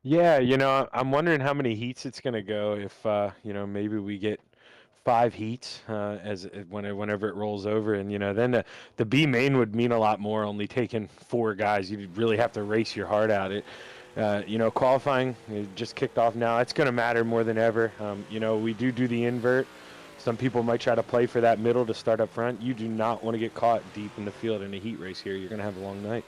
Yeah, I'm wondering how many heats it's going to go if maybe we get 5 heats whenever it rolls over, and then the B main would mean a lot more. Only taking 4 guys, you'd really have to race your heart out. Qualifying just kicked off now. It's going to matter more than ever. We do the invert. Some people might try to play for that middle to start up front. You do not want to get caught deep in the field in a heat race here. You're going to have a long night.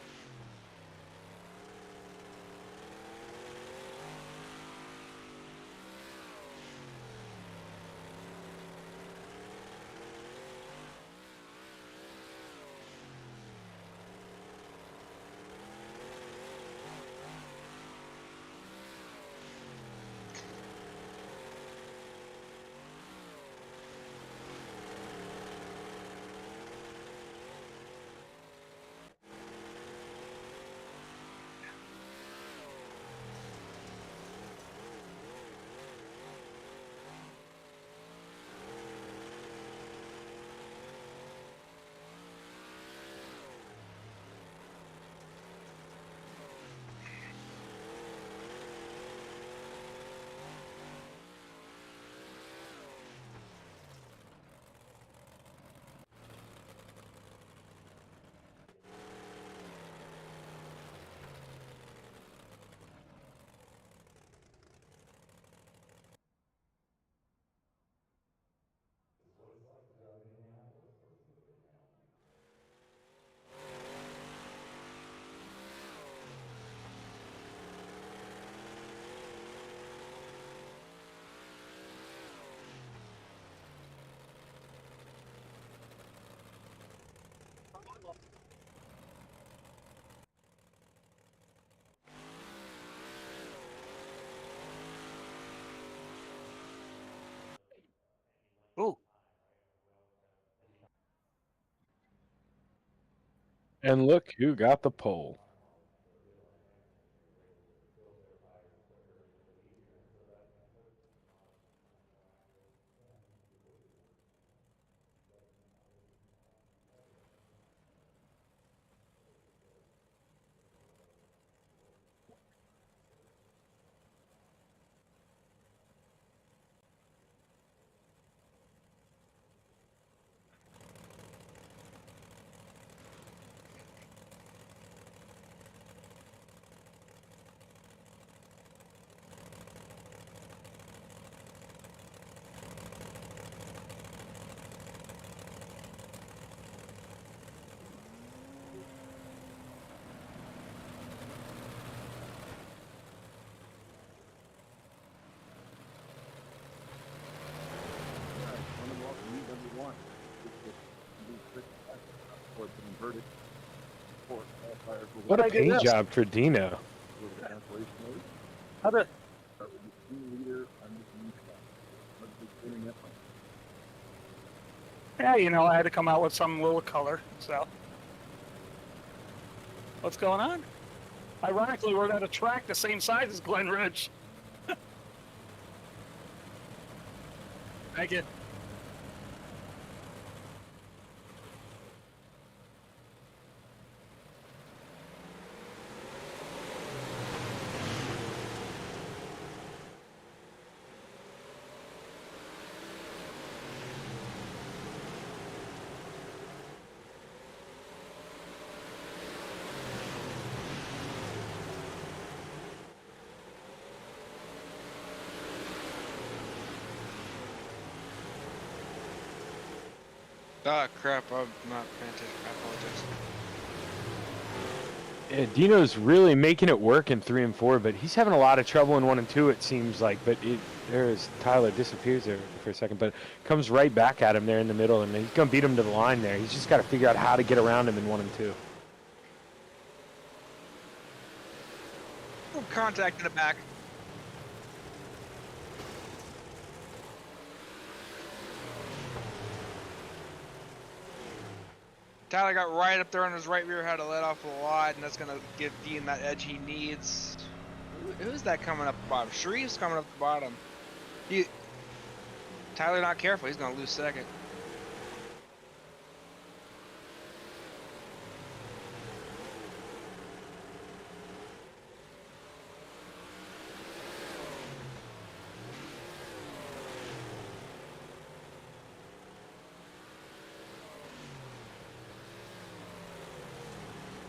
Ooh. And look who got the pole. How'd What a I do paint this? job for Dino. How did? Yeah, I had to come out with some little color. So, what's going on? Ironically, we're at a track the same size as Glen Ridge. Thank you. Ah, crap, I'm not paying attention. I apologize. Yeah, Dino's really making it work in 3 and 4, but he's having a lot of trouble in 1 and 2. It seems like, but there's Tyler disappears there for a second, but comes right back at him there in the middle, and he's gonna beat him to the line there. He's just got to figure out how to get around him in 1 and 2. Oh, contact in the back. Tyler got right up there on his right rear, had to let off a lot, and that's gonna give Dean that edge he needs. Who's that coming up the bottom? Shreve's coming up the bottom. Tyler not careful, he's gonna lose second.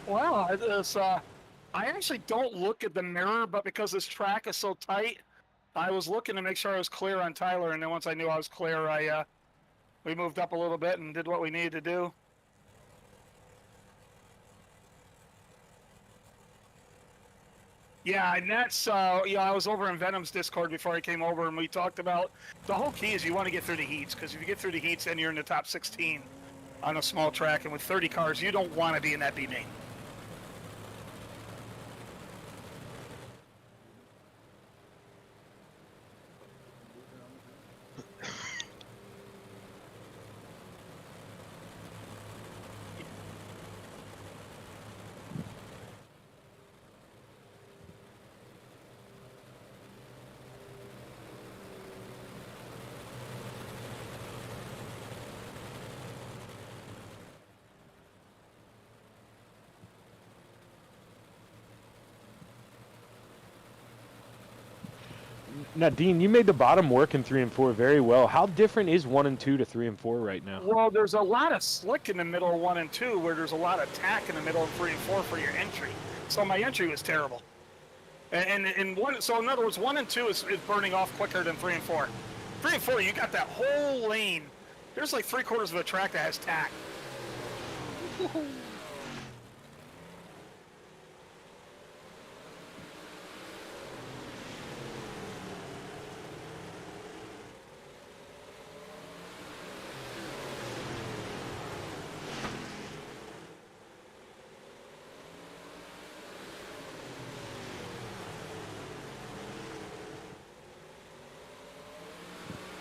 Well, I actually don't look at the mirror, but because this track is so tight, I was looking to make sure I was clear on Tyler, and then once I knew I was clear, we moved up a little bit and did what we needed to do. Yeah, and that's I was over in Venom's Discord before I came over, and we talked about the whole key is you want to get through the heats, because if you get through the heats, then you're in the top 16 on a small track, and with 30 cars, you don't want to be in that B main. Now, Dean, you made the bottom work in 3 and 4 very well. How different is 1 and 2 to 3 and 4 right now? Well, there's a lot of slick in the middle of 1 and 2, where there's a lot of tack in the middle of 3 and 4 for your entry. So my entry was terrible. So in other words, 1 and 2 is burning off quicker than 3 and 4. 3 and 4, you got that whole lane. There's like 3/4 of a track that has tack.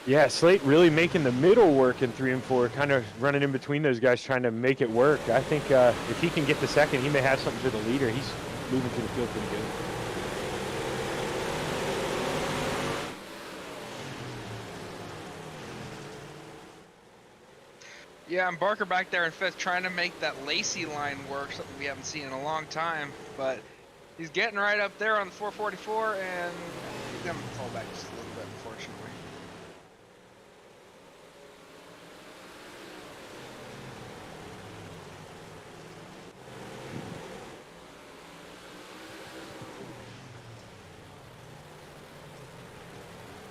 Yeah, Slate really making the middle work in 3 and 4, kind of running in between those guys, trying to make it work. I think if he can get the second, he may have something to the leader. He's moving to the field pretty good. Yeah, and Barker back there in 5th trying to make that Lacey line work, something we haven't seen in a long time. But he's getting right up there on the 444, and he's going to fall back just a little bit, unfortunately.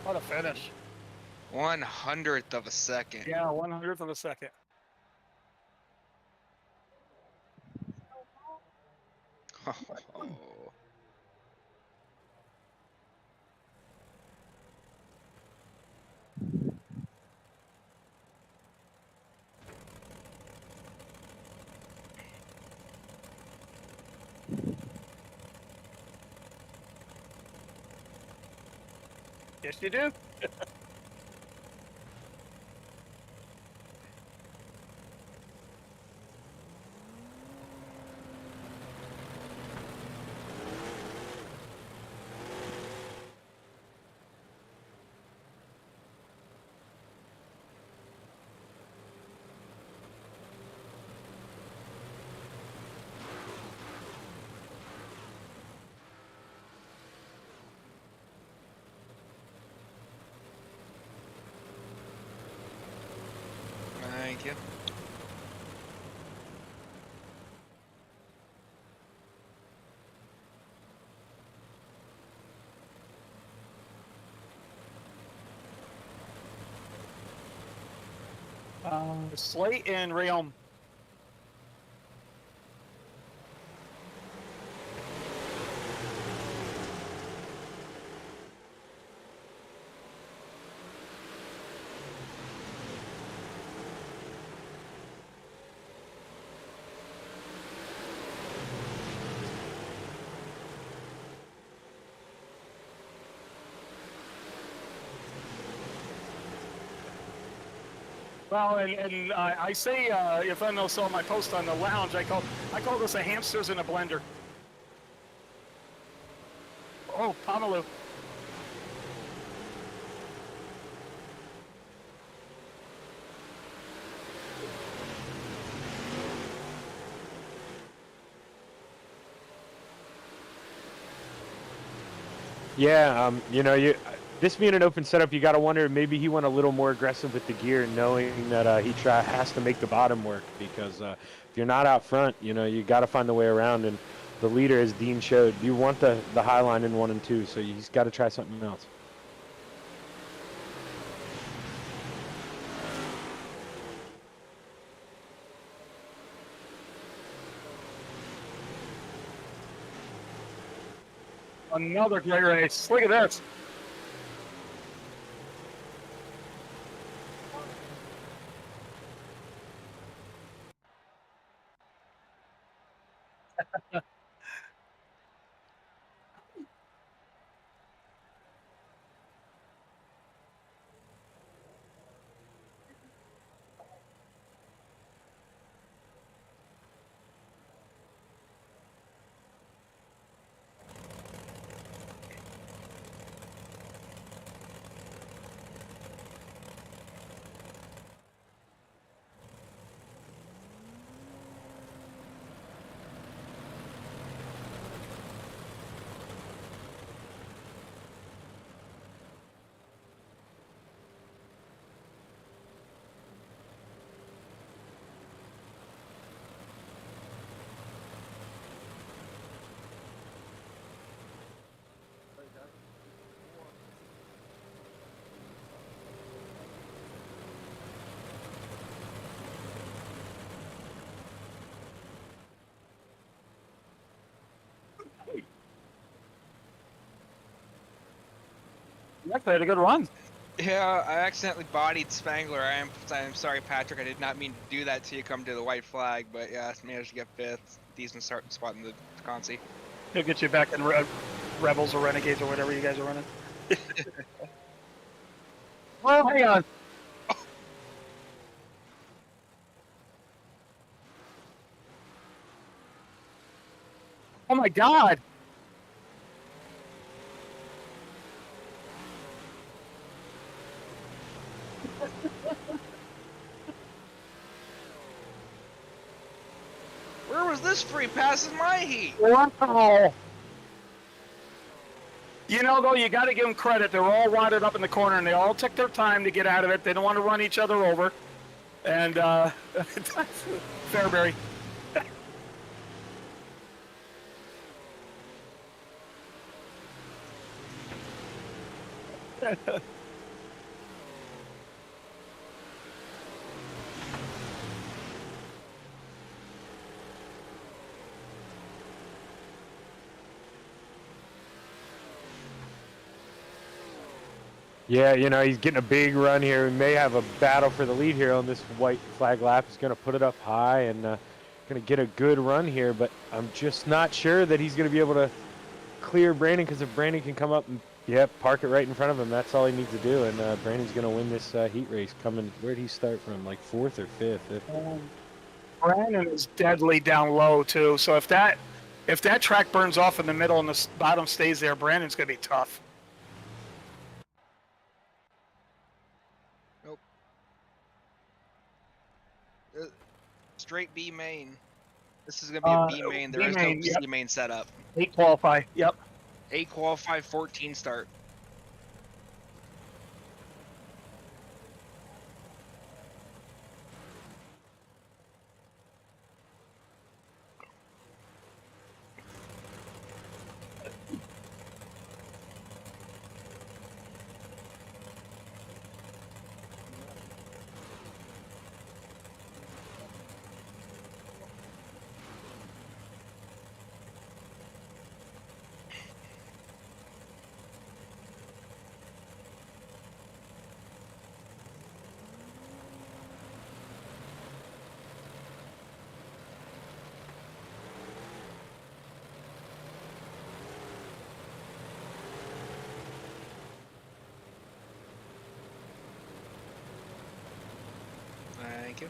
What a finish. 1/100th of a second. Yeah, 1/100th of a second. Oh. Yes, you do. Thank you. Slate and Realm. Well, and I say, if I know saw my post on the lounge, I call this a hamsters in a blender. Oh, Pomalu. Yeah, this being an open setup, you got to wonder maybe he went a little more aggressive with the gear, knowing that he has to make the bottom work, because if you're not out front, you know, you got to find the way around. And the leader, as Dean showed, you want the high line in 1 and 2, so he's got to try something else. Another great race. Look at this. You actually had a good run. Yeah, I accidentally bodied Spangler. I'm sorry, Patrick. I did not mean to do that till you come to the white flag. But yeah, I managed to get 5th. Decent starting spot in the Consi. He'll get you back in Rebels or Renegades or whatever you guys are running. Well, hang on. Oh my God. Where was this free pass in my heat? Wow. You know, though, you got to give them credit. They're all wadded up in the corner, and they all took their time to get out of it. They don't want to run each other over. And Fairbury. Yeah, you know, he's getting a big run here. We may have a battle for the lead here on this white flag lap. He's going to put it up high and going to get a good run here, but I'm just not sure that he's going to be able to clear Brandon, because if Brandon can come up and, park it right in front of him, that's all he needs to do, and Brandon's going to win this heat race coming. Where did he start from? Like 4th or 5th? Brandon is deadly down low, too. So if that track burns off in the middle and the bottom stays there, Brandon's going to be tough. Nope. Straight B main. This is gonna be a B main. There is no C main setup. 8 qualify. Yep. 8 qualify, 14 start. Thank you.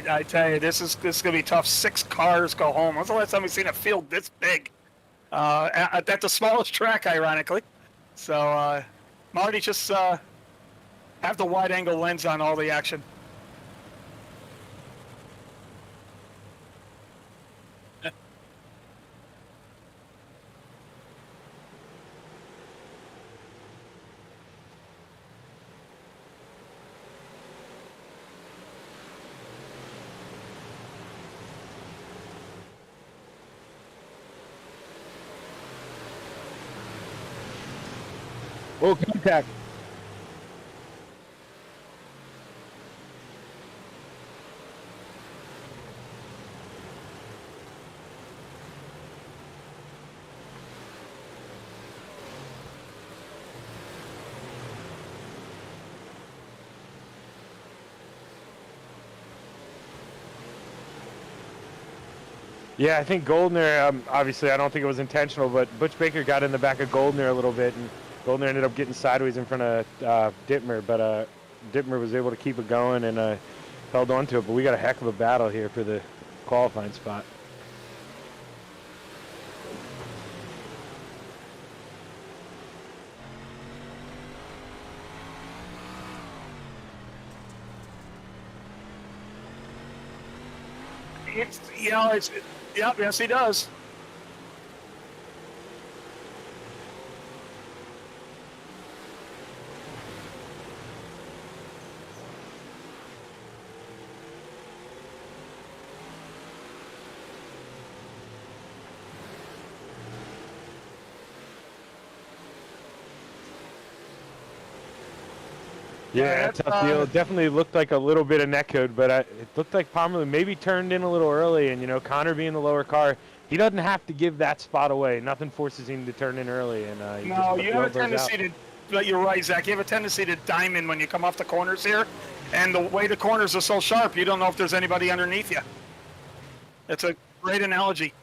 I tell you, this is gonna be tough. 6 cars go home. When's the last time we've seen a field this big? At the smallest track, ironically. So Marty, just have the wide angle lens on all the action. Oh, contact. Yeah, I think Goldner, obviously I don't think it was intentional, but Butch Baker got in the back of Goldner a little bit, and Goldner ended up getting sideways in front of Dittmer, but Dittmer was able to keep it going and held on to it. But we got a heck of a battle here for the qualifying spot. It's, you know, it's, yep, yes, he does. Yeah, tough deal. It definitely looked like a little bit of netcode, but it looked like Pomerleau maybe turned in a little early. And, you know, Connor being the lower car, he doesn't have to give that spot away. Nothing forces him to turn in early. And no, you have a tendency to, but you're right, Zach. You have a tendency to diamond when you come off the corners here. And the way the corners are so sharp, you don't know if there's anybody underneath you. It's a great analogy.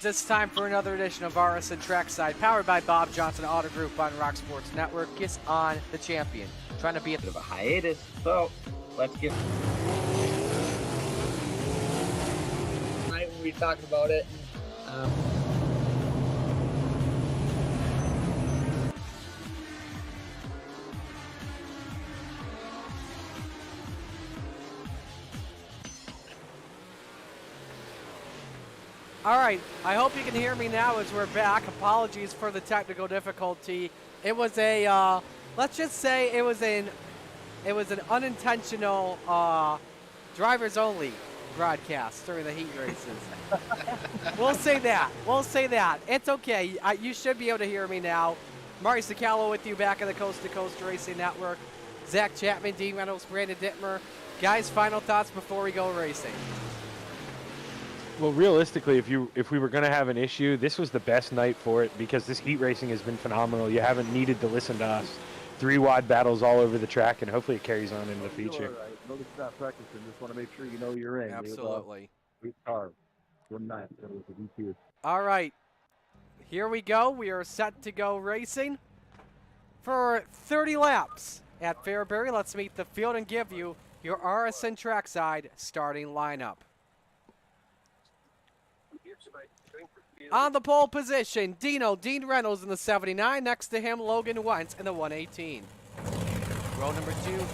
It's time for another edition of RSN Trackside, powered by Bob Johnson Auto Group on Rock Sports Network. Kiss on the champion, trying to be a bit of a hiatus. So let's get. Tonight we talked about it. All right, I hope you can hear me now as we're back. Apologies for the technical difficulty. It was a, let's just say it was an unintentional drivers only broadcast during the heat races. We'll say that. We'll say that. It's okay. You should be able to hear me now. Marty Sicalo with you back on the Coast to Coast Racing Network. Zach Chapman, Dean Reynolds, Brandon Dittmer. Guys, final thoughts before we go racing. Well, realistically, if we were going to have an issue, this was the best night for it because this heat racing has been phenomenal. You haven't needed to listen to us. 3 wide battles all over the track, and hopefully it carries on into the future. Right. Notice not practicing. Just want to make sure you know you're in. Absolutely. Good car. Good night. All right. here we go. We are set to go racing for 30 laps at Fairbury. Let's meet the field and give you your RSN trackside starting lineup. On the pole position, Dean Reynolds in the 79. Next to him, Logan Wentz in the 118. Row number 2,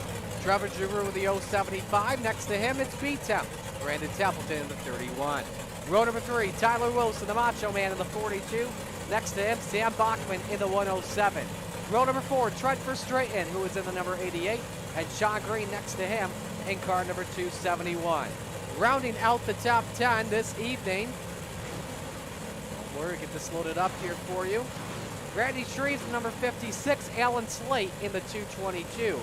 Trevor Giroux with the 075. Next to him, it's B-Temp, Brandon Templeton in the 31. Row number 3, Tyler Wilson, the Macho Man in the 42. Next to him, Sam Bachman in the 107. Row number 4, Trent Verstraeten, who is in the number 88. And Sean Green next to him in car number 271. Rounding out the top 10 this evening, we'll get this loaded up here for you. Randy Shreves, number 56, Alan Slate in the 222.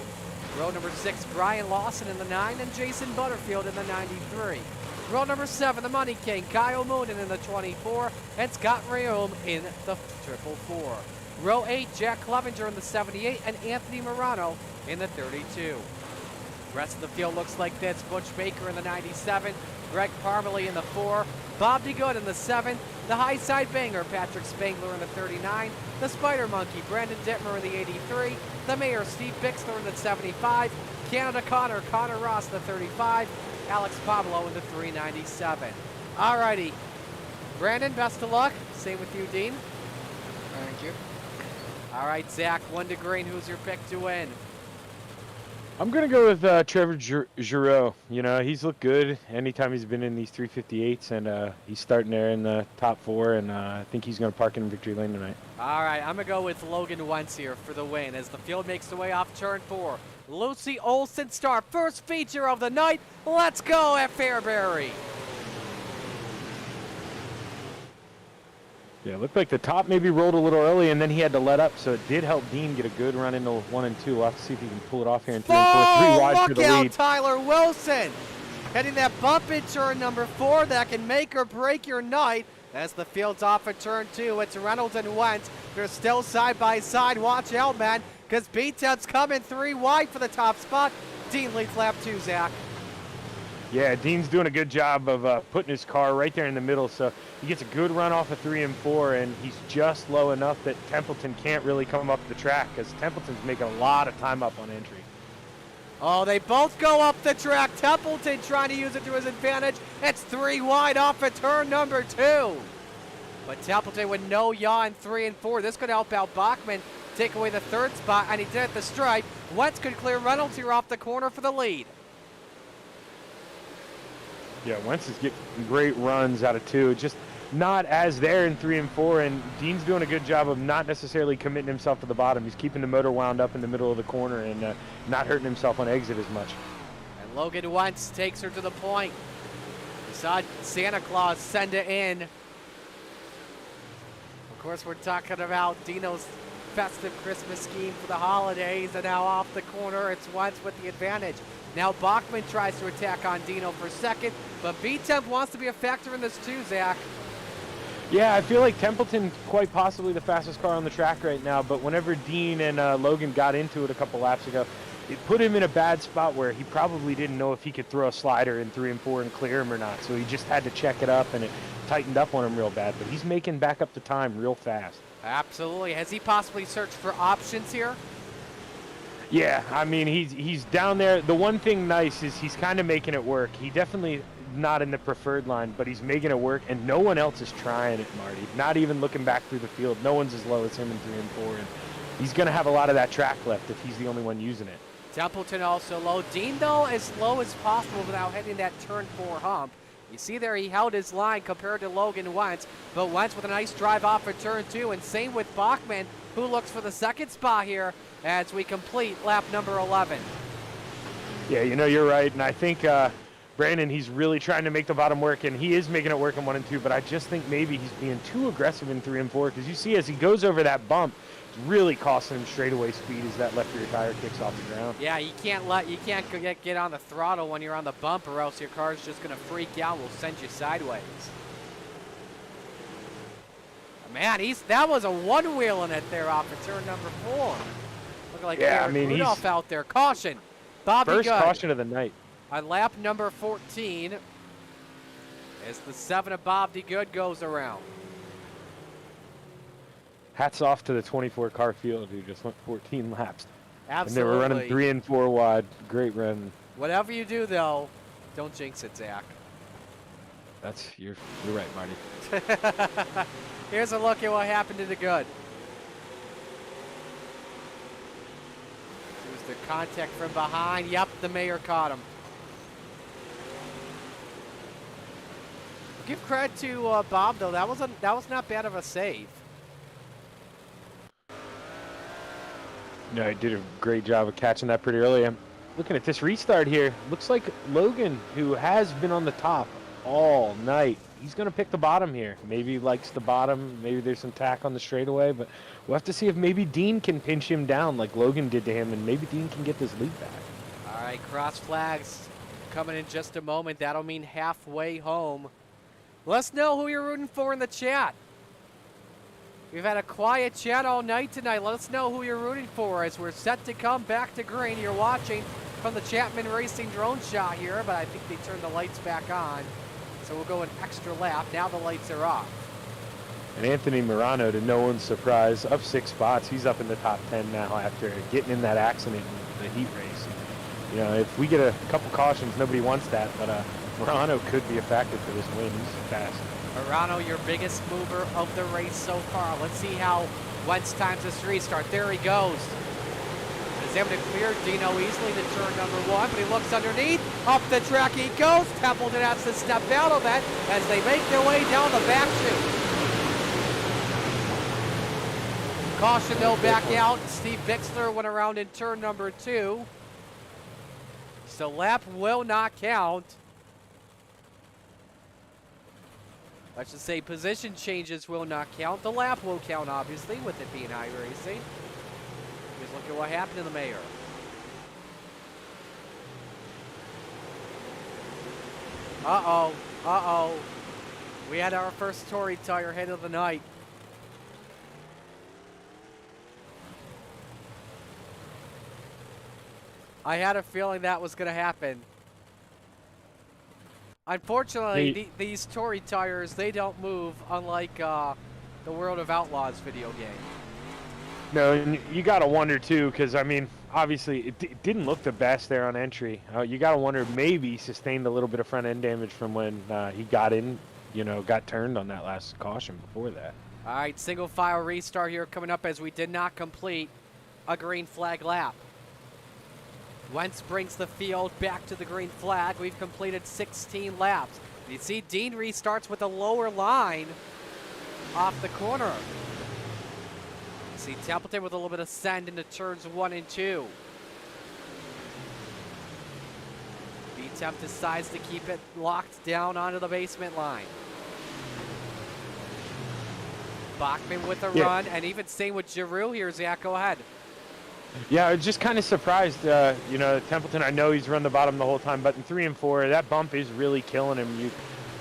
Row number 6, Brian Lawson in the 9, and Jason Butterfield in the 93. Row number 7, the Money King, Kyle Moonen in the 24, and Scott Rayom in the 444. Row 8, Jack Clevenger in the 78, and Anthony Morano in the 32. Rest of the field looks like this. Butch Baker in the 97, Greg Parmalee in the 4, Bob DeGood in the 7, the High Side Banger, Patrick Spangler in the 39, the Spider Monkey, Brandon Dittmer in the 83, the Mayor, Steve Bixler in the 75, Canada Connor, Connor Ross in the 35, Alex Pablo in the 397. Alrighty, Brandon, best of luck. Same with you, Dean. Thank you. All right, Zach, 1 to green. Who's your pick to win? I'm going to go with Trevor Giroux. You know, he's looked good anytime he's been in these 358s, and he's starting there in the top 4, and I think he's going to park in victory lane tonight. All right, I'm going to go with Logan Wentz here for the win as the field makes the way off turn 4. Lucy Olson Star, first feature of the night. Let's go at Fairbury. Yeah, it looked like the top maybe rolled a little early, and then he had to let up, so it did help Dean get a good run into 1 and 2. We'll have to see if he can pull it off here in 3 and 4. 3 wide for the look out, lead. Tyler Wilson. Heading that bump in turn number 4 that can make or break your night. As the field's off at turn 2, it's Reynolds and Wentz. They're still side by side. Watch out, man, because B-Temp's coming 3 wide for the top spot. Dean leads lap 2, Zach. Yeah, Dean's doing a good job of putting his car right there in the middle, so he gets a good run off of 3 and 4, and he's just low enough that Templeton can't really come up the track because Templeton's making a lot of time up on entry. Oh, they both go up the track. Templeton trying to use it to his advantage. It's 3 wide off at turn number 2. But Templeton with no yaw in 3 and 4. This could help out Bachman take away the 3rd spot, and he did at the stripe. Wentz could clear Reynolds here off the corner for the lead. Yeah, Wentz is getting great runs out of 2. Just not as there in 3 and 4, and Dean's doing a good job of not necessarily committing himself to the bottom. He's keeping the motor wound up in the middle of the corner and not hurting himself on exit as much. And Logan Wentz takes her to the point. We saw Santa Claus send it in. Of course, we're talking about Dino's festive Christmas scheme for the holidays, and now off the corner, it's Wentz with the advantage. Now Bachman tries to attack on Dino for 2nd, but B-Temp wants to be a factor in this too, Zach. Yeah, I feel like Templeton quite possibly the fastest car on the track right now, but whenever Dean and Logan got into it a couple laps ago, it put him in a bad spot where he probably didn't know if he could throw a slider in 3 and 4 and clear him or not, so he just had to check it up, and it tightened up on him real bad, but he's making back up the time real fast. Absolutely. Has he possibly searched for options here? Yeah, I mean, he's down there. The one thing nice is he's kind of making it work. He definitely not in the preferred line, but he's making it work, and no one else is trying it, Marty. Not even looking back through the field. No one's as low as him in 3 and 4, and he's going to have a lot of that track left if he's the only one using it. Templeton also low. Dean, though, as low as possible without hitting that turn 4 hump. You see there he held his line compared to Logan Wentz, but Wentz with a nice drive off for turn 2, and same with Bachman, who looks for the 2nd spot here as we complete lap number 11. Yeah, you know, you're right, and I think Brandon, he's really trying to make the bottom work, and he is making it work in 1 and 2, but I just think maybe he's being too aggressive in 3 and 4, because you see as he goes over that bump, it's really costing him straightaway speed as that left rear tire kicks off the ground. Yeah, you can't get on the throttle when you're on the bump, or else your car's just going to freak out. Will send you sideways. Man, that was a one-wheel in it there off of turn number 4. Looking like Eric Rudolph out there. Caution. Bobby First Good caution of the night. on lap number 14 as the 7 of Bob DeGood goes around. hats off to the 24 car field who just went 14 laps. Absolutely. And they were running 3 and 4 wide. Great run. Whatever you do, though, don't jinx it, Zach. You're right, Marty. Here's a look at what happened to the good. It was the contact from behind. Yep, the mayor caught him. Give credit to Bob, though. That was not bad of a save. No, he did a great job of catching that pretty early. I'm looking at this restart here. Looks like Logan, who has been on the top all night, he's going to pick the bottom here. Maybe he likes the bottom. Maybe there's some tack on the straightaway, but we'll have to see if maybe Dean can pinch him down like Logan did to him, and maybe Dean can get this lead back. All right, cross flags coming in just a moment. That'll mean halfway home. Let us know who you're rooting for in the chat. We've had a quiet chat all night tonight. Let us know who you're rooting for as we're set to come back to green. You're watching from the Chapman Racing drone shot here, but I think they turned the lights back on. So we'll go an extra lap. Now the lights are off. And Anthony Morano, to no one's surprise, up 6 spots. He's up in the top 10 now after getting in that accident in the heat race. You know, if we get a couple cautions, nobody wants that, but Morano could be a factor for this win. He's fast. Morano, your biggest mover of the race so far. Let's see how Wentz times this restart. There he goes. He's able to clear Dino easily to turn number 1, but he looks underneath. Up the track he goes. Templeton has to step out of that as they make their way down the back chute. Caution though back out. Steve Bixler went around in turn number 2. So lap will not count. I should say position changes will not count. The lap will count, obviously, with it being high racing. Here's look at what happened to the mayor. Uh-oh. Uh-oh. We had our first Tory tire hit of the night. I had a feeling that was going to happen. Unfortunately, these Tory tires, they don't move, unlike the World of Outlaws video game. No, and you got to wonder, too, because, I mean, obviously, it didn't look the best there on entry. You got to wonder, maybe he sustained a little bit of front-end damage from when he got in, you know, got turned on that last caution before that. All right, single file restart here coming up as we did not complete a green flag lap. Wentz brings the field back to the green flag. We've completed 16 laps. You see Dean restarts with a lower line off the corner. You see Templeton with a little bit of send into turns 1 and 2. B-Temp decides to keep it locked down onto the basement line. Bachman with a run, and even same with Giroux here. Zach, go ahead. Yeah, I was just kind of surprised. You know, Templeton, I know he's run the bottom the whole time, but in 3 and 4, that bump is really killing him.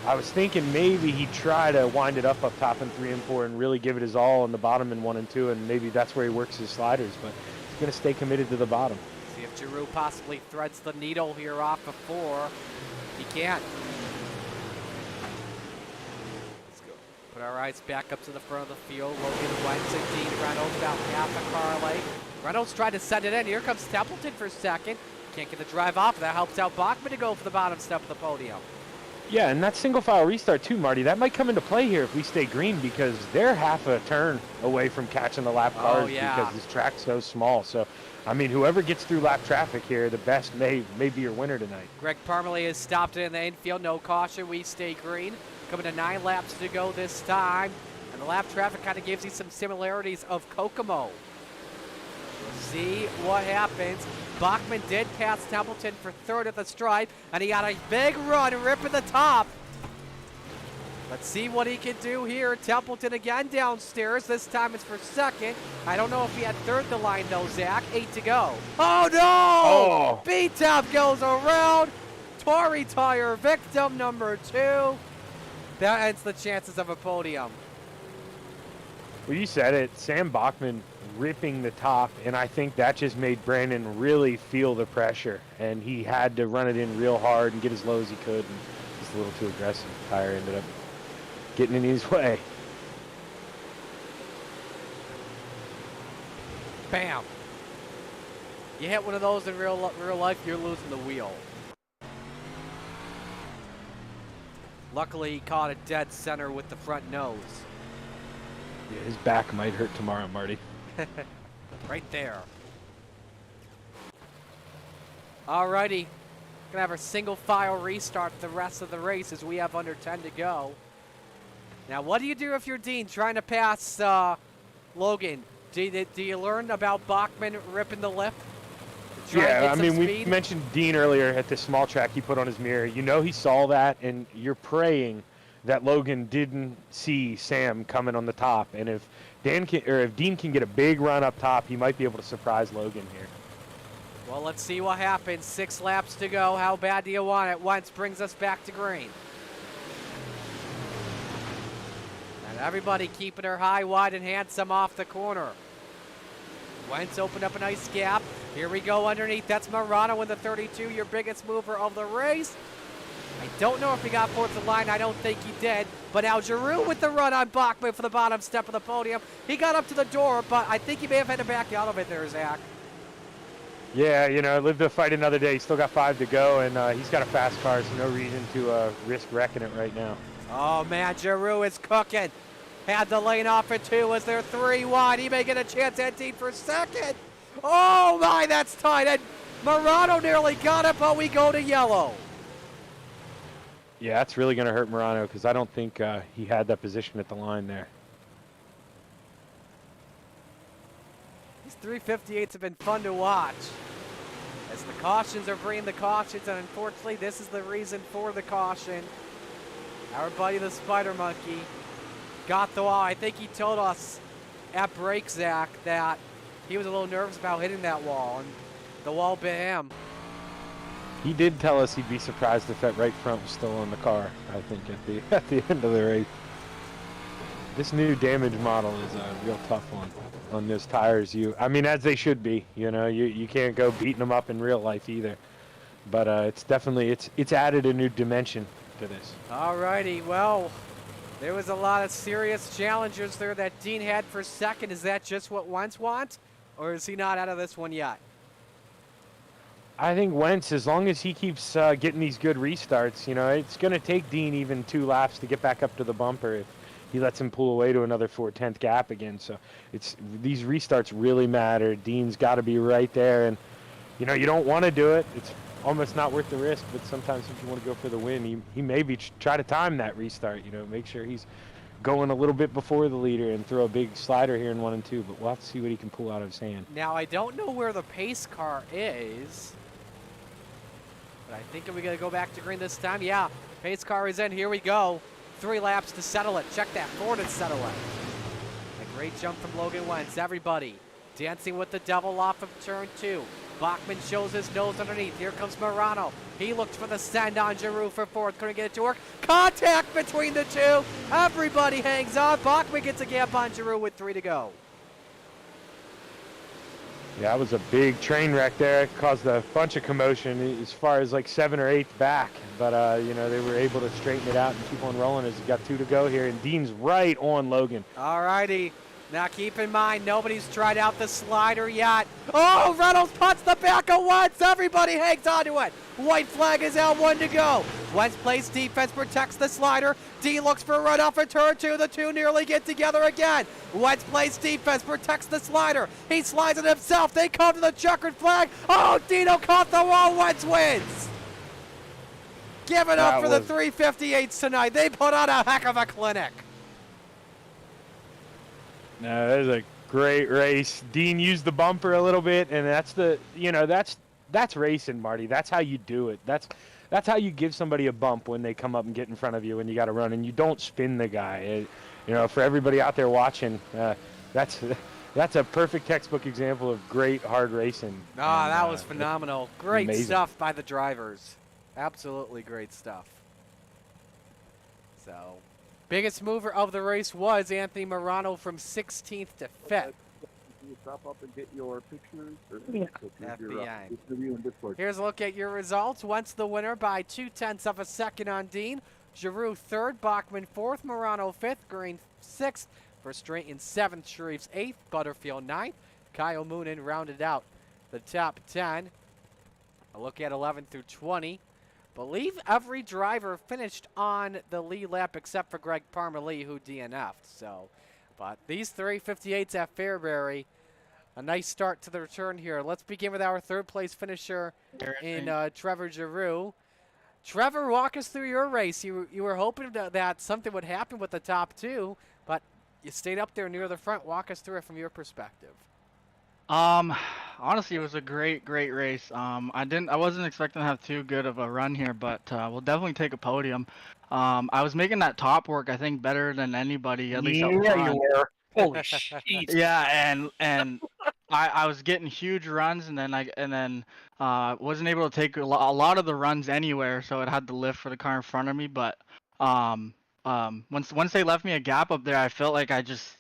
I was thinking maybe he'd try to wind it up top in 3 and 4 and really give it his all on the bottom in 1 and 2, and maybe that's where he works his sliders, but he's going to stay committed to the bottom. See if Giroux possibly threads the needle here off of 4. He can't. Let's go. Put our eyes back up to the front of the field. Logan Wentz and Dean Reynolds about half a car late. Reynolds tried to send it in. Here comes Templeton for second. Can't get the drive off. That helps out Bachman to go for the bottom step of the podium. Yeah, and that single file restart too, Marty, that might come into play here if we stay green because they're half a turn away from catching the lap cars because this track's so small. So, I mean, whoever gets through lap traffic here, the best may be your winner tonight. Greg Parmalee has stopped it in the infield. No caution. We stay green. Coming to 9 laps to go this time. And the lap traffic kind of gives you some similarities of Kokomo. See what happens. Bachman did pass Templeton for 3rd at the stripe, and he got a big run, ripping the top. Let's see what he can do here. Templeton again downstairs. This time it's for 2nd. I don't know if he had 3rd to line though, Zach. 8 to go. Oh no! Oh. B-Tap goes around. Tory tire victim number 2. That ends the chances of a podium. Well, you said it. Sam Bachman ripping the top, and I think that just made Brandon really feel the pressure, and he had to run it in real hard and get as low as he could, and just a little too aggressive. The tire ended up getting in his way. Bam. You hit one of those in real life, you're losing the wheel. Luckily, he caught it dead center with the front nose. Yeah, his back might hurt tomorrow, Marty. Right there. Alrighty. Gonna have a single file restart the rest of the race as we have under 10 to go. Now, what do you do if you're Dean trying to pass Logan? Do you learn about Bachman ripping the lip? Yeah, I mean, we mentioned Dean earlier at the small track he put on his mirror. You know he saw that, and you're praying that Logan didn't see Sam coming on the top. And if Dean can get a big run up top, he might be able to surprise Logan here. Well, let's see what happens. 6 laps to go. How bad do you want it? Wentz brings us back to green. And everybody keeping her high, wide, and handsome off the corner. Wentz opened up a nice gap. Here we go underneath. That's Morano in the 32, your biggest mover of the race. I don't know if he got towards the line. I don't think he did. But now Giroux with the run on Bachman for the bottom step of the podium. He got up to the door, but I think he may have had to back out of it there, Zach. Yeah, you know, live to fight another day. He's still got 5 to go, and he's got a fast car, so no reason to risk wrecking it right now. Oh, man, Giroux is cooking. Had the lane off at 2. Was there 3 wide? He may get a chance at Dean for second. Oh, my, that's tight. And Morano nearly got it, but we go to yellow. Yeah, that's really going to hurt Morano because I don't think he had that position at the line there. These 358s have been fun to watch. As the cautions are bringing the cautions, and unfortunately, this is the reason for the caution. Our buddy, the Spider Monkey, got the wall. I think he told us at break, Zach, that he was a little nervous about hitting that wall, and the wall bit him. He did tell us he'd be surprised if that right front was still on the car, I think, at the end of the race. This new damage model is a real tough one on those tires. I mean, as they should be. You know, you can't go beating them up in real life either. But it's definitely, it's added a new dimension to this. All righty, well, there was a lot of serious challengers there that Dean had for second. Is that just what Wentz wants, or is he not out of this one yet? I think Wentz, as long as he keeps getting these good restarts, you know, it's going to take Dean even 2 laps to get back up to the bumper if he lets him pull away to another 4/10 gap again. So these restarts really matter. Dean's got to be right there, and you know, you don't want to do it. It's almost not worth the risk, but sometimes if you want to go for the win, he maybe try to time that restart, you know, make sure he's going a little bit before the leader and throw a big slider here in 1 and 2, but we'll have to see what he can pull out of his hand. Now, I don't know where the pace car is, but I think we got to go back to green this time. Yeah, pace car is in. Here we go. 3 laps to settle it. Check that. 4 to settle it. A great jump from Logan Wentz. Everybody dancing with the devil off of turn 2. Bachman shows his nose underneath. Here comes Morano. He looked for the send on Giroux for 4th. Couldn't get it to work. Contact between the 2. Everybody hangs on. Bachman gets a gap on Giroux with 3 to go. Yeah, that was a big train wreck there. It caused a bunch of commotion as far as like 7th or 8th back. But, you know, they were able to straighten it out and keep on rolling as you got 2 to go here. And Dean's right on Logan. All righty. Now keep in mind, nobody's tried out the slider yet. Oh, Reynolds puts the back of Wentz. Everybody hangs onto it. White flag is out, 1 to go. Wentz plays defense, protects the slider. D looks for a run off of turn 2. The 2 nearly get together again. Wentz plays defense, protects the slider. He slides it himself. They come to the checkered flag. Oh, Dino caught the wall. Wentz wins. Give it up for the 358s tonight. They put on a heck of a clinic. No, that was a great race. Dean used the bumper a little bit, and that's racing, Marty. That's how you do it. That's how you give somebody a bump when they come up and get in front of you when you got to run, and you don't spin the guy. You know, for everybody out there watching, that's a perfect textbook example of great hard racing. Ah, that was phenomenal. Great amazing stuff by the drivers. Absolutely great stuff. So, biggest mover of the race was Anthony Morano from 16th to 5th. Can you stop up and get your pictures? Or FBI. interview and Discord? Here's a look at your results. Wentz the winner by 0.2 of a second on Dean. Giroux 3rd, Bachman 4th, Morano 5th, Green 6th, Verstraeten 7th, Shreves 8th, Butterfield 9th, Kyle Moonen rounded out the top 10. A look at 11 through 20. Believe every driver finished on the lead lap except for Greg Parmalee, who DNF'd. So, but these 358s at Fairbury, a nice start to the return here. Let's begin with our third place finisher in Trevor Giroux. Trevor, walk us through your race. You were hoping that something would happen with the top two, but you stayed up there near the front. Walk us through it from your perspective. Honestly, it was a great race. I wasn't expecting to have too good of a run here, but we'll definitely take a podium. I was making that top work, I think, better than anybody, at least up front. you were. Holy shit. Yeah, and I was getting huge runs, and then wasn't able to take a lot of the runs anywhere, so it had to lift for the car in front of me. But once they left me a gap up there, I felt like I just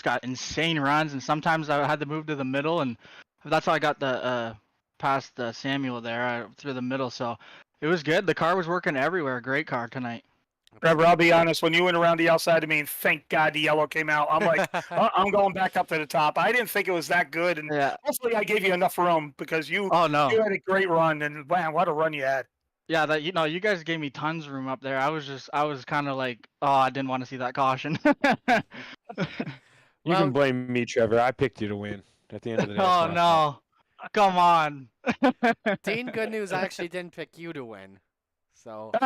got insane runs, and sometimes I had to move to the middle, and that's how I got the past Samuel there through the middle. So it was good. The car was working everywhere. Great car tonight. Trevor, I'll be honest, when you went around the outside of me, and thank God the yellow came out, I'm like, I'm going back up to the top. I didn't think it was that good, and hopefully I gave you enough room because you had a great run, and man, what a run you had. Yeah, that you guys gave me tons of room up there. I was kind of like, I didn't want to see that caution. You can blame me, Trevor. I picked you to win at the end of the day. Oh no, come on. Dean, good news. I actually didn't pick you to win. So I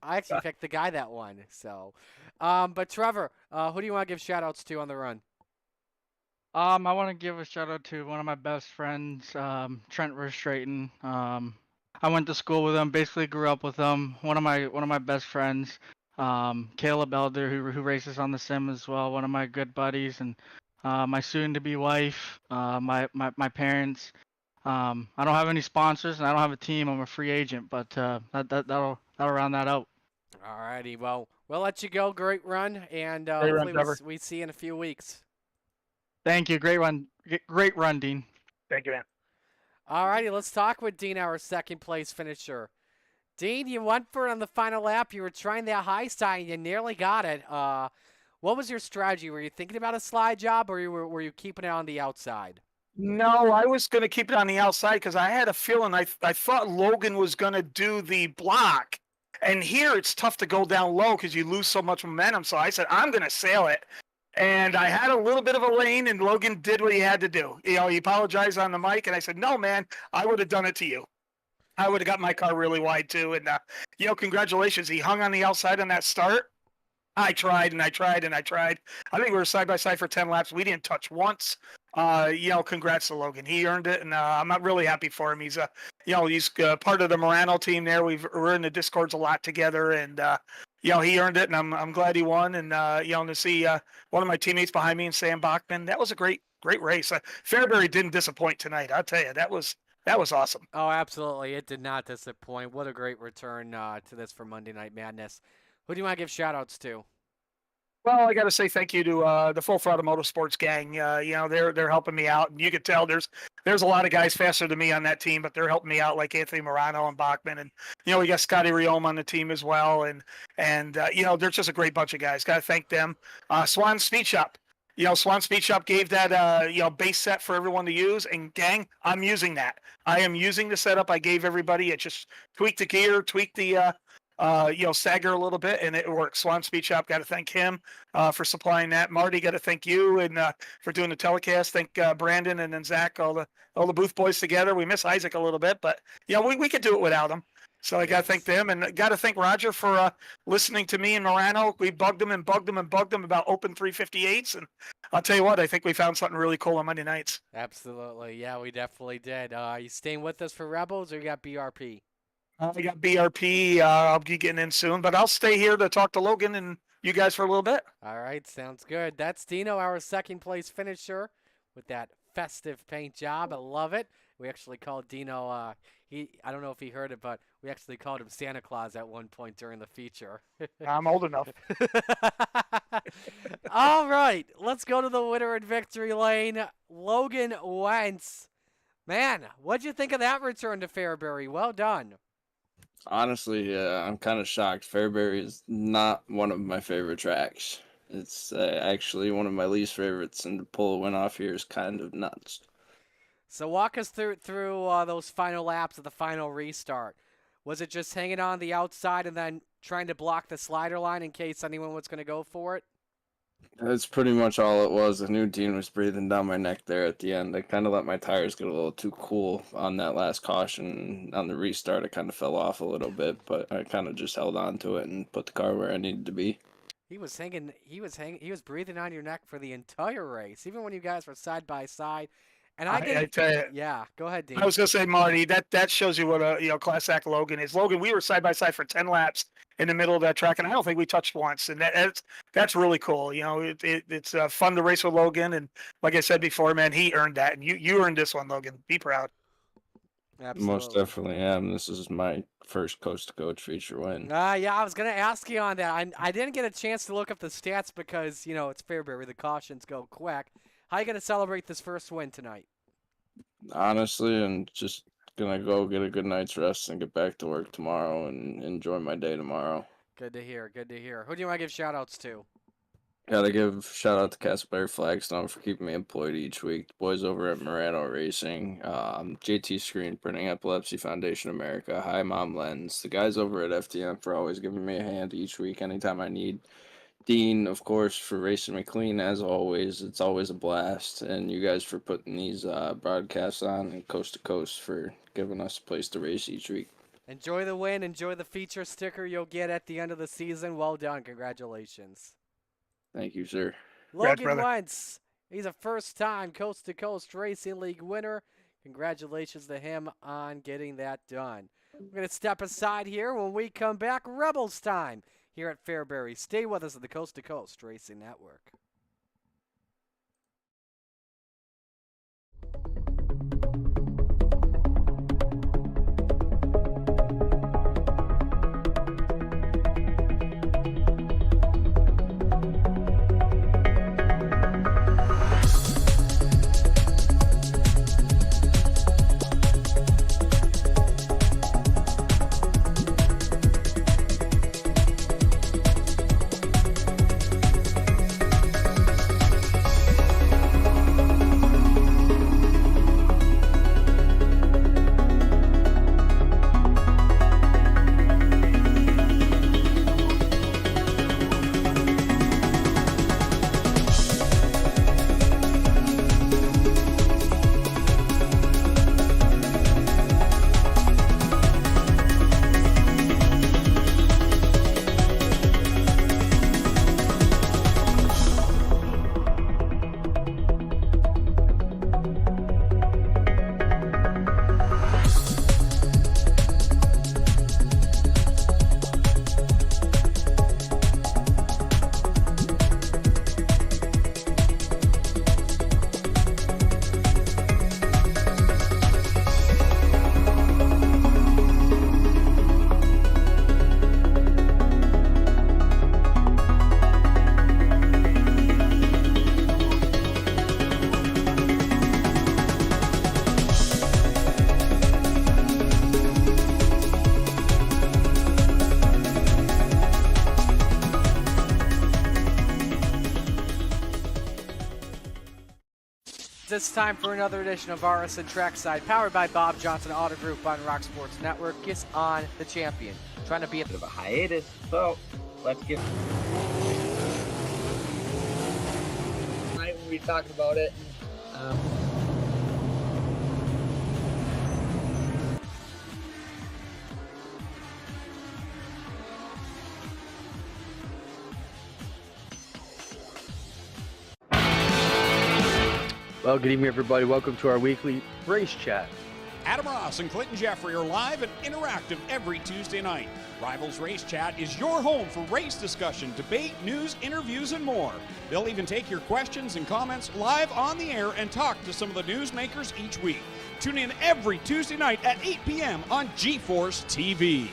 actually picked the guy that won. So, but Trevor, who do you want to give shout-outs to on the run? I want to give a shout-out to one of my best friends, Trent Verstraeten. I went to school with him. Basically, grew up with him. One of my best friends. Caleb Elder, who races on the sim as well. One of my good buddies, and my soon-to-be wife. My parents. I don't have any sponsors, and I don't have a team. I'm a free agent, but that'll round that out. All righty. Well, we'll let you go. Great run, and we see you in a few weeks. Thank you. Great run. Great run, Dean. Thank you, man. All righty. Let's talk with Dean, our second place finisher. Dean, you went for it on the final lap. You were trying that high side, and you nearly got it. What was your strategy? Were you thinking about a slide job, or were you keeping it on the outside? No, I was going to keep it on the outside because I had a feeling I thought Logan was going to do the block. And here it's tough to go down low because you lose so much momentum. So I said, I'm going to sail it. And I had a little bit of a lane, and Logan did what he had to do. He apologized on the mic, and I said, no, man, I would have done it to you. I would have got my car really wide, too. And, congratulations. He hung on the outside on that start. I tried, and I tried, and I tried. I think we were side-by-side for 10 laps. We didn't touch once. Congrats to Logan. He earned it, and I'm not really happy for him. He's he's part of the Morano team there. We're in the Discords a lot together, and he earned it, and I'm glad he won. And to see one of my teammates behind me and Sam Bachman, that was a great race. Fairbury didn't disappoint tonight. I'll tell you, that was awesome. Oh, absolutely, it did not disappoint. What a great return to this for Monday Night Madness. Who do you want to give shout-outs to? Well, I got to say thank you to the Full Throttle Motorsports gang. They're helping me out, and you can tell there's a lot of guys faster than me on that team, but they're helping me out, like Anthony Morano and Bachman, and we got Scotty Riome on the team as well, and they're just a great bunch of guys. Got to thank them. Swan Speed Shop. Swan Speed Shop gave that base set for everyone to use, and gang, I'm using that. I am using the setup I gave everybody. It just tweaked the gear, tweaked the stagger a little bit, and it works. Swan Speed Shop, got to thank him for supplying that. Marty, got to thank you and for doing the telecast. Thank Brandon and then Zach, all the booth boys together. We miss Isaac a little bit, but we could do it without him. So I got to thank them, and got to thank Roger for listening to me and Morano. We bugged him about open 358s, and I'll tell you what, I think we found something really cool on Monday nights. Absolutely, yeah, we definitely did. You staying with us for Rebels, or you got BRP? I got BRP. I'll be getting in soon, but I'll stay here to talk to Logan and you guys for a little bit. All right, sounds good. That's Dino, our second place finisher, with that festive paint job. I love it. We actually called Dino. I don't know if he heard it, but we actually called him Santa Claus at one point during the feature. I'm old enough. All right, let's go to the winner in victory lane, Logan Wentz. Man, what'd you think of that return to Fairbury? Well done. Honestly, I'm kind of shocked. Fairbury is not one of my favorite tracks. It's actually one of my least favorites, and to pull a win off here is kind of nuts. So walk us through those final laps of the final restart. Was it just hanging on the outside and then trying to block the slider line in case anyone was going to go for it? That's pretty much all it was. The new Dean was breathing down my neck there at the end. I kind of let my tires get a little too cool on that last caution. On the restart, I kind of fell off a little bit, but I kind of just held on to it and put the car where I needed to be. He was breathing on your neck for the entire race, even when you guys were side by side. And I tell you, yeah, go ahead, Dean. I was gonna say, Marty, that shows you what a class act Logan is. Logan, we were side by side for 10 laps in the middle of that track, and I don't think we touched once. And that's really cool. It's fun to race with Logan, and like I said before, man, he earned that, and you earned this one, Logan. Be proud. Absolutely. Most definitely am. This is my first coast to coast feature win. Yeah, I was gonna ask you on that. I didn't get a chance to look up the stats because it's Fairbury. The cautions go quick. How you gonna celebrate this first win tonight? Honestly, I'm just gonna go get a good night's rest and get back to work tomorrow and enjoy my day tomorrow. Good to hear. Good to hear. Who do you want to give shout outs to? Gotta give shout out to Castleberry Flagstone for keeping me employed each week. The boys over at Murano Racing, JT Screen Printing, Epilepsy Foundation America, Hi Mom Lens, the guys over at FTM for always giving me a hand each week anytime I need. Dean, of course, for racing me clean as always. It's always a blast. And you guys for putting these broadcasts on, and Coast to Coast for giving us a place to race each week. Enjoy the win. Enjoy the feature sticker you'll get at the end of the season. Well done. Congratulations. Thank you, sir. Logan Wentz, he's a first-time Coast to Coast Racing League winner. Congratulations to him on getting that done. We're going to step aside here. When we come back, Rebels time here at Fairbury. Stay with us at the Coast to Coast Racing Network. It's time for another edition of RSN Trackside, powered by Bob Johnson Auto Group on Rock Sports Network. Gets on the champion, trying to be a bit of a hiatus, so let's get. Tonight we'll be talking about it. Well, good evening, everybody. Welcome to our weekly race chat. Adam Ross and Clinton Jeffrey are live and interactive every Tuesday night. Rivals Race Chat is your home for race discussion, debate, news, interviews, and more. They'll even take your questions and comments live on the air and talk to some of the newsmakers each week. Tune in every Tuesday night at 8 p.m. on G-Force TV.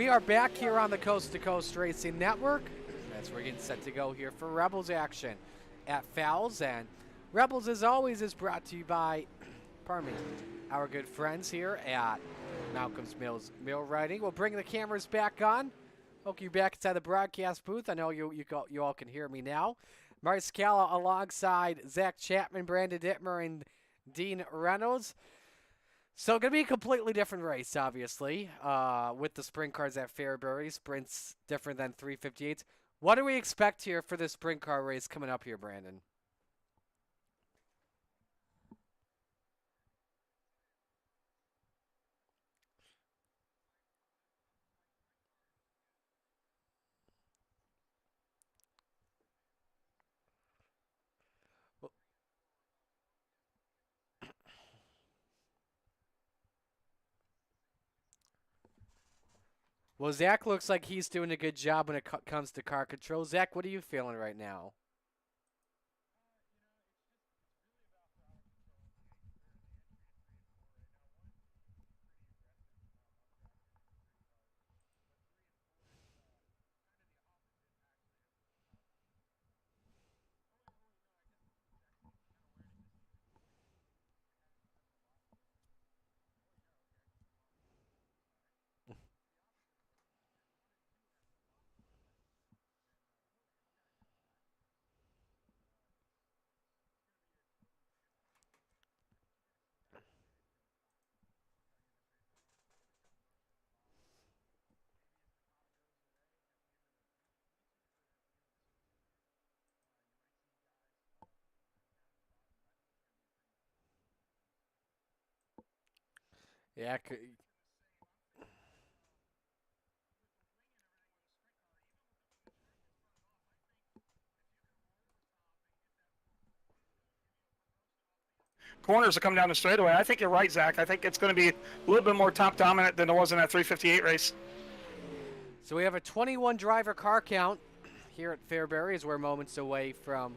We are back here on the Coast to Coast Racing Network as we're getting set to go here for Rebels action at FALS. And Rebels, as always, is brought to you by, pardon me, our good friends here at Malcolm's Mills Mill Riding. We'll bring the cameras back on. Hook you back inside the broadcast booth. I know you all can hear me now. Marty Scala alongside Zach Chapman, Brandon Dittmer, and Dean Reynolds. So going to be a completely different race, obviously, with the sprint cars at Fairbury. Sprints different than 358s. What do we expect here for this sprint car race coming up here, Brandon? Well, Zach looks like he's doing a good job when it comes to car control. Zach, what are you feeling right now? Yeah. Corners will come down the straightaway. I think you're right, Zach. I think it's going to be a little bit more top dominant than it was in that 358 race. So we have a 21 driver car count here at Fairbury as we're moments away from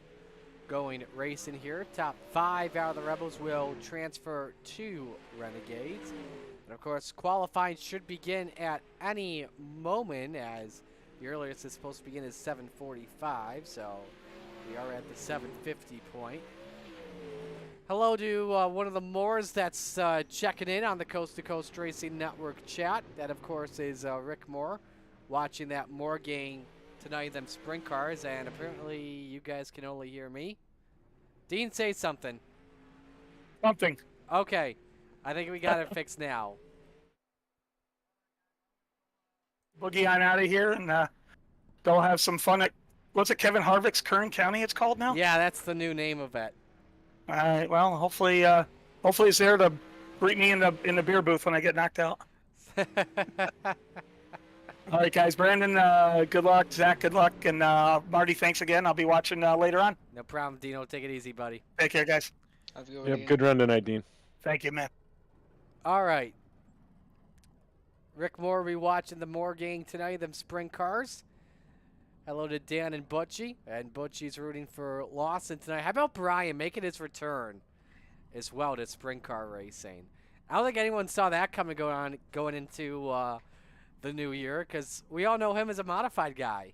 going racing here. Top 5 out of the Rebels will transfer to Renegades. And of course, qualifying should begin at any moment, as the earliest is supposed to begin is 7:45, so we are at the 7:50 point. Hello to one of the Moors that's checking in on the Coast to Coast Racing Network chat. That, of course, is Rick Moore, watching that Moore gang tonight, them sprint cars, and apparently you guys can only hear me. Dean, say something. Something. Okay. I think we got it fixed now. Boogie on out of here, and they'll have some fun at, what's it, Kevin Harvick's Kern County it's called now? Yeah, that's the new name of it. All right, well, hopefully it's there to greet me in the beer booth when I get knocked out. All right, guys. Brandon, good luck. Zach, good luck. And Marty, thanks again. I'll be watching later on. No problem, Dino. Take it easy, buddy. Take care, guys. Have a good Yep, one. good run tonight, Dean. Thank you, man. All right. Rick Moore will be watching the Moore gang tonight, them sprint cars. Hello to Dan and Butchie. And Butchie's rooting for Lawson tonight. How about Brian making his return as well to sprint car racing? I don't think anyone saw that coming going into the new year, because we all know him as a modified guy.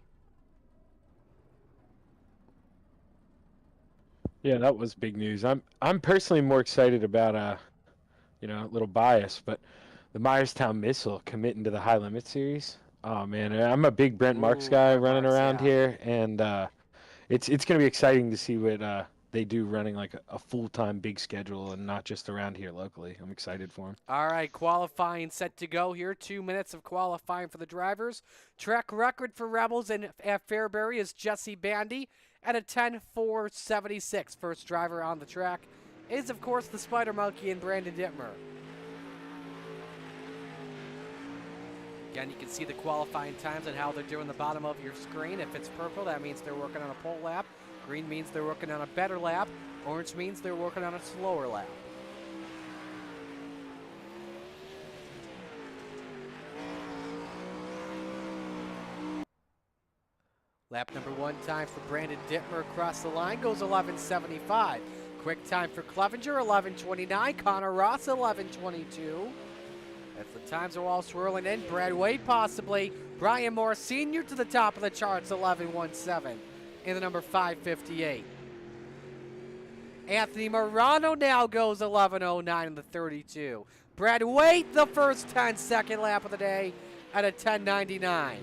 Yeah, that was big news. I'm personally more excited about a little bias, but the Myerstown Missile committing to the High Limit Series. Oh man, I'm a big Brent Marks guy running around here, and it's going to be exciting to see what they do running like a full-time big schedule and not just around here locally. I'm excited for them. All right, qualifying set to go here. 2 minutes of qualifying for the drivers. Track record for Rebels at Fairbury is Jesse Bandy at a 10:4.76. First driver on the track is, of course, the Spider Monkey and Brandon Dittmer. Again, you can see the qualifying times and how they're doing the bottom of your screen. If it's purple, that means they're working on a pole lap. Green means they're working on a better lap. Orange means they're working on a slower lap. Lap number 1 time for Brandon Dittmer across the line goes 11:75. Quick time for Clevenger, 11:29. Connor Ross, 11:22. As the times are all swirling in, Brad Wade possibly. Brian Moore Sr. to the top of the charts, 11.17 in the number 558. Anthony Morano now goes 11.09 in the 32. Brad Wade, the first 10-second lap of the day at a 10.99.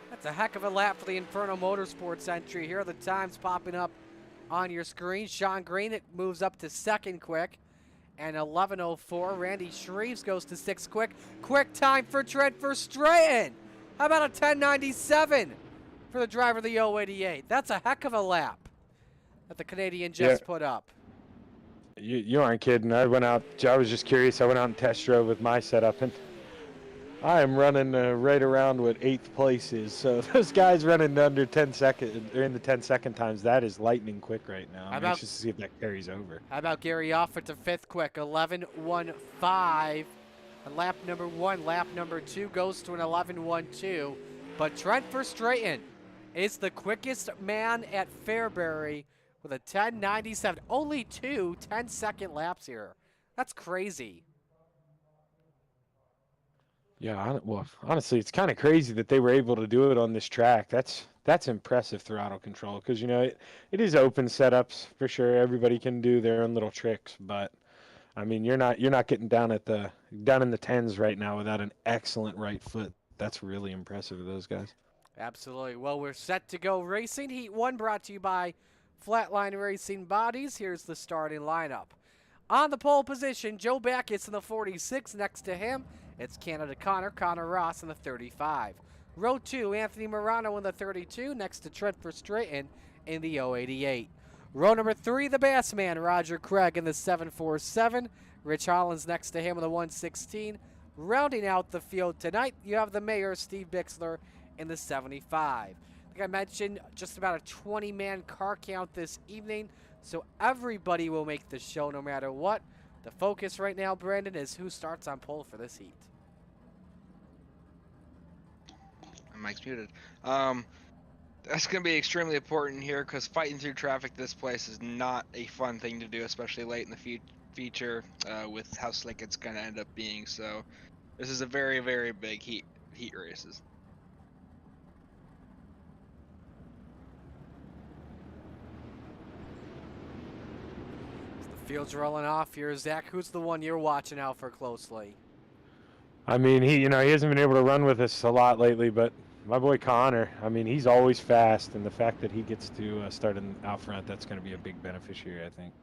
That's a heck of a lap for the Inferno Motorsports entry. Here are the times popping up on your screen. Sean Green, it moves up to second quick. And 11.04. Randy Shreves goes to sixth quick. Quick time for Trent Verstraeten. How about a 10.97 for the driver of the 088? That's a heck of a lap that the Canadian just put up. You aren't kidding. I was just curious. I went out and test drove with my setup, and I am running right around what 8th place is. So those guys running under 10 seconds, or in the 10-second times, that is lightning quick right now. I'm anxious to see if that carries over. How about Gary Offutt to fifth quick, 11.15 on lap number 1. Lap number 2 goes to an 11.12. But Trent Verstraeten is the quickest man at Fairbury with a 10.97. Only 2 10-second laps here. That's crazy. Yeah, well, honestly, it's kind of crazy that they were able to do it on this track. That's impressive throttle control, because it is open setups for sure. Everybody can do their own little tricks, but I mean, you're not getting down in the 10s right now without an excellent right foot. That's really impressive of those guys. Absolutely. Well, we're set to go racing. Heat 1 brought to you by Flatline Racing Bodies. Here's the starting lineup. On the pole position, Joe Backus in the 46. Next to him, it's Canada Connor Ross in the 35. Row 2, Anthony Morano in the 32, next to Trent Verstraeten in the 088. Row number 3, the Bassman, Roger Craig in the 747. Rich Hollins next to him in the 116. Rounding out the field tonight, you have the Mayor, Steve Bixler, in the 75. Like I mentioned, just about a 20-man car count this evening, so everybody will make the show no matter what. The focus right now, Brandon, is who starts on pole for this heat. Mike's muted. That's going to be extremely important here, because fighting through traffic this place is not a fun thing to do, especially late in the feature with how slick it's going to end up being. So this is a very, very big heat races. The field's rolling off here. Zach, who's the one you're watching out for closely? I mean, he hasn't been able to run with us a lot lately, but my boy Connor, I mean, he's always fast, and the fact that he gets to start out front, that's going to be a big beneficiary, I think.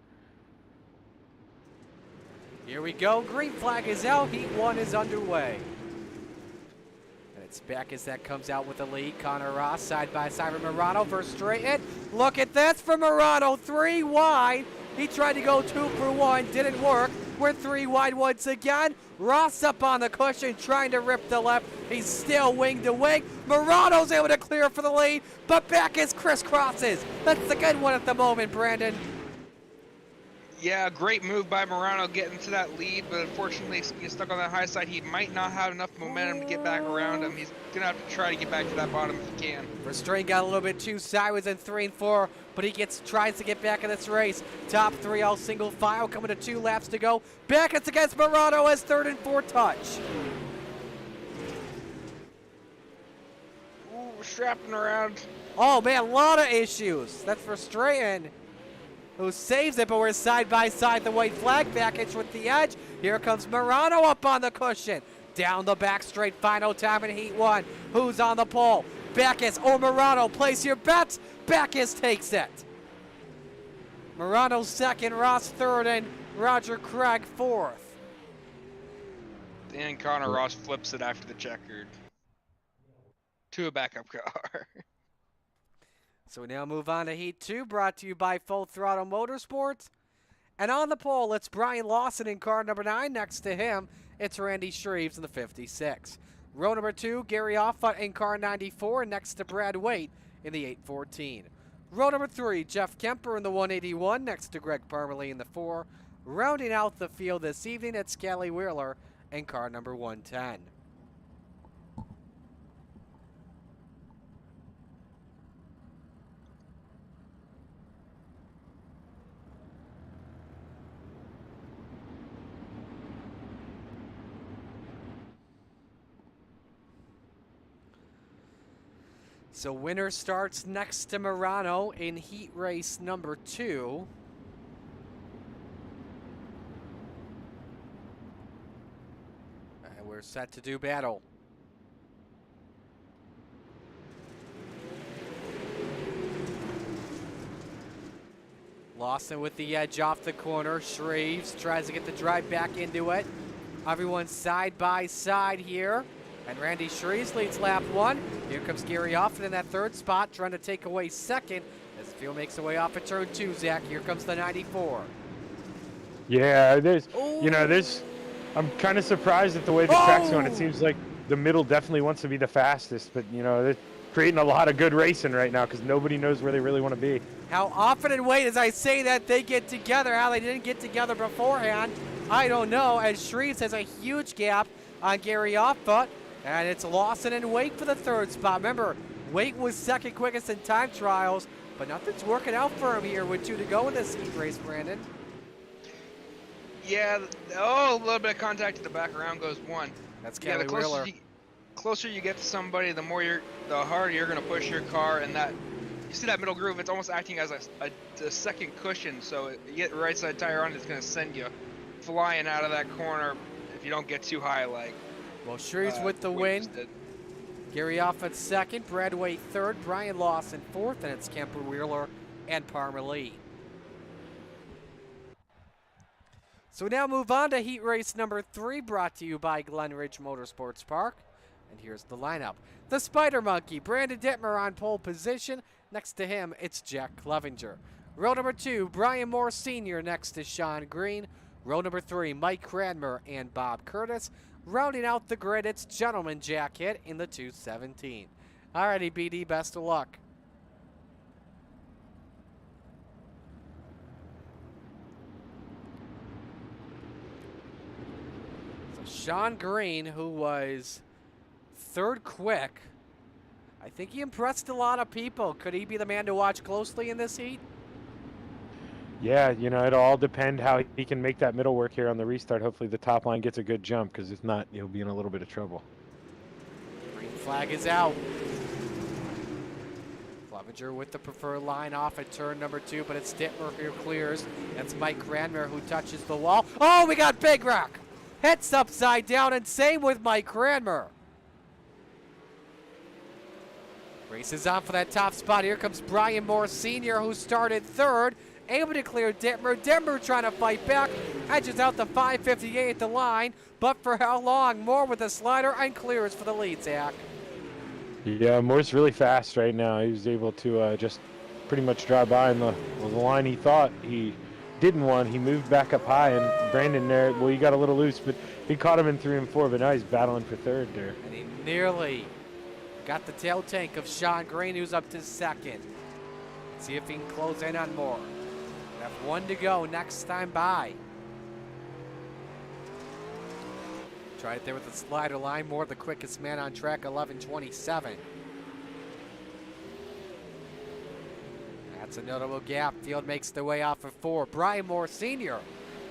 Here we go. Green flag is out. Heat 1 is underway. And it's Backus that comes out with the lead. Connor Ross side by side with Morano. Verstraeten. Look at this for Morano. 3 wide. He tried to go 2 for 1. Didn't work. We're 3 wide once again. Ross up on the cushion trying to rip the left. He's still wing to wing. Morano's able to clear for the lead, but Backus crisscrosses. That's the good one at the moment, Brandon. Yeah, great move by Morano getting to that lead, but unfortunately he's stuck on that high side. He might not have enough momentum to get back around him. He's going to have to try to get back to that bottom if he can. Verstraeten got a little bit too sideways in 3 and 4, but he tries to get back in this race. Top 3 all single file, coming to 2 laps to go. Backus against Morano as 3rd and 4 touch. Ooh, we're strapping around. Oh man, a lot of issues. That's Verstraeten, who saves it, but we're side by side. The white flag package with the edge. Here comes Morano up on the cushion. Down the back straight, final time in Heat 1. Who's on the pole? Backus or Morano? Place your bets. Backus takes it. Morano 2nd, Ross 3rd, and Roger Craig 4th. And Connor Ross flips it after the checkered to a backup car. So we now move on to Heat 2, brought to you by Full Throttle Motorsports. And on the pole, it's Brian Lawson in car number 9. Next to him, it's Randy Shreves in the 56. Row number 2, Gary Offutt in car 94, next to Brad Waite in the 814. Row number 3, Jeff Kemper in the 181, next to Greg Parmalee in the 4. Rounding out the field this evening, it's Scally Wheeler in car number 110. So winner starts next to Murano in heat race number 2. And we're set to do battle. Lawson with the edge off the corner. Shreves tries to get the drive back into it. Everyone's side by side here. And Randy Shreves leads lap 1. Here comes Gary Hoffman in that 3rd spot, trying to take away 2nd as the field makes their way off at turn 2, Zach. Here comes the 94. Yeah, I'm kind of surprised at the way the track's going. It seems like the middle definitely wants to be the fastest, but, they're creating a lot of good racing right now because nobody knows where they really want to be. How often and wait as I say that they get together, how they didn't get together beforehand, I don't know, as Shreves has a huge gap on Gary Hoffman. And it's Lawson and Wake for the 3rd spot. Remember, Wake was 2nd quickest in time trials, but nothing's working out for him here with 2 to go in this heat race, Brandon. Yeah, a little bit of contact at the back, around goes 1. That's yeah, Kelly Wheeler. Closer you get to somebody, the harder you're going to push your car, and that you see that middle groove, it's almost acting as a second cushion, so you get the right side tire on, it's going to send you flying out of that corner if you don't get too high, like. Well, Shreves with the win. Gary Hoffman 2nd, Bradway 3rd, Brian Lawson 4th, and it's Kemper Wheeler and Parmer Lee. So we now move on to heat race number 3, brought to you by Glen Ridge Motorsports Park. And here's the lineup. The Spider Monkey, Brandon Dittmer on pole position. Next to him, it's Jack Clevenger. Row number 2, Brian Moore Sr. next to Sean Green. Row number 3, Mike Cranmer and Bob Curtis. Rounding out the grid, it's Gentleman Jack Hit in the 217. Alrighty, BD, best of luck. So Sean Green, who was 3rd quick, I think he impressed a lot of people. Could he be the man to watch closely in this heat? Yeah, it'll all depend how he can make that middle work here on the restart. Hopefully the top line gets a good jump, because if not, he'll be in a little bit of trouble. Green flag is out. Clevenger with the preferred line off at turn number 2, but it's Dittmer who clears. That's Mike Cranmer who touches the wall. Oh, we got Big Rock. Hits upside down, and same with Mike Cranmer. Races on for that top spot. Here comes Brian Moore Sr., who started 3rd. Able to clear Dittmer. Dittmer trying to fight back. Edges out the 558 at the line. But for how long? Moore with a slider and clears for the lead, Zach. Yeah, Moore's really fast right now. He was able to just pretty much drive by in the line he thought he didn't want. He moved back up high, and Brandon there, well, he got a little loose, but he caught him in 3 and 4, but now he's battling for 3rd there. And he nearly got the tail tank of Sean Green, who's up to 2nd. See if he can close in on Moore. Have 1 to go next time by. Try it there with the slider line. Moore the quickest man on track, 11:27. That's a notable gap. Field makes their way off of 4. Brian Moore Sr.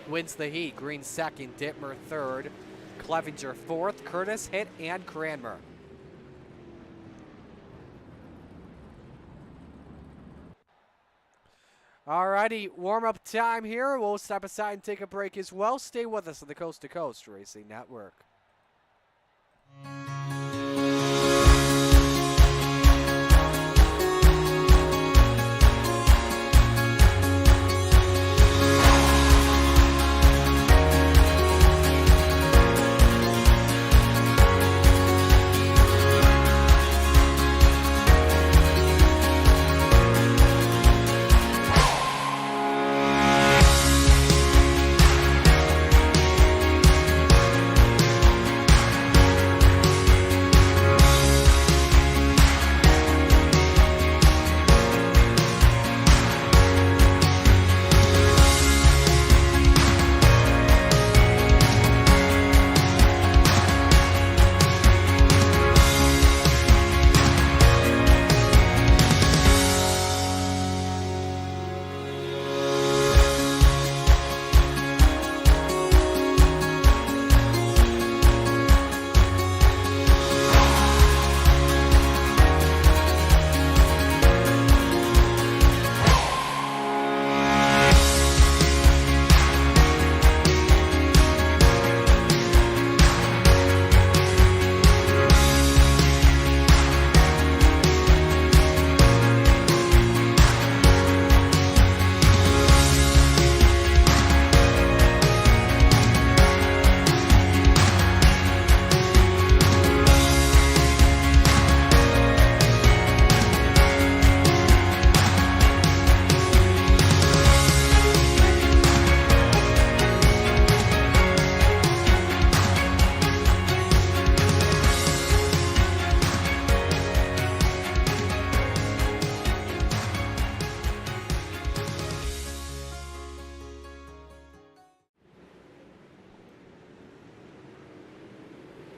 wins the heat. Green 2nd, Dittmer 3rd, Clevenger 4th, Curtis, Hit, and Cranmer. Alrighty, warm-up time here. We'll step aside and take a break as well. Stay with us on the Coast to Coast Racing Network.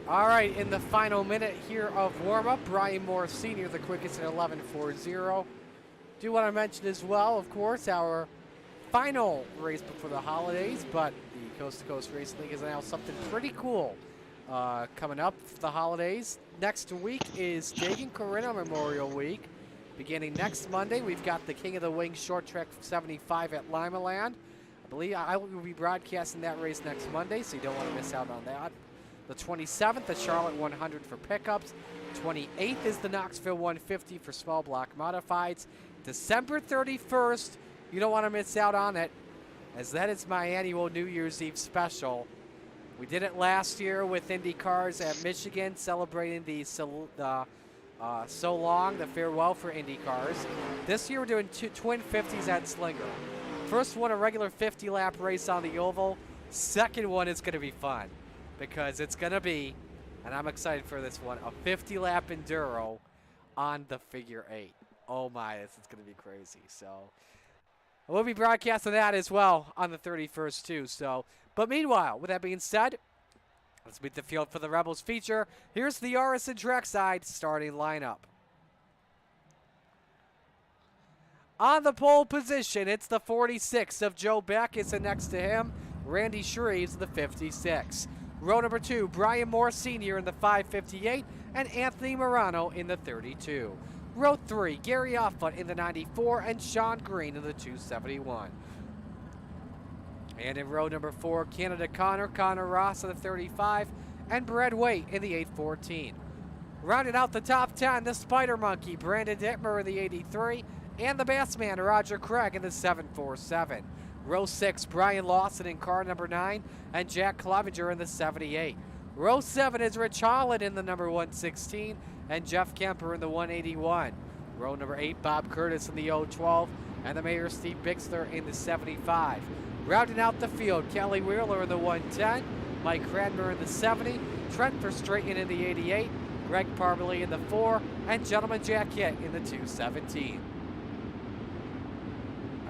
All right, in the final minute here of warm-up, Brian Moore Sr., the quickest at 11:40. Do want to mention as well, of course, our final race before the holidays, but the Coast to Coast Racing League has announced something pretty cool coming up for the holidays. Next week is Jake and Corinna Memorial Week. Beginning next Monday, we've got the King of the Wings Short Track 75 at Limaland. I believe I will be broadcasting that race next Monday, so you don't want to miss out on that. The 27th, the Charlotte 100 for pickups. 28th is the Knoxville 150 for small block modifieds. December 31st, you don't want to miss out on it, as that is my annual New Year's Eve special. We did it last year with Indy Cars at Michigan, celebrating the So Long, the farewell for Indy Cars. This year we're doing two twin 50s at Slinger. First one, a regular 50-lap race on the oval. Second one is going to be fun, because it's going to be, and I'm excited for this one, a 50-lap enduro on the figure 8. Oh my, this is going to be crazy. So we'll be broadcasting that as well on the 31st too. So, but meanwhile, with that being said, let's meet the field for the Rebels feature. Here's the RSN Trackside starting lineup. On the pole position, it's the 46 of Joe Backus, and next to him, Randy Shreves, the 56. Row number 2, Brian Moore Sr. in the 558, and Anthony Morano in the 32. Row 3, Gary Offutt in the 94, and Sean Green in the 271. And in row number 4, Canada Connor Ross in the 35, and Brad Waite in the 814. Rounding out the top 10, the Spider Monkey, Brandon Dittmer in the 83, and the Bassman, Roger Craig in the 747. Row 6, Brian Lawson in car number 9, and Jack Clevenger in the 78. Row 7 is Rich Holland in the number 116, and Jeff Kemper in the 181. Row number 8, Bob Curtis in the 012, and the Mayor Steve Bixler in the 75. Rounding out the field, Kelly Wheeler in the 110, Mike Cradmer in the 70, Trent Verstraeten in the 88, Greg Parbley in the 4, and Gentleman Jack Hitt in the 217.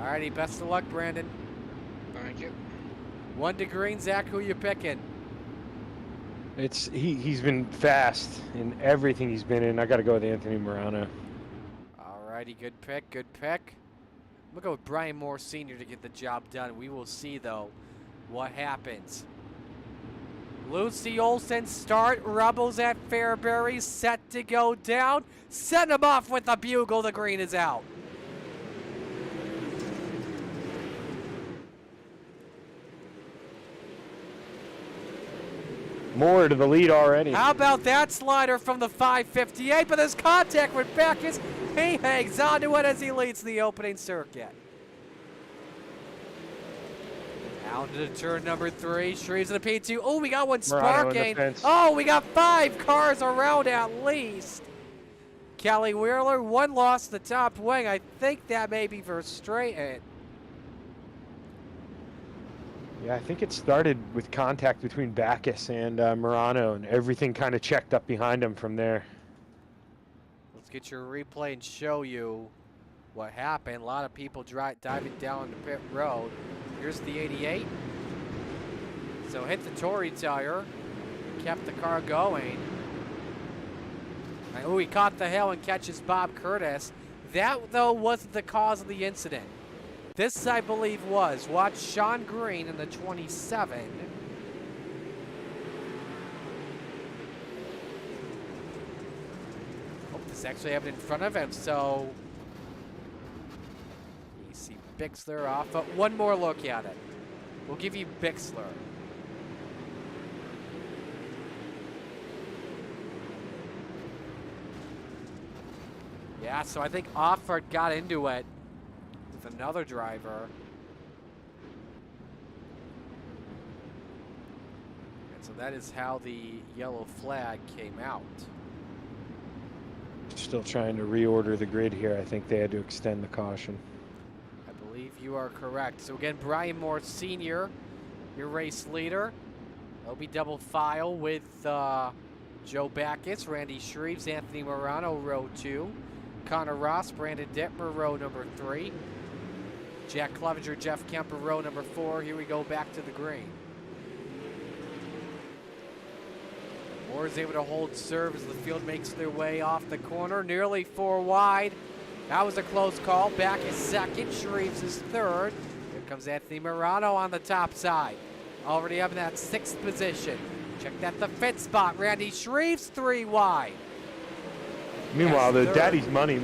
Alrighty, best of luck, Brandon. Thank you. 1 to green, Zach, who you picking? He's been fast in everything he's been in. I got to go with Anthony Morano. Alrighty, good pick, good pick. We'll go with Brian Moore Sr. to get the job done. We will see, though, what happens. Lucy Olsen start. Rebels at Fairbury, set to go down. Send him off with a bugle. The green is out. Moore to the lead already. How about that slider from the 558? But there's contact with Backus. He hangs on to it as he leads the opening circuit. Down to turn number 3. Shreves in the P2. Oh, we got one sparking. Oh, we got 5 cars around at least. Kelly Wheeler, 1 lost the top wing. I think that may be Verstraeten. Yeah, I think it started with contact between Backus and Morano, and everything kind of checked up behind him from there. Let's get your replay and show you what happened. A lot of people diving down the pit road. Here's the 88. So hit the Tory tire, kept the car going. Oh, he caught the hill and catches Bob Curtis. That, though, wasn't the cause of the incident. This, I believe, was. Watch Sean Green in the 27. Oh, this actually happened in front of him, so you see Bixler off. But one more look at it. We'll give you Bixler. Yeah, so I think Offord got into it with another driver. And so that is how the yellow flag came out. Still trying to reorder the grid here. I think they had to extend the caution. I believe you are correct. So again, Brian Moore Sr., your race leader. They'll be double file with Joe Backus, Randy Shreves, Anthony Morano, row 2. Connor Ross, Brandon Dittmer, row number 3. Jack Clevenger, Jeff Kemper, row number 4. Here we go back to the green. Moore is able to hold serve as the field makes their way off the corner, nearly 4 wide. That was a close call. Back is second. Shreves is third. Here comes Anthony Morano on the top side. Already up in that 6th position. Check that the 5th spot. Randy Shreves 3 wide. Meanwhile, Yes, the third. Daddy's Money,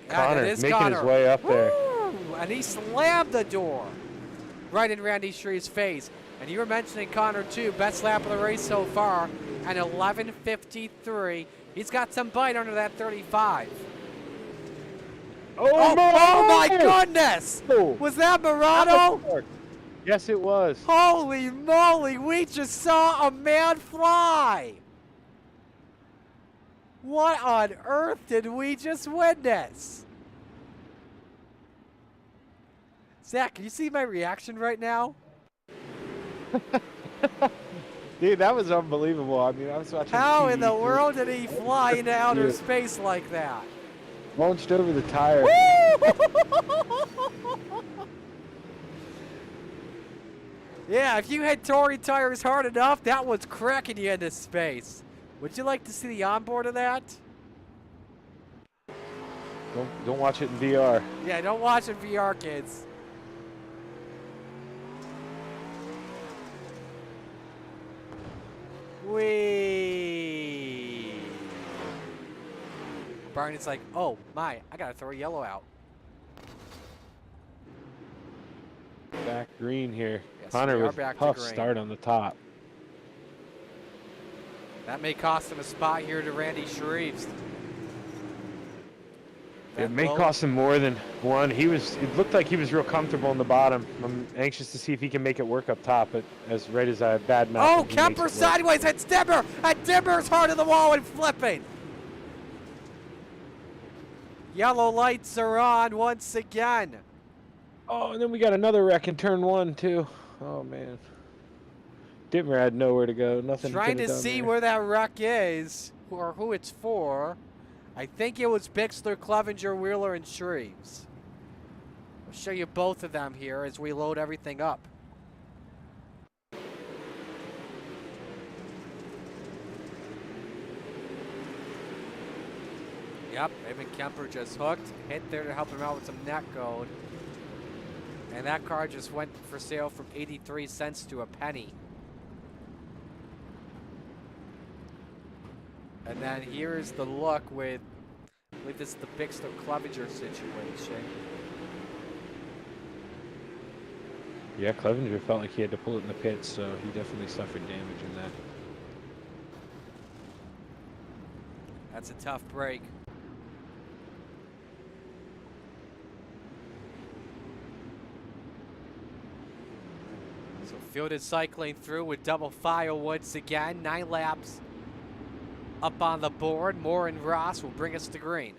Connor it is making Connor. his way up there. Woo! And he slammed the door right in Randy Shreves' face. And you were mentioning Connor too, best lap of the race so far, and 11:53. He's got some bite under that 35. Oh my goodness! Oh. Was that Morano? Yes, it was. Holy moly, we just saw a man fly! What on earth did we just witness? Zach, can you see my reaction right now? Dude, that was unbelievable. I mean, I was watching How TV in the through- world did he fly into outer Dude. space like that? Launched over the tire. Yeah, if you hit Tory tires hard enough, that was cracking you into space. Would you like to see the onboard of that? Don't watch it in VR. Yeah, don't watch it VR, kids. Whee! Barney's like, oh my, I gotta throw a yellow out. Back green here. Yes, Connor we are with back to tough green. start on the top. That may cost him a spot here to Randy Shreves. It may cost him more than one. It looked like he was real comfortable in the bottom. I'm anxious to see if he can make it work up top, but as I bad mouth. Oh, Kemper sideways hits Dimmer, and Dimmer's hard to the wall and flipping. Yellow lights are on once again. Oh, and then we got another wreck in turn 1 too. Oh man. Dittmer had nowhere to go. Nothing. Trying could to have done see there. where that wreck is, or who it's for. I think it was Bixler, Clevenger, Wheeler, and Shreves. I'll show you both of them here as we load everything up. Yep, Evan Kemper just hooked, hit there to help him out with some net code. And that car just went for sale from 83 cents to a penny. And then here's the look with, I believe this is the Bixler Clevenger situation. Yeah, Clevenger felt like he had to pull it in the pits, so he definitely suffered damage in that. That's a tough break. So field is cycling through with double file once again. 9 laps up on the board. Moore and Ross will bring us to green.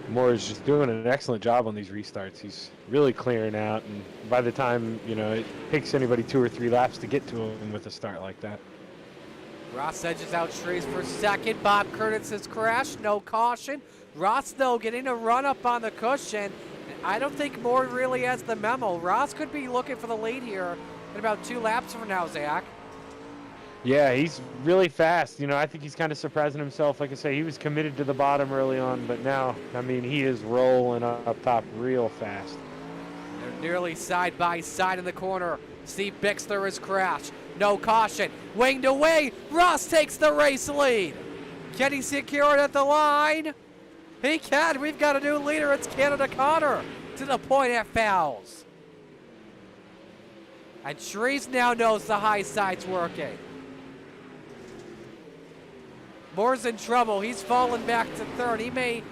Moore is just doing an excellent job on these restarts. He's really clearing out, and by the time, it takes anybody 2 or 3 laps to get to him with a start like that. Ross edges out Shreves for second. Bob Curtis has crashed, no caution. Ross, though, getting a run up on the cushion. I don't think Moore really has the memo. Ross could be looking for the lead here in about 2 laps from now, Zach. Yeah, he's really fast. I think he's kind of surprising himself. Like I say, he was committed to the bottom early on, but now, he is rolling up top real fast. They're nearly side by side in the corner. Steve Bixler has crashed. No caution. Wing to wing. Ross takes the race lead. Can he secure it at the line? He can. We've got a new leader. It's Canada Connor to the point at FALS. And Shreves now knows the high side's working. Moore's in trouble. He's fallen back to third. He may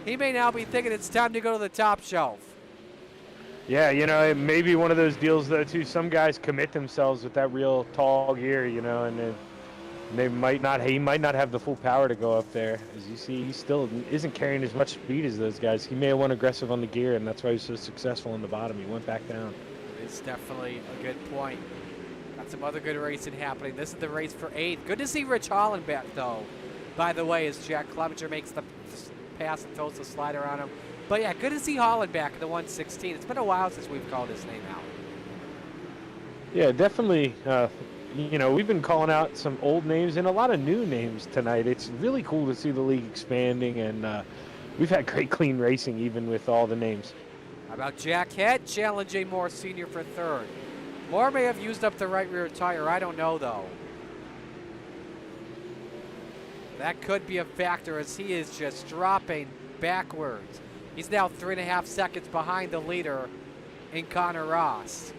now be thinking it's time to go to the top shelf. Yeah, it may be one of those deals, though, too. Some guys commit themselves with that real tall gear, and he might not have the full power to go up there. As you see, he still isn't carrying as much speed as those guys. He may have went aggressive on the gear, and that's why he's so successful in the bottom. He went back down. It's definitely a good point. Got some other good racing happening. This is the race for 8th. Good to see Rich Holland back, though. By the way, as Jack Clevenger makes the pass and throws the slider on him. But yeah, good to see Holland back in the 116. It's been a while since we've called his name out. Yeah, definitely. You know, we've been calling out some old names and a lot of new names tonight. It's really cool to see the league expanding, and we've had great clean racing even with all the names. How about Jack Head challenging Moore Sr. for third? Moore may have used up the right rear tire. I don't know, though. That could be a factor as he is just dropping backwards. He's now 3.5 seconds behind the leader in Connor Ross.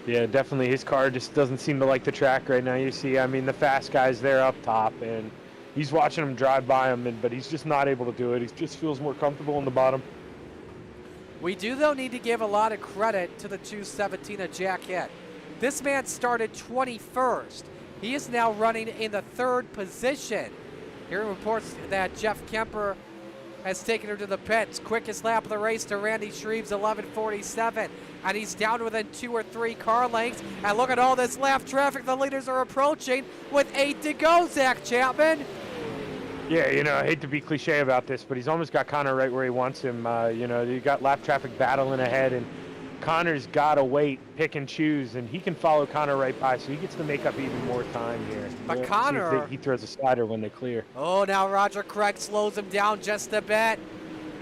Yeah, definitely. His car just doesn't seem to like the track right now. You see, I mean, the fast guys there up top, and he's watching them drive by him, but he's just not able to do it. He just feels more comfortable in the bottom. We do, though, need to give a lot of credit to the 217 of Jack Head. This man started 21st. He is now running in the 3rd position. Here are reports that Jeff Kemper has taken her to the pits. Quickest lap of the race to Randy Shreves, 11:47. And he's down within 2 or 3 car lengths. And look at all this lap traffic the leaders are approaching with 8 to go, Zach Chapman. Yeah, you know, I hate to be cliche about this, but he's almost got Connor right where he wants him. You know, you got lap traffic battling ahead, and Connor's got to wait, pick and choose, and he can follow Connor right by, so he gets to make up even more time here. But We'll Connor... see if he throws a slider when they clear. Oh, now Roger Craig slows him down just a bit.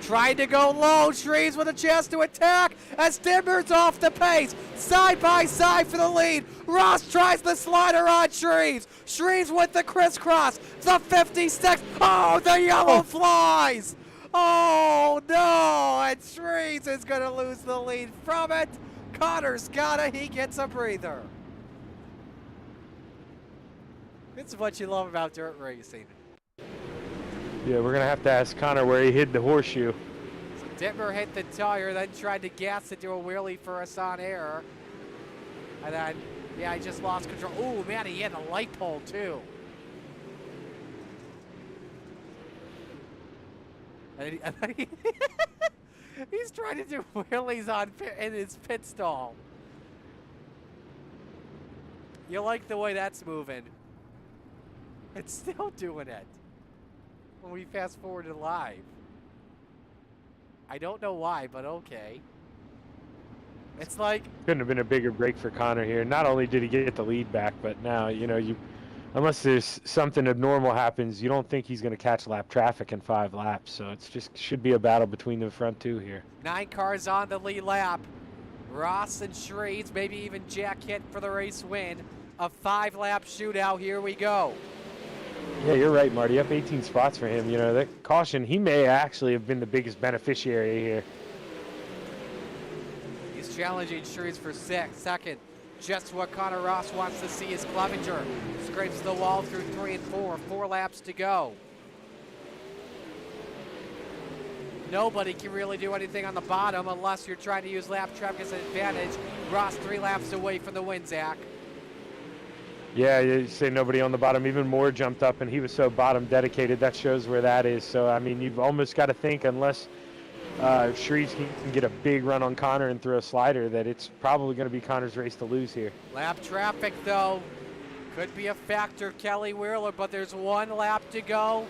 Tried to go low. Shreves with a chance to attack as Denver's off the pace. Side by side for the lead. Ross tries the slider on Shreves. Shreves with the crisscross. The 56. Oh, the yellow flies. Oh, no. And Shreves is going to lose the lead from it. Connor's got it. He gets a breather. This is what you love about dirt racing. Yeah, we're going to have to ask Connor where he hid the horseshoe. So Dittmer hit the tire, then tried to gas it to a wheelie for us on air. And then, yeah, he just lost control. Oh, man, he hit a light pole, too. And he's trying to do wheelies in his pit stall. You like the way that's moving. It's still doing it. When we fast forward to live. I don't know why, but okay. It's like... Couldn't have been a bigger break for Connor here. Not only did he get the lead back, but now, you know, unless there's something abnormal happens, you don't think he's going to catch lap traffic in 5 laps. So it's just should be a battle between the front 2 here. 9 cars on the lead lap. Ross and Shreves, maybe even Jack hit for the race win. A 5-lap shootout. Here we go. Yeah, you're right, Marty. Up 18 spots for him. You know, that caution, he may actually have been the biggest beneficiary here. He's challenging Shreves for second. Just what Connor Ross wants to see is Clevenger. Scrapes the wall through 3 and 4. 4 laps to go. Nobody can really do anything on the bottom unless you're trying to use lap traffic as an advantage. Ross 3 laps away from the win, Zach. Yeah, you say nobody on the bottom. Even Moore jumped up, and he was so bottom dedicated. That shows where that is. So, I mean, you've almost got to think, unless Shreves can get a big run on Connor and throw a slider, that it's probably going to be Connor's race to lose here. Lap traffic, though, could be a factor, Kelly Wheeler, but there's 1 lap to go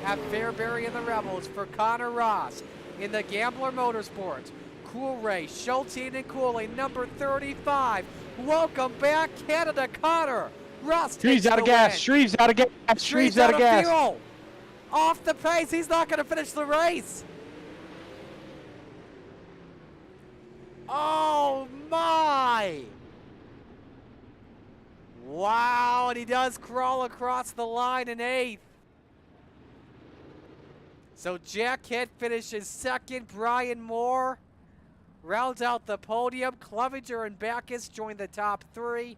at Fairbury and the Rebels for Connor Ross in the Gambler Motorsports. Cool race, Schultine and Cooley, number 35. Welcome back, Canada, Connor. Ross takes Shreves out of gas. Shreves out of gas. Shreves out of gas. Fuel. Off the pace. He's not going to finish the race. Oh, my. Wow, and he does crawl across the line in 8th. So Jack Hitt finishes 2nd. Brian Moore rounds out the podium. Clevenger and Backus join the top 3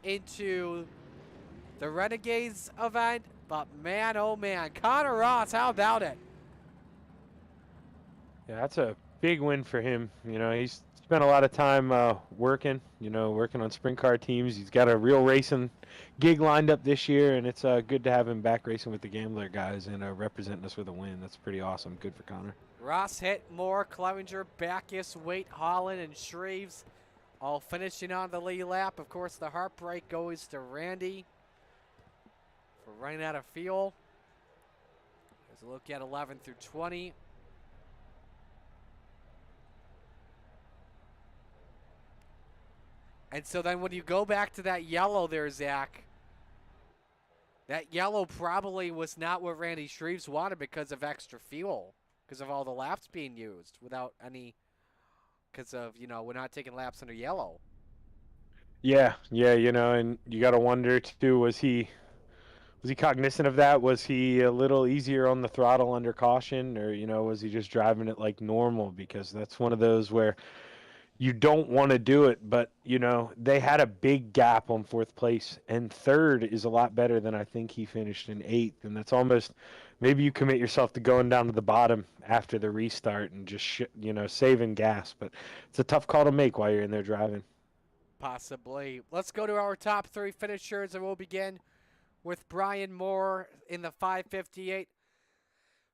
into the Renegades event. But man, oh man, Connor Ross, how about it? Yeah, that's a big win for him. You know, he's spent a lot of time working on sprint car teams. He's got a real racing gig lined up this year, and it's good to have him back racing with the Gambler guys and representing us with a win. That's pretty awesome. Good for Connor. Ross, Hitt, Moore, Clevenger, Backus, Waite, Holland, and Shreves all finishing on the lead lap. Of course, the heartbreak goes to Randy for running out of fuel. Let's look at 11 through 20. And so then when you go back to that yellow there, Zach, that yellow probably was not what Randy Shreves wanted because of extra fuel, because of all the laps being used without any, because of, we're not taking laps under yellow. Yeah, and you got to wonder too, was he cognizant of that? Was he a little easier on the throttle under caution, or was he just driving it like normal? Because that's one of those where you don't want to do it, but they had a big gap on fourth place, and third is a lot better than I think he finished in eighth, and that's almost maybe you commit yourself to going down to the bottom after the restart and just saving gas, but it's a tough call to make while you're in there driving. Possibly. Let's go to our top 3 finishers, and we'll begin with Brian Moore in the 558.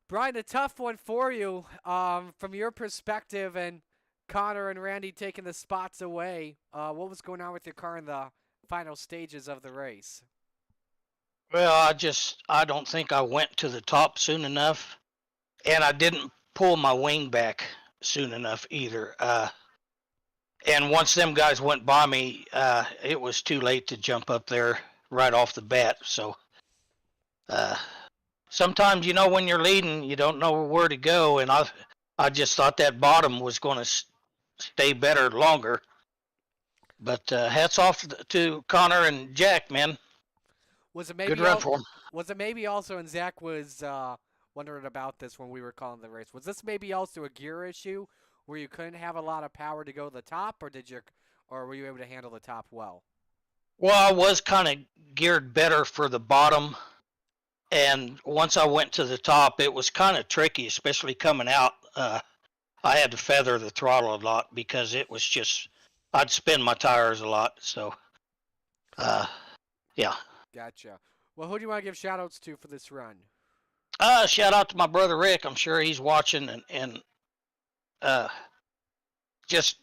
Brian, a tough one for you from your perspective, and Connor and Randy taking the spots away. What was going on with your car in the final stages of the race? Well, I don't think I went to the top soon enough, and I didn't pull my wing back soon enough either. And once them guys went by me, it was too late to jump up there right off the bat. So sometimes, when you're leading, you don't know where to go, and I just thought that bottom was going to stay better longer. But hats off to Connor and Jack, man. Was it maybe good run for him? Was it maybe also, and Zach was wondering about this when we were calling the race, was this maybe also a gear issue where you couldn't have a lot of power to go to the top, or were you able to handle the top well? Well, I was kind of geared better for the bottom, and once I went to the top, it was kind of tricky, especially coming out. I had to feather the throttle a lot because it was just, I'd spin my tires a lot. So, yeah. Gotcha. Well, who do you want to give shout-outs to for this run? Shout out to my brother Rick. I'm sure he's watching, and just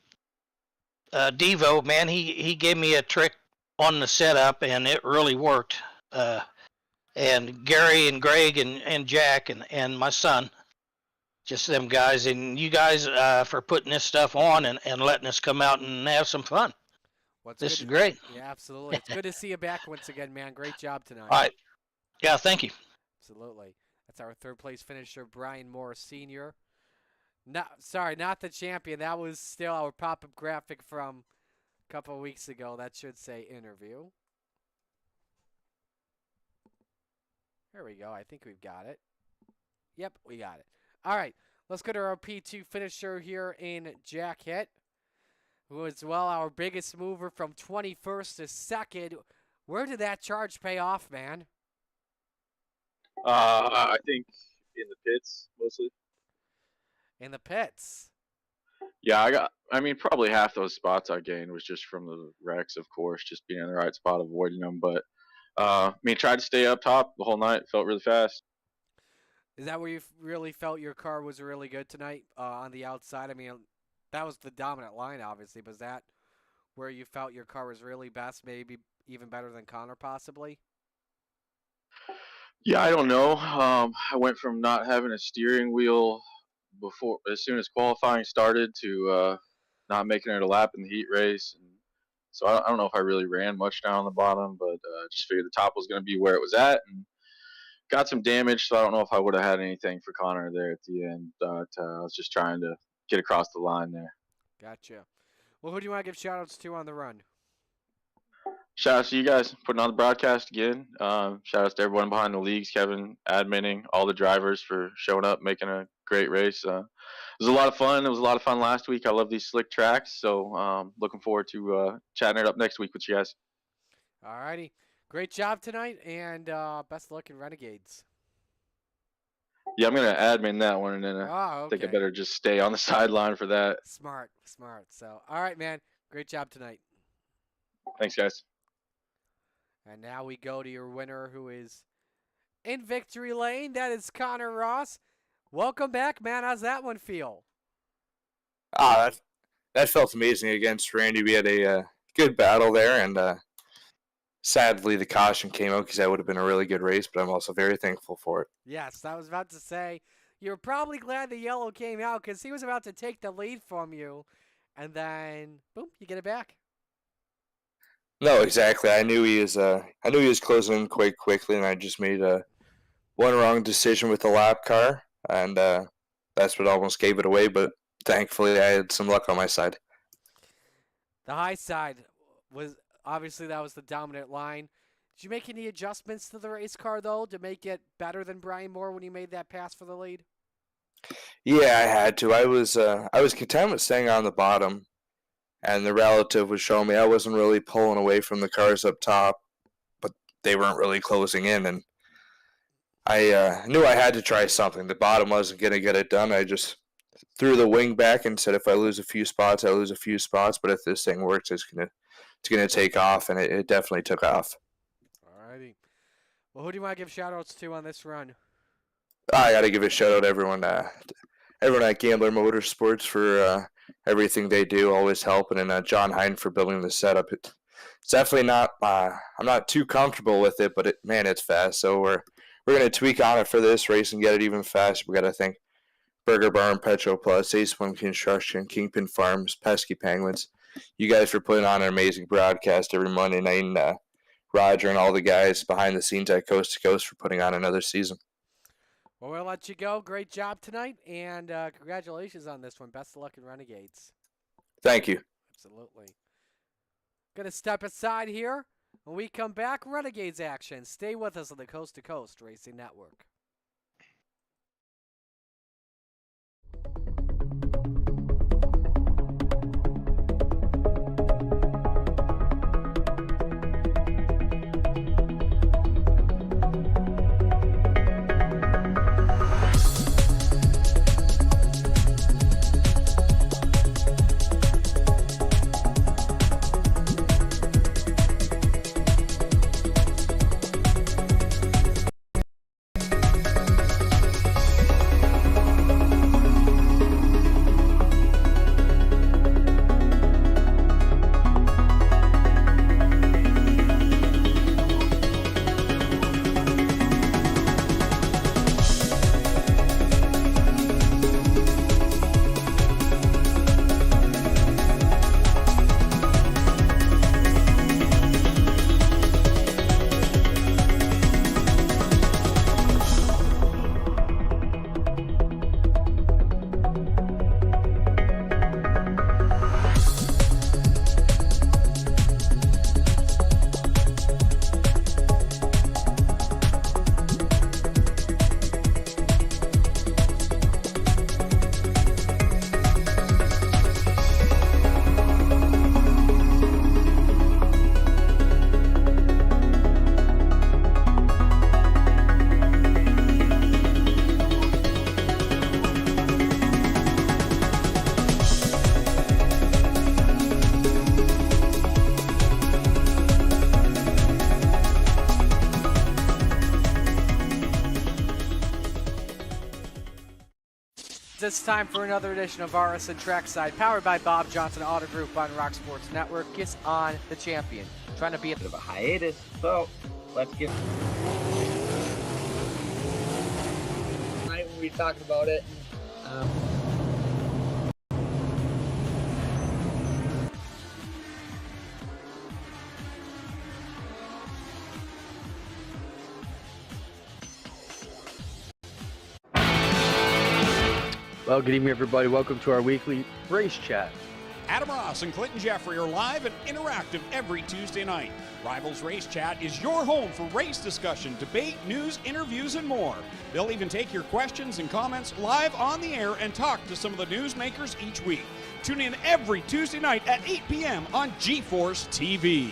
Devo, man, he gave me a trick on the setup, and it really worked. And Gary and Greg and Jack and my son, just them guys, and you guys for putting this stuff on and letting us come out and have some fun. This is great. Yeah, absolutely. It's good to see you back once again, man. Great job tonight. All right. Yeah, thank you. Absolutely. That's our third place finisher, Brian Moore Sr. Not the champion. That was still our pop-up graphic from a couple of weeks ago. That should say interview. There we go. I think we've got it. Yep, we got it. All right. Let's go to our P2 finisher here in Jack Hitt, who was, our biggest mover from 21st to 2nd. Where did that charge pay off, man? I think in the pits, mostly. In the pits? Yeah, probably half those spots I gained was just from the wrecks, of course, just being in the right spot, avoiding them. But, tried to stay up top the whole night. Felt really fast. Is that where you really felt your car was really good tonight on the outside? That was the dominant line, obviously. But is that where you felt your car was really best, maybe even better than Connor, possibly? Yeah, I don't know. I went from not having a steering wheel as soon as qualifying started to not making it a lap in the heat race. And so I don't know if I really ran much down on the bottom, but just figured the top was going to be where it was at, and got some damage. So I don't know if I would have had anything for Connor there at the end, but I was just trying to get across the line there. Gotcha. Well, who do you want to give shout-outs to on the run? Shout out to you guys putting on the broadcast again. Shout out to everyone behind the leagues, Kevin, adminning, all the drivers for showing up, making a great race. It was a lot of fun. It was a lot of fun last week. I love these slick tracks. So looking forward to chatting it up next week with you guys. All righty. Great job tonight, and best of luck in Renegades. Yeah, I'm going to admin that one, and then I think I better just stay on the sideline for that. Smart. So, all right, man. Great job tonight. Thanks, guys. And now we go to your winner, who is in victory lane. That is Connor Ross. Welcome back, man. How's that one feel? That felt amazing against Randy. We had a good battle there, and sadly the caution came out because that would have been a really good race, but I'm also very thankful for it. Yes, I was about to say, you're probably glad the yellow came out because he was about to take the lead from you, and then, boom, you get it back. No, exactly. I knew he was closing in quite quickly, and I just made one wrong decision with the lap car, and that's what almost gave it away. But thankfully, I had some luck on my side. The high side was obviously that was the dominant line. Did you make any adjustments to the race car though to make it better than Brian Moore when you made that pass for the lead? Yeah, I had to. I was content with staying on the bottom, and the relative was showing me I wasn't really pulling away from the cars up top, but they weren't really closing in, and I knew I had to try something. The bottom wasn't going to get it done. I just threw the wing back and said, if I lose a few spots, I lose a few spots. But if this thing works, it's gonna take off, and it definitely took off. Alrighty. Well, who do you want to give shout-outs to on this run? I got to give a shout out to everyone at Gambler Motorsports for everything they do, always helping, and John Hine for building the setup. It's definitely not. I'm not too comfortable with it, but it's fast. So we're gonna tweak on it for this race and get it even faster. We got to thank Burger Barn, Petro Plus, Ace One Construction, Kingpin Farms, Pesky Penguins. You guys for putting on an amazing broadcast every Monday night, and Roger and all the guys behind the scenes at Coast to Coast for putting on another season. Well, we'll let you go. Great job tonight, and congratulations on this one. Best of luck in Renegades. Thank you. Absolutely. Going to step aside here. When we come back, Renegades action. Stay with us on the Coast to Coast Racing Network. It's time for another edition of RSN Trackside, powered by Bob Johnson Auto Group on Rock Sports Network. Kiss on the champion. Trying to be a bit of a hiatus, so let's get. Tonight we'll be talking about it. Well, good evening, everybody. Welcome to our weekly race chat. Adam Ross and Clinton Jeffrey are live and interactive every Tuesday night. Rivals Race Chat is your home for race discussion, debate, news, interviews, and more. They'll even take your questions and comments live on the air and talk to some of the newsmakers each week. Tune in every Tuesday night at 8 p.m. on GeForce TV.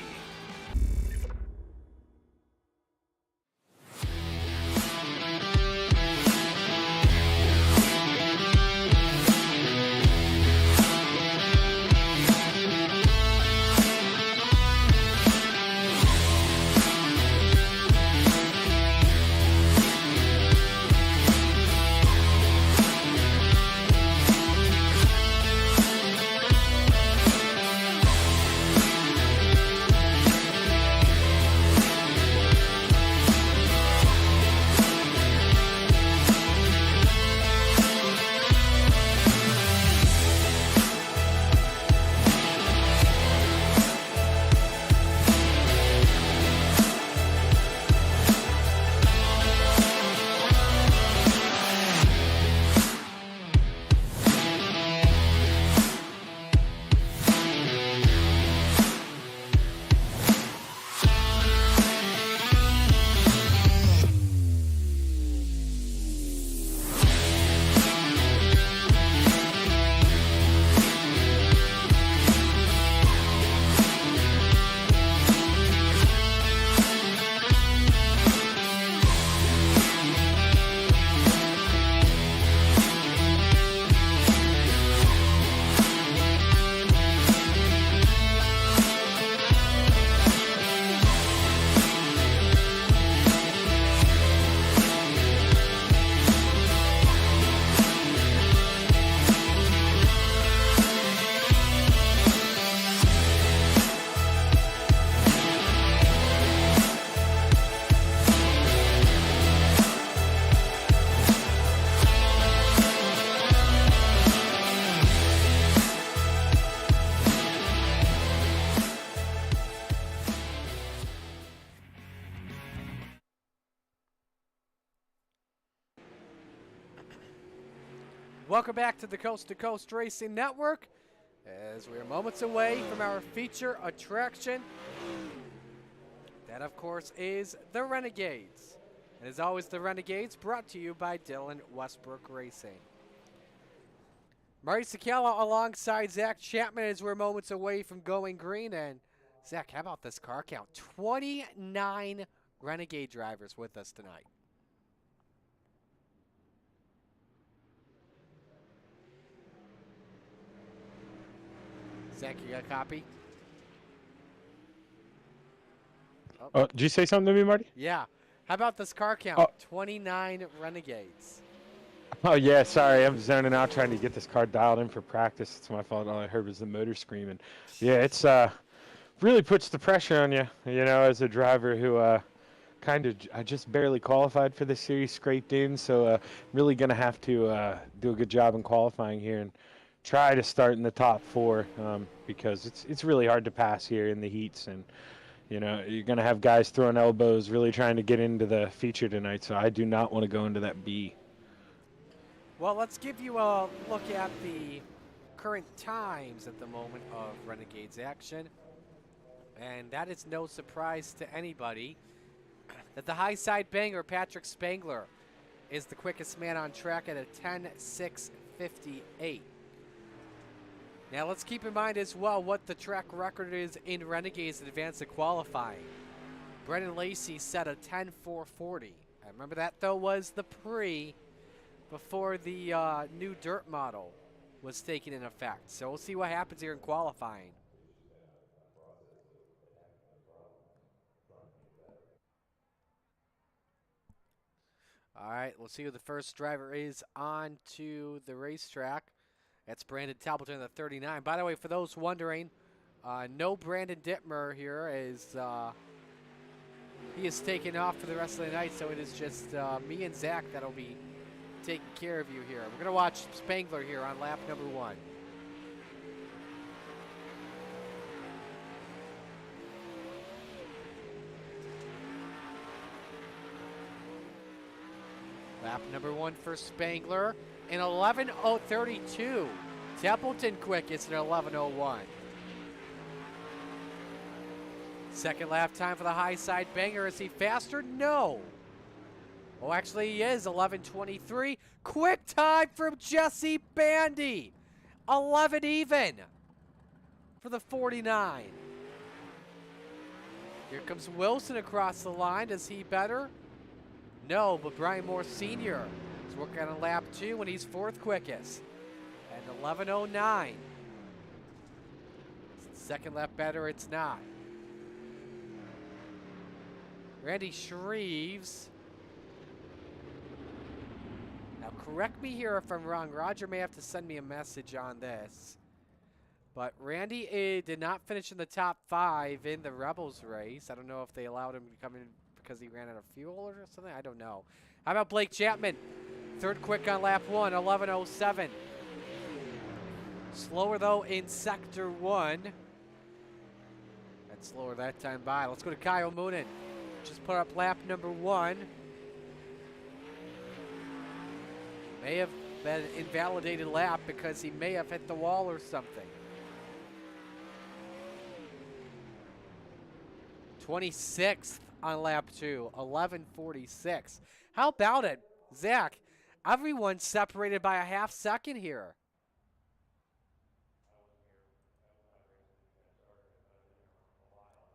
Welcome back to the Coast to Coast Racing Network as we are moments away from our feature attraction. That, of course, is the Renegades. And as always, the Renegades brought to you by Dylan Westbrook Racing. Marty Sakala alongside Zach Chapman as we're moments away from going green. And Zach, how about this car count? 29 Renegade drivers with us tonight. Zach, you got a copy? Oh, did you say something to me, Marty? Yeah. How about this car count? Oh. 29 Renegades. Oh, yeah, sorry. I'm zoning out trying to get this car dialed in for practice. It's my fault. All I heard was the motor screaming. Yeah, it's really puts the pressure on you, you know, as a driver who I just barely qualified for this series, scraped in. So really going to have to do a good job in qualifying here and try to start in the top 4 because it's really hard to pass here in the heats. And, you know, you're going to have guys throwing elbows, really trying to get into the feature tonight. So I do not want to go into that B. Well, let's give you a look at the current times at the moment of Renegades action. And that is no surprise to anybody that the high side banger, Patrick Spangler, is the quickest man on track at a 10.658. Now let's keep in mind as well what the track record is in Renegades in advance of qualifying. Brendan Lacey set a 10.440. I remember that though was the before the new dirt model was taken in effect. So we'll see what happens here in qualifying. All right, we'll see who the first driver is on to the racetrack. That's Brandon Talbot in the 39. By the way, for those wondering, no Brandon Dittmer here as he is taken off for the rest of the night, so it is just me and Zach that'll be taking care of you here. We're going to watch Spangler here on lap number 1. Lap number 1 for Spangler in 11.032. Templeton quickest in 11.01. Second lap time for the high side banger. Is he faster? No. Oh, actually he is. 11.23. Quick time from Jesse Bandy. 11 even for the 49. Here comes Wilson across the line. Is he better? No, but Brian Moore Sr. is working on lap 2 when he's 4th quickest at 11.09. Second lap better, it's not. Randy Shreves. Now correct me here if I'm wrong. Roger may have to send me a message on this. But Randy did not finish in the top 5 in the Rebels race. I don't know if they allowed him to come in because he ran out of fuel or something. I don't know. How about Blake Chapman? 3rd quick on lap 1, 11.07. Slower though in sector 1. That's slower that time by. Let's go to Kyle Moonen. Just put up lap number 1. May have been invalidated lap because he may have hit the wall or something. 26th on lap 2, 11.46. How about it, Zach? Everyone's separated by a half second here.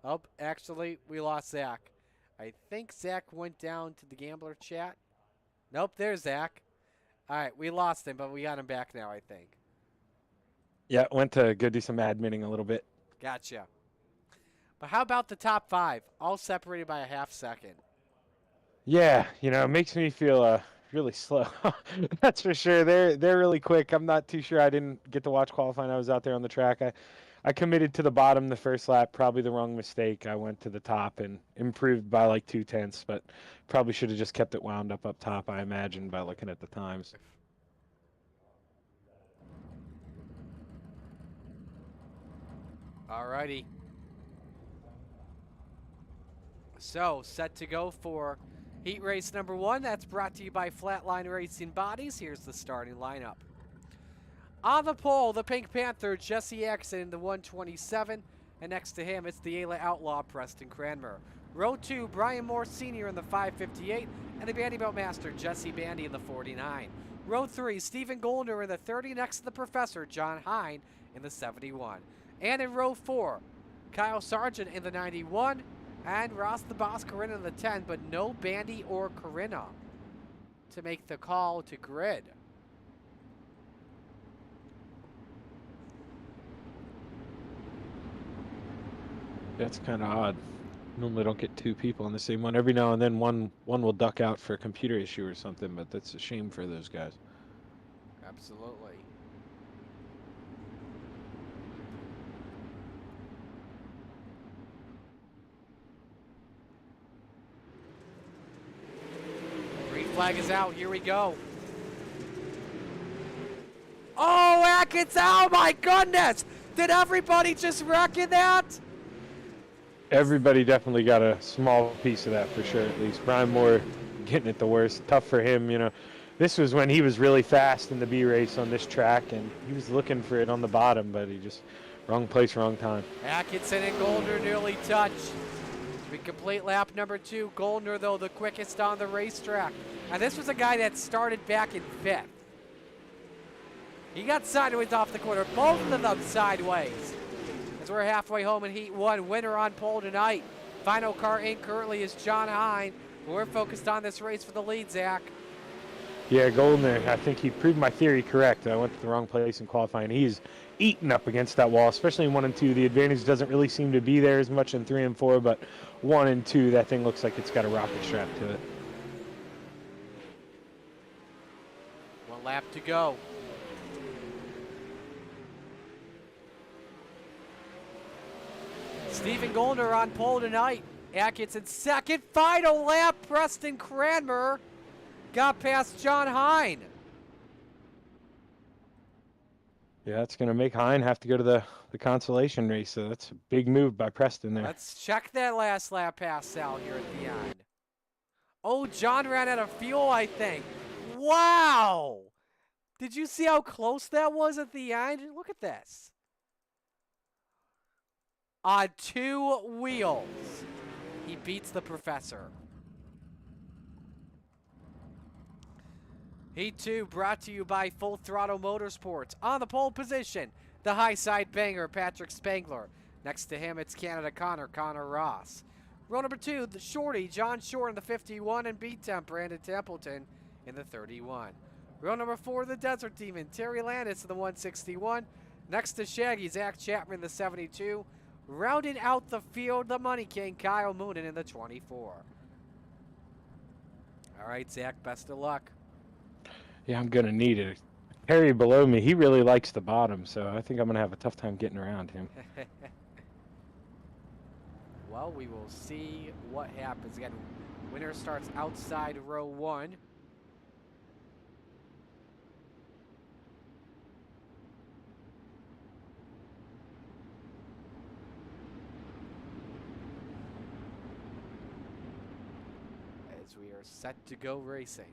Oh, actually, we lost Zach. I think Zach went down to the gambler chat. Nope, there's Zach. All right, we lost him, but we got him back now, I think. Yeah, went to go do some adminning a little bit. Gotcha. But how about the top 5? All separated by a half second. Yeah, you know, it makes me feel really slow. That's for sure. They're really quick. I'm not too sure. I didn't get to watch qualifying. I was out there on the track. I committed to the bottom the first lap. Probably the wrong mistake. I went to the top and improved by like 0.2, but probably should have just kept it wound up top, I imagine, by looking at the times. All righty. So, set to go for heat race number 1. That's brought to you by Flatline Racing Bodies. Here's the starting lineup. On the pole, the Pink Panther, Jesse Axon in the 127. And next to him, it's the Ayla Outlaw, Preston Cranmer. Row 2, Brian Moore Sr. in the 558. And the Bandy Belt Master, Jesse Bandy in the 49. Row 3, Stephen Goldner in the 30 next to the Professor, John Hine in the 71. And in row 4, Kyle Sargent in the 91. And Ross the Boss Corinna in the 10, but no Bandy or Corinna to make the call to grid. That's kind of odd. Normally don't get 2 people on the same one. Every now and then one will duck out for a computer issue or something, but that's a shame for those guys. Absolutely. Green flag is out. Here we go. Oh, Atkins! Oh my goodness! Did everybody just wreck in that? Everybody definitely got a small piece of that for sure, at least. Brian Moore getting it the worst. Tough for him, you know. This was when he was really fast in the B race on this track, and he was looking for it on the bottom, but he just, wrong place, wrong time. Atkinson and Goldner nearly touched. We complete lap number 2. Goldner, though, the quickest on the racetrack. And this was a guy that started back in 5th. He got sideways off the corner, both of them sideways. As we're halfway home in Heat 1, winner on pole tonight. Final car in currently is John Hine. We're focused on this race for the lead, Zach. Yeah, Goldner, I think he proved my theory correct. I went to the wrong place in qualifying. He's eaten up against that wall, especially in 1 and 2. The advantage doesn't really seem to be there as much in 3 and 4, but 1 and 2, that thing looks like it's got a rocket strap to it. 1 lap to go. Stephen Goldner on pole tonight. Atkinson second. Final lap, Preston Cranmer got past John Hine. Yeah, that's going to make Hine have to go to the consolation race, so that's a big move by Preston there. Let's check that last lap pass out here at the end. Oh, John ran out of fuel, I think. Wow! Did you see how close that was at the end? Look at this. On 2 wheels, he beats the Professor. Heat 2 brought to you by Full Throttle Motorsports. On the pole position, the high side banger, Patrick Spangler. Next to him, it's Canada Connor Ross. Row number 2, the shorty, John Shore in the 51, and B-Temp, Brandon Templeton in the 31. Row number 4, the Desert Demon, Terry Landis in the 161. Next to Shaggy, Zach Chapman in the 72. Rounding out the field, the Money King, Kyle Moonen in the 24. All right, Zach, best of luck. Yeah, I'm going to need it. Harry below me, he really likes the bottom, so I think I'm going to have a tough time getting around him. Well, we will see what happens. Again, winner starts outside row 1. As we are set to go racing.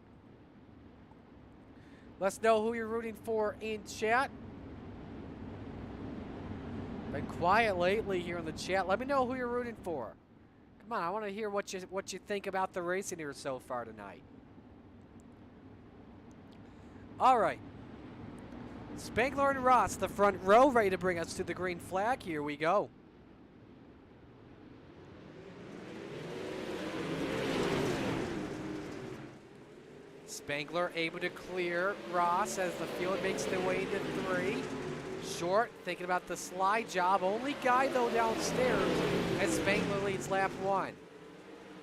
Let's know who you're rooting for in chat. Been quiet lately here in the chat. Let me know who you're rooting for. Come on, I want to hear what you think about the racing here so far tonight. All right. Spangler and Ross, the front row, ready to bring us to the green flag. Here we go. Spangler able to clear Ross as the field makes their way into 3. Short, thinking about the slide job. Only guy, though, downstairs as Spangler leads lap 1.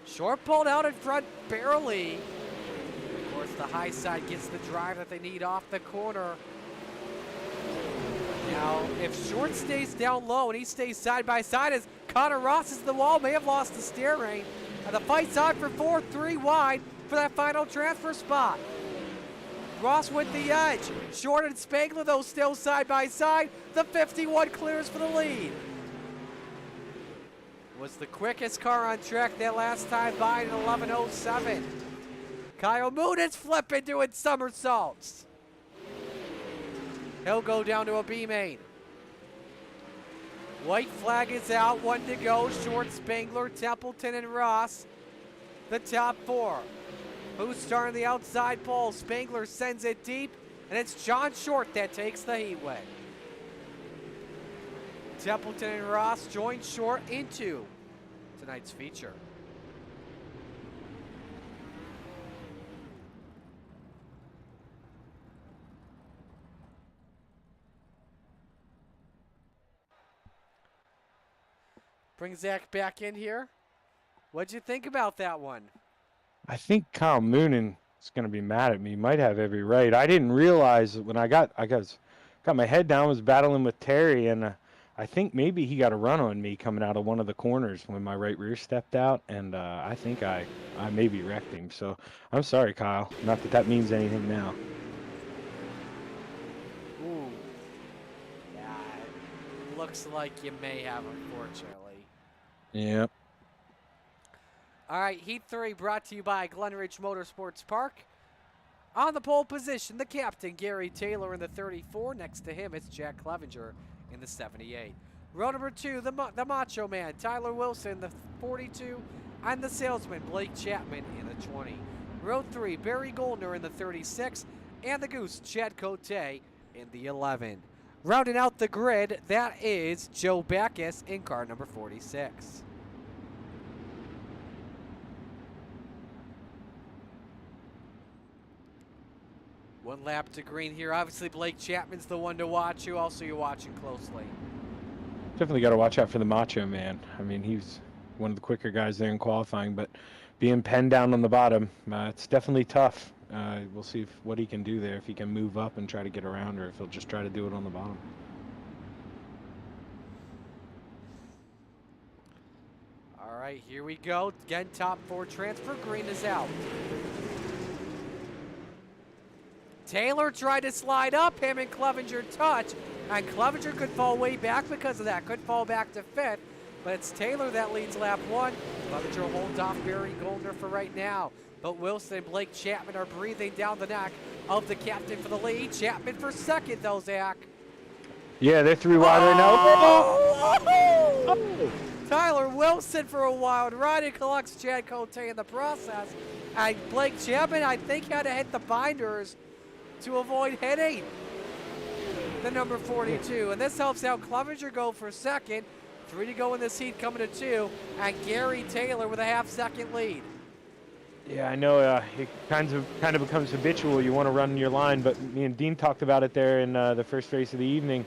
Short pulled out in front barely. Of course, the high side gets the drive that they need off the corner. Now, if Short stays down low and he stays side by side as Connor Ross is the wall, may have lost the steering. And the fight's on for 4, 3 wide for that final transfer spot. Ross with the edge. Short and Spangler, though, still side by side. The 51 clears for the lead. Was the quickest car on track that last time by in 11:07. Kyle Moonen's flipping, doing somersaults. He'll go down to a B main. White flag is out, 1 to go. Short, Spangler, Templeton, and Ross. The top 4. Who's starting the outside pole? Spangler sends it deep, and it's John Short that takes the heat win. Templeton and Ross join Short into tonight's feature. Bring Zach back in here. What'd you think about that one? I think Kyle Moonen is going to be mad at me. He might have every right. I didn't realize when I got my head down, was battling with Terry, and I think maybe he got a run on me coming out of one of the corners when my right rear stepped out, and I think I maybe wrecked him. So I'm sorry, Kyle. Not that means anything now. Ooh. Yeah, it looks like you may have, unfortunately. Yep. All right, Heat 3 brought to you by Glenridge Motorsports Park. On the pole position, the captain, Gary Taylor, in the 34. Next to him, it's Jack Clevenger in the 78. Row number 2, the Macho Man, Tyler Wilson, the 42. And the salesman, Blake Chapman, in the 20. Row 3, Barry Goldner in the 36. And the Goose, Chad Cote, in the 11. Rounding out the grid, that is Joe Backus in car number 46. One lap to green here. Obviously, Blake Chapman's the one to watch. Who else are you watching closely? Definitely got to watch out for the Macho Man. I mean, he's one of the quicker guys there in qualifying, but being penned down on the bottom, it's definitely tough. We'll see what he can do there, if he can move up and try to get around, or if he'll just try to do it on the bottom. All right, here we go. Again, top 4 transfer. Green is out. Taylor tried to slide up, him and Clevenger touch, and Clevenger could fall way back because of that. Could fall back to 5th, but it's Taylor that leads lap 1. Clevenger holds off Barry Goldner for right now, but Wilson and Blake Chapman are breathing down the neck of the captain for the lead. Chapman for second, though, Zach. Yeah, they're 3 wide right now. Oh! Tyler Wilson for a wild ride. It collects Chad Cote in the process, and Blake Chapman, I think, had to hit the binders to avoid hitting the number 42. And this helps out Clevenger go for second. 3 to go in this heat, coming to 2. And Gary Taylor with a half-second lead. Yeah, I know it kind of becomes habitual. You want to run your line, but me and Dean talked about it there in the first race of the evening.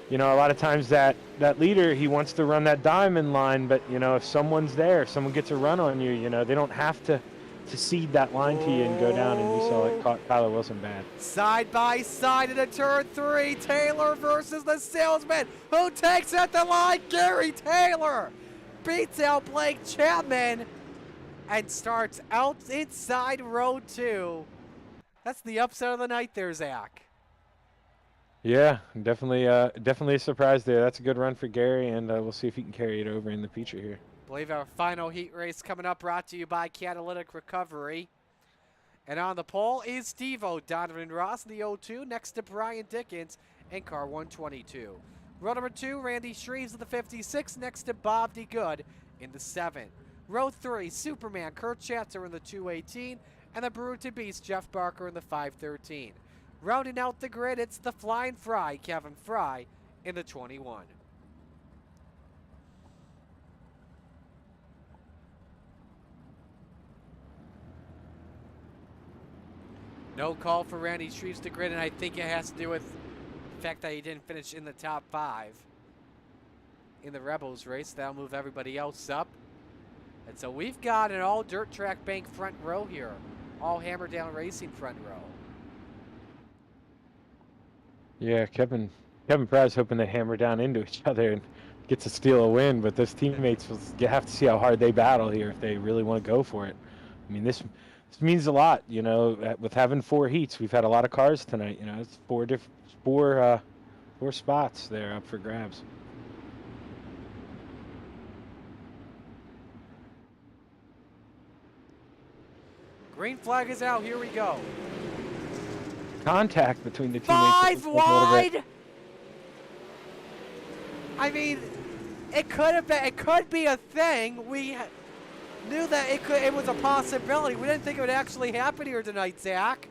You know, a lot of times that leader, he wants to run that diamond line, but, you know, if someone's there, if someone gets a run on you, you know, they don't have to cede that line to you and go down, and we saw it caught Tyler Wilson bad. Side by side into turn 3, Taylor versus the salesman. Who takes at the line? Gary Taylor beats out Blake Chapman and starts out inside row 2. That's the upset of the night there, Zach. Yeah, definitely a surprise there. That's a good run for Gary, and we'll see if he can carry it over in the feature here. I believe our final heat race coming up, brought to you by Catalytic Recovery. And on the pole is Steve-O, Donovan Ross in the 02, next to Brian Dickens in car 122. Row number 2, Randy Shreves in the 56, next to Bob DeGood in the 7. Row 3, Superman, Kurt Schatzer in the 218, and the Bruton Beast, Jeff Barker in the 513. Rounding out the grid, it's the Flying Fry, Kevin Fry in the 21. No call for Randy Shreves to grid, and I think it has to do with the fact that he didn't finish in the top 5 in the Rebels race. That'll move everybody else up. And so we've got an all dirt track bank front row here. All Hammer Down Racing front row. Yeah, Kevin Price hoping they hammer down into each other and gets to steal a win, but those teammates will have to see how hard they battle here if they really want to go for it. I mean, this means a lot, you know, with having 4 heats. We've had a lot of cars tonight, you know. It's 4 spots there up for grabs. Green flag is out. Here we go. contact between the teammates. 5 wide. I mean, it could be a thing. We knew that it was a possibility. We didn't think it would actually happen here tonight, Zach.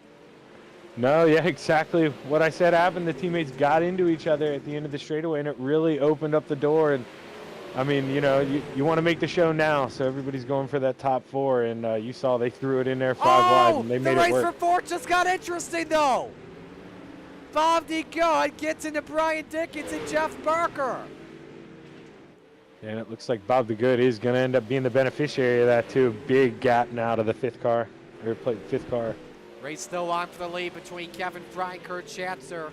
No, yeah, exactly what I said happened. The teammates got into each other at the end of the straightaway, and it really opened up the door. And I mean, you know, you want to make the show now, so everybody's going for that top 4. And you saw they threw it in there 5 wide, and they made it work. The race for 4 just got interesting, though. Bob DeGod gets into Brian Dickens and Jeff Barker. And it looks like Bob the Good is going to end up being the beneficiary of that, too. Big gap now to the 5th car. Race still on for the lead between Kevin Fry and Kurt Schatzer.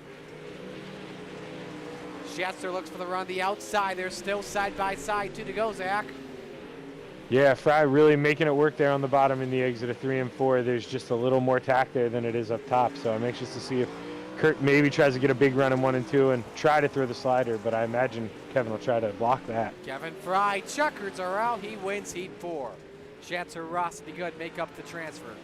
Schatzer looks for the run on the outside. They're still side by side. 2 to go, Zach. Yeah, Fry really making it work there on the bottom in the exit of 3 and 4. There's just a little more tack there than it is up top. So I'm anxious to see if Kurt maybe tries to get a big run in 1 and 2 and try to throw the slider, but I imagine Kevin will try to block that. Kevin Fry, checkers are out. He wins heat 4. Schatzer, Ross, be good, make up the transfers.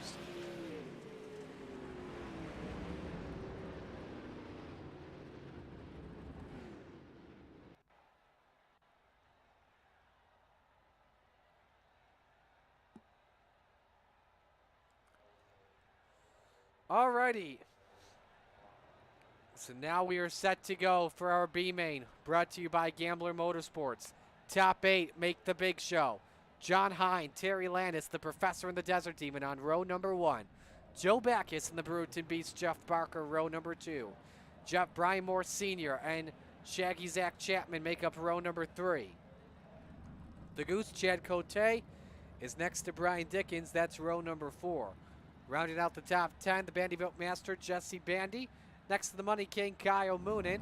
Alrighty. So now we are set to go for our B main, brought to you by Gambler Motorsports. Top 8 make the big show. John Hine, Terry Landis, the Professor and the Desert Demon on row number 1. Joe Backus and the Bruton Beast, Jeff Barker, row number 2. Brian Moore Sr. and Shaggy Zach Chapman make up row number 3. The Goose, Chad Cote, is next to Brian Dickens. That's row number 4. Rounding out the top 10, the Bandybuilt Master, Jesse Bandy. Next to the Money King, Kyle Moonen.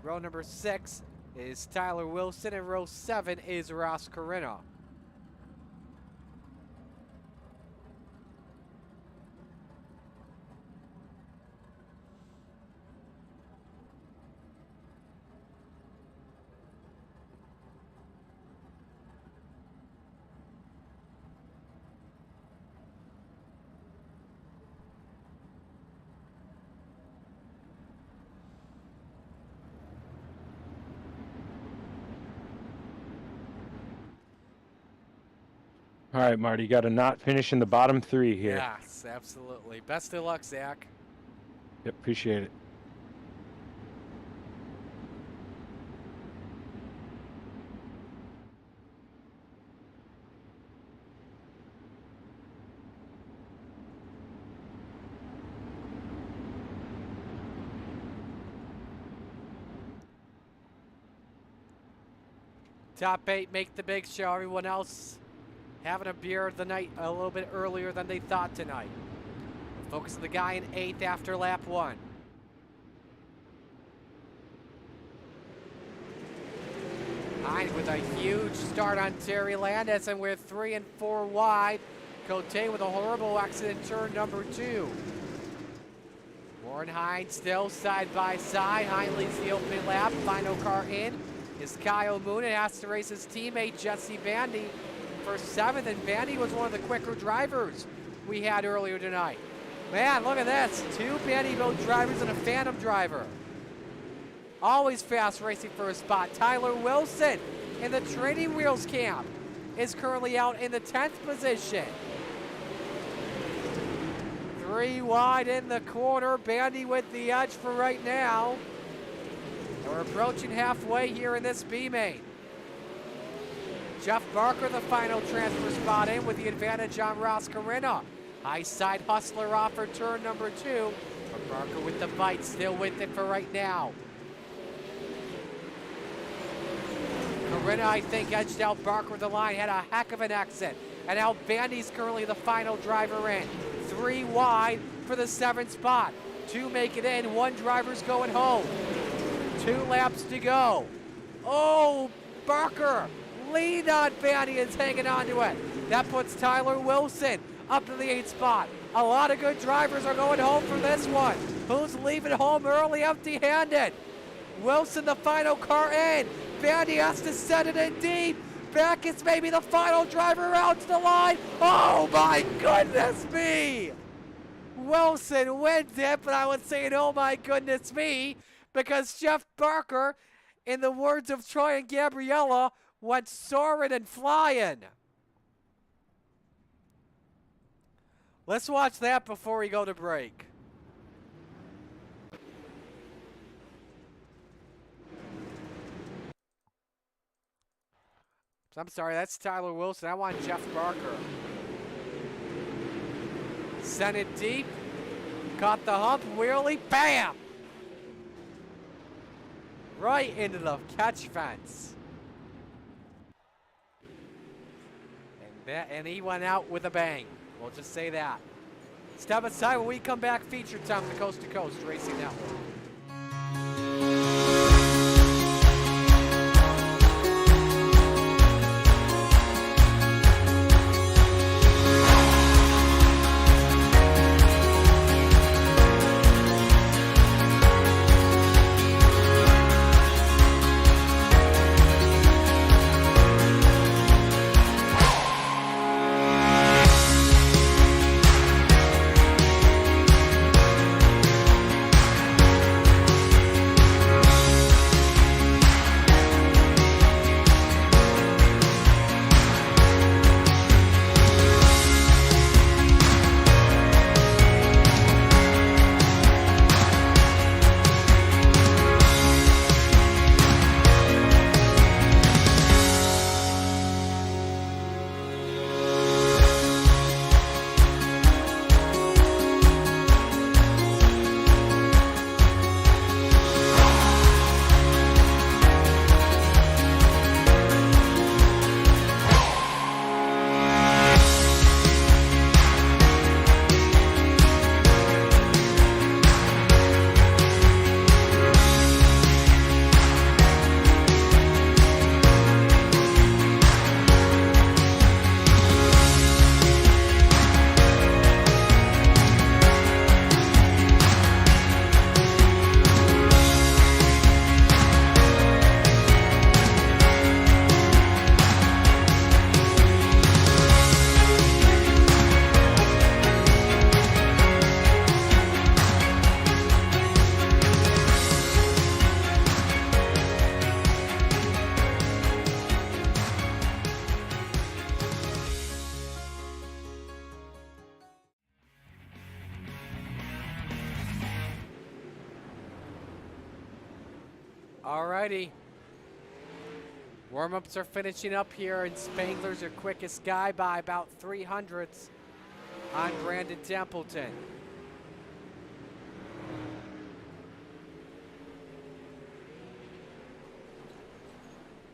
Row number 6 is Tyler Wilson, and row 7 is Ross Corinna. All right, Marty, got to not finish in the bottom 3 here. Yes, absolutely. Best of luck, Zach. Yep, appreciate it. Top 8 make the big show. Everyone else having a beer the night a little bit earlier than they thought tonight. Focus on the guy in 8th after lap 1. Hine with a huge start on Terry Landis, and we're 3 and 4 wide. Cote with a horrible accident turn number 2. Warren Hine still side by side. Hine leads the opening lap. Final car in is Kyle Moon, and has to race his teammate Jesse Bandy for 7th, and Bandy was one of the quicker drivers we had earlier tonight. Man, look at this. 2 Bandybuilt drivers and a Phantom driver. Always fast racing for a spot. Tyler Wilson in the Training Wheels camp is currently out in the 10th position. 3 wide in the corner. Bandy with the edge for right now. And we're approaching halfway here in this B main. Jeff Barker, the final transfer spot in with the advantage on Ross Corinna. High side hustler off for turn number 2. But Barker with the bite, still with it for right now. Corinna, I think, edged out Barker with the line, had a heck of an exit. And now Bandy's currently the final driver in. 3 wide for the 7th spot. 2 make it in, 1 driver's going home. 2 laps to go. Oh, Barker lead on Bandy is hanging on to it. That puts Tyler Wilson up to the 8th spot. A lot of good drivers are going home for this one. Who's leaving home early empty-handed? Wilson, the final car in. Bandy has to set it in deep. Backus maybe the final driver out to the line. Oh my goodness me! Wilson wins it, but I would say, oh my goodness me, because Jeff Barker, in the words of Troy and Gabriella, went soaring and flying. Let's watch that before we go to break. I'm sorry, that's Tyler Wilson. I want Jeff Barker. Sent it deep. Caught the hump, wheelie, bam! Right into the catch fence. And he went out with a bang. We'll just say that. Step aside when we come back. Feature time on the Coast to Coast Racing Network. Alrighty. Warm-ups are finishing up here, and Spangler's your quickest guy by about 300ths on Brandon Templeton.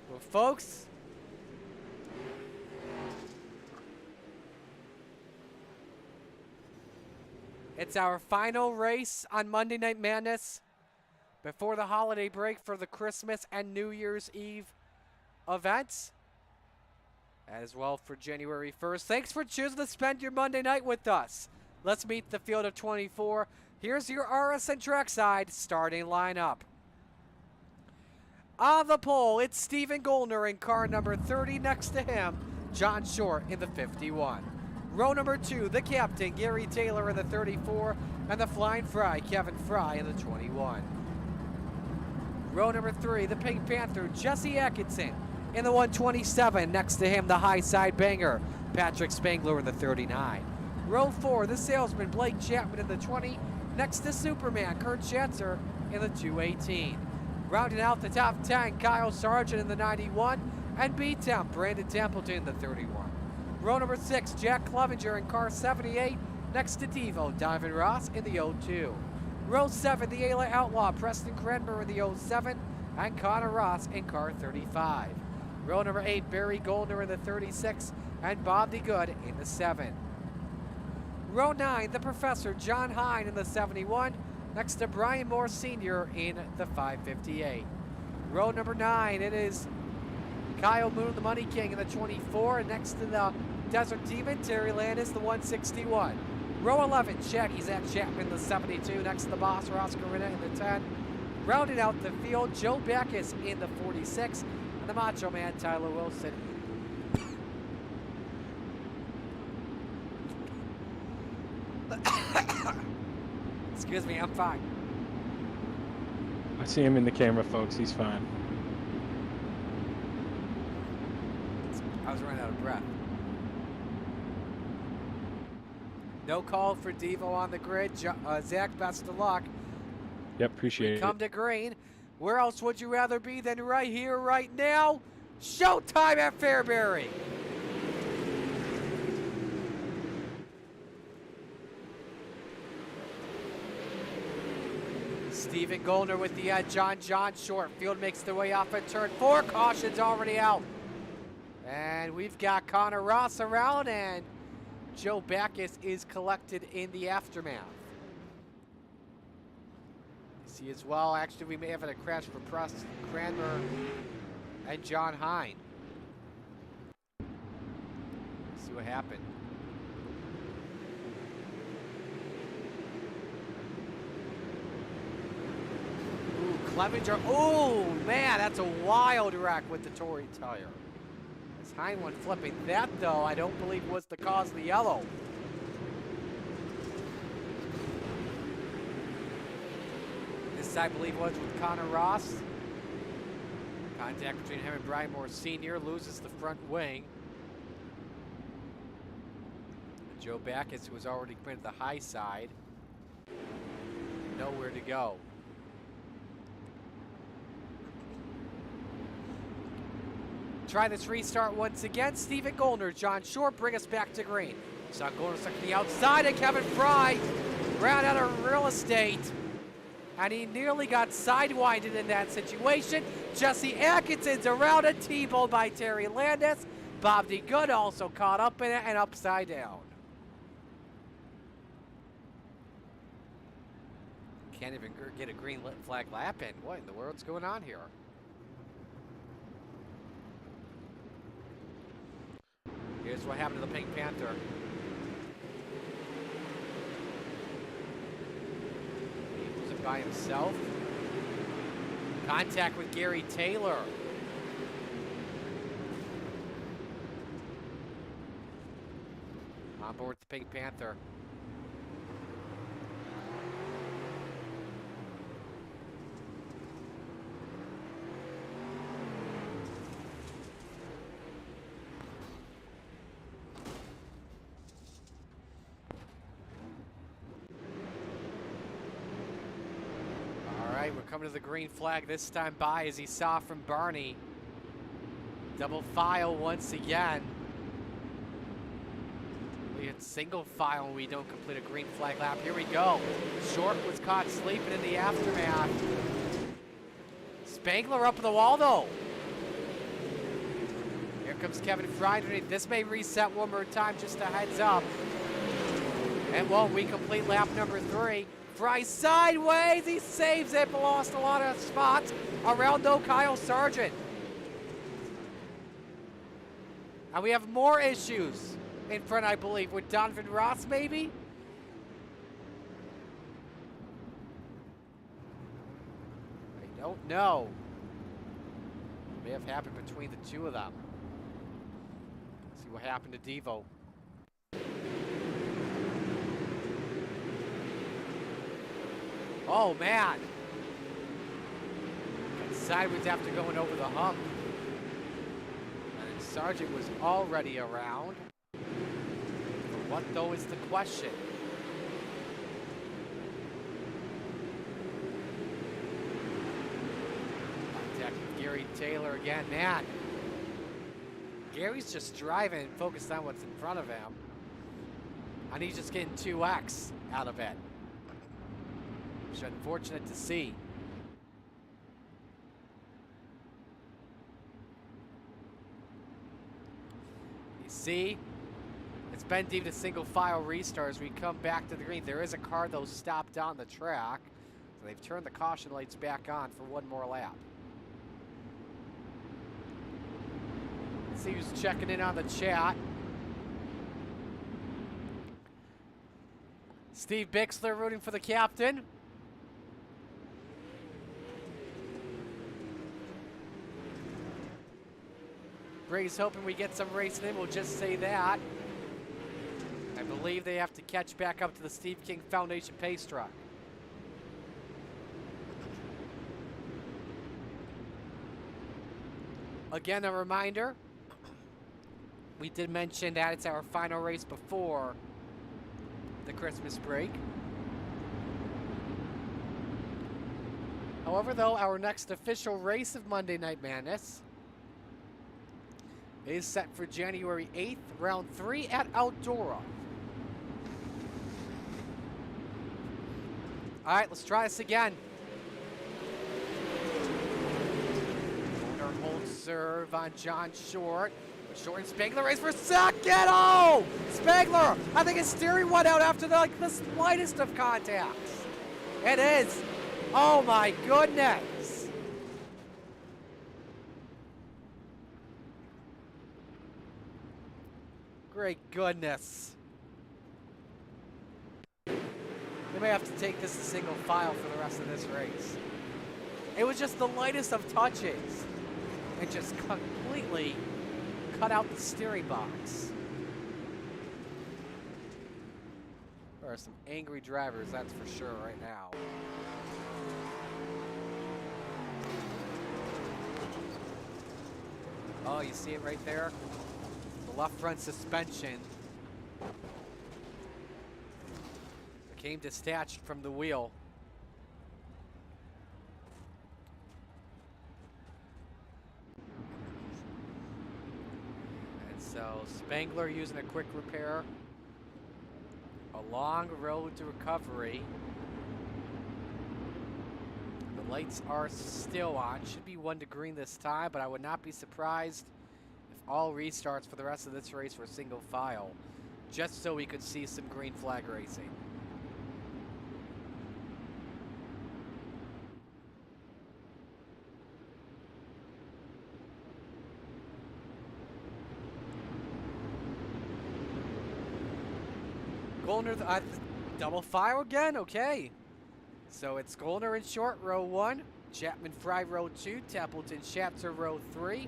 Well, folks, it's our final race on Monday Night Madness before the holiday break for the Christmas and New Year's Eve events, as well for January 1st. Thanks for choosing to spend your Monday night with us. Let's meet the field of 24. Here's your RSN trackside starting lineup. On the pole, it's Stephen Goldner in car number 30. Next to him, John Short in the 51. Row number 2, the captain, Gary Taylor in the 34, and the Flying Fry, Kevin Fry in the 21. Row number 3, the Pink Panther, Jesse Atkinson in the 127. Next to him, the high side banger, Patrick Spangler in the 39. Row 4, the salesman, Blake Chapman in the 20. Next to Superman, Kurt Schatzer in the 218. Rounding out the top 10, Kyle Sargent in the 91. And B-Temp, Brandon Templeton in the 31. Row number 6, Jack Clevenger in car 78. Next to Devo, Donovan Ross in the 02. Row 7, the Ayla Outlaw, Preston Cranmer in the 07, and Connor Ross in car 35. Row number 8, Barry Goldner in the 36, and Bob DeGood in the 7. Row 9, the Professor, John Hine in the 71, next to Brian Moore Sr. in the 558. Row number 9, it is Kyle Moon, the Money King in the 24, and next to the Desert Demon, Terry Landis, the 161. Row 11, Shaggy Zach Chapman in the 72, next to the Boss, Ross Corina in the 10. Rounding out the field, Joe Backus in the 46, and the Macho Man, Tyler Wilson. Excuse me, I'm fine. I see him in the camera, folks. He's fine. I was running out of breath. No call for Devo on the grid. Zach, best of luck. Yep, appreciate We it. come to green. Where else would you rather be than right here, right now? Showtime at Fairbury. Stephen Goldner with the edge on John Short. Field makes their way off at turn 4. Caution's already out. And we've got Connor Ross around, and Joe Backus is collected in the aftermath. You see as well, actually, we may have had a crash for Preston Cranmer and John Hine. See what happened. Ooh, Clevenger. Oh, man, that's a wild wreck with the Tory tire. As Hine went flipping. That, though, I don't believe was the cause of the yellow. This, I believe, was with Connor Ross. Contact between him and Brian Moore Sr. Loses the front wing. Joe Backus, who was already been to the high side. Nowhere to go. Try this restart once again. Stephen Goldner, John Short bring us back to green. Saw Goldner stuck to the outside, and Kevin Fry ran out of real estate. And he nearly got sidewinded in that situation. Jesse Atkinson's around a T-bone by Terry Landis. Bob D. Good also caught up in it and upside down. Can't even get a green flag lap in. What in the world's going on here? Here's what happened to the Pink Panther. He was it by himself. Contact with Gary Taylor. On board the Pink Panther. We're coming to the green flag this time by, as he saw from Barney. Double file once again. We had single file when we don't complete a green flag lap. Here we go. Short was caught sleeping in the aftermath. Spangler up the wall though. Here comes Kevin Fry underneath. This may reset one more time, just a heads up. And won't. We complete lap number 3. Fry sideways, he saves it, but lost a lot of spots around though Kyle Sargent. And we have more issues in front, I believe, with Donovan Ross maybe? I don't know. It may have happened between the two of them. Let's see what happened to Devo. Oh, man. Got sideways after going over the hump. And Sargent was already around. But what, though, is the question? Contact with Gary Taylor again. Man, Gary's just driving and focused on what's in front of him. And he's just getting 2X out of it. Which is unfortunate to see. You see, it's been deemed a single file restart as we come back to the green. There is a car though stopped on the track, so they've turned the caution lights back on for one more lap. Let's see who's checking in on the chat. Steve Bixler rooting for the captain. Bray's hoping we get some racing in, we'll just say that. And believe they have to catch back up to the Steve King Foundation pace truck. Again, a reminder, we did mention that it's our final race before the Christmas break. However, though, our next official race of Monday Night Madness is set for January 8th, round 3 at Outdoora. All right, let's try this again. Holds serve on John Short. Short and Spangler race for second. Oh! Spangler! I think his steering went out after the slightest of contacts. It is. Oh my goodness. Great goodness. We may have to take this a single file for the rest of this race. It was just the lightest of touches. It just completely cut out the steering box. There are some angry drivers, that's for sure, right now. Oh, you see it right there? The left front suspension became detached from the wheel. And so Spangler using a quick repair. A long road to recovery. The lights are still on. Should be 1 to green this time, but I would not be surprised if all restarts for the rest of this race were single file, just so we could see some green flag racing. Golner, double file again? Okay. So it's Golner in short, row 1. Chapman Fry, row 2. Templeton Schatzer, row 3.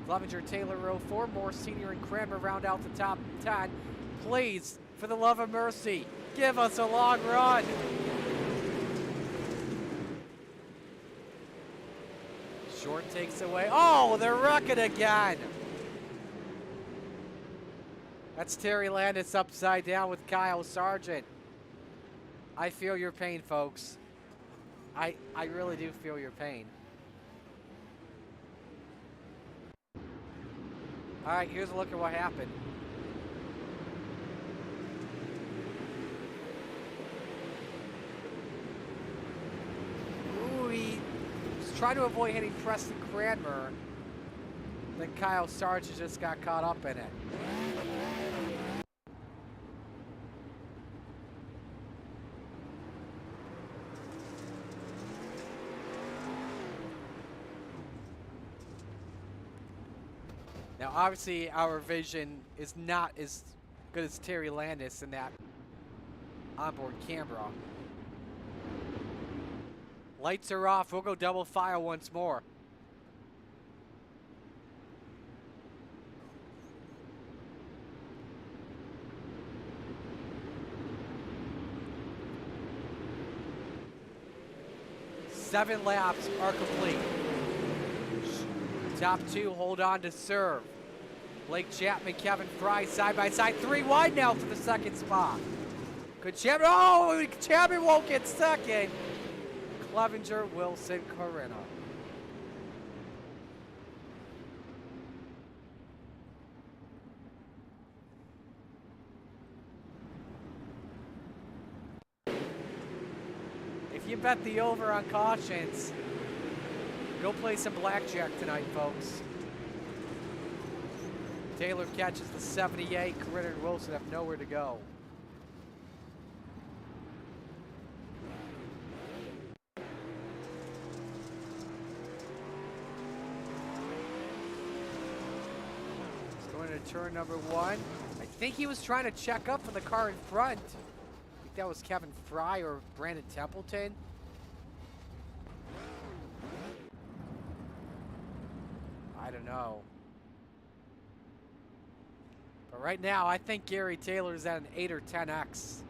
Clevenger Taylor, row 4. Moore Sr. and Cranmer round out the top 10. Please, for the love of mercy, give us a long run. Short takes away. Oh, they're wrecking again. That's Terry Landis upside down with Kyle Sargent. I feel your pain, folks. I really do feel your pain. All right, here's a look at what happened. Ooh, he was trying to avoid hitting Preston Cranmer. Then Kyle Sargent just got caught up in it. Now, obviously, our vision is not as good as Terry Landis in that onboard camera. Lights are off. We'll go double file once more. Seven laps are complete. Top 2 hold on to serve. Blake Chapman, Kevin Fry side by side. 3 wide now for the second spot. Could Chapman, oh, Chapman won't get second. Clevenger, Wilson, Corinna. If you bet the over on cautions, go play some blackjack tonight, folks. Taylor catches the 78. Corinna and Wilson have nowhere to go. He's going to turn number 1. I think he was trying to check up for the car in front. I think that was Kevin Fry or Brandon Templeton. I don't know. But right now, I think Gary Taylor's at an 8 or 10x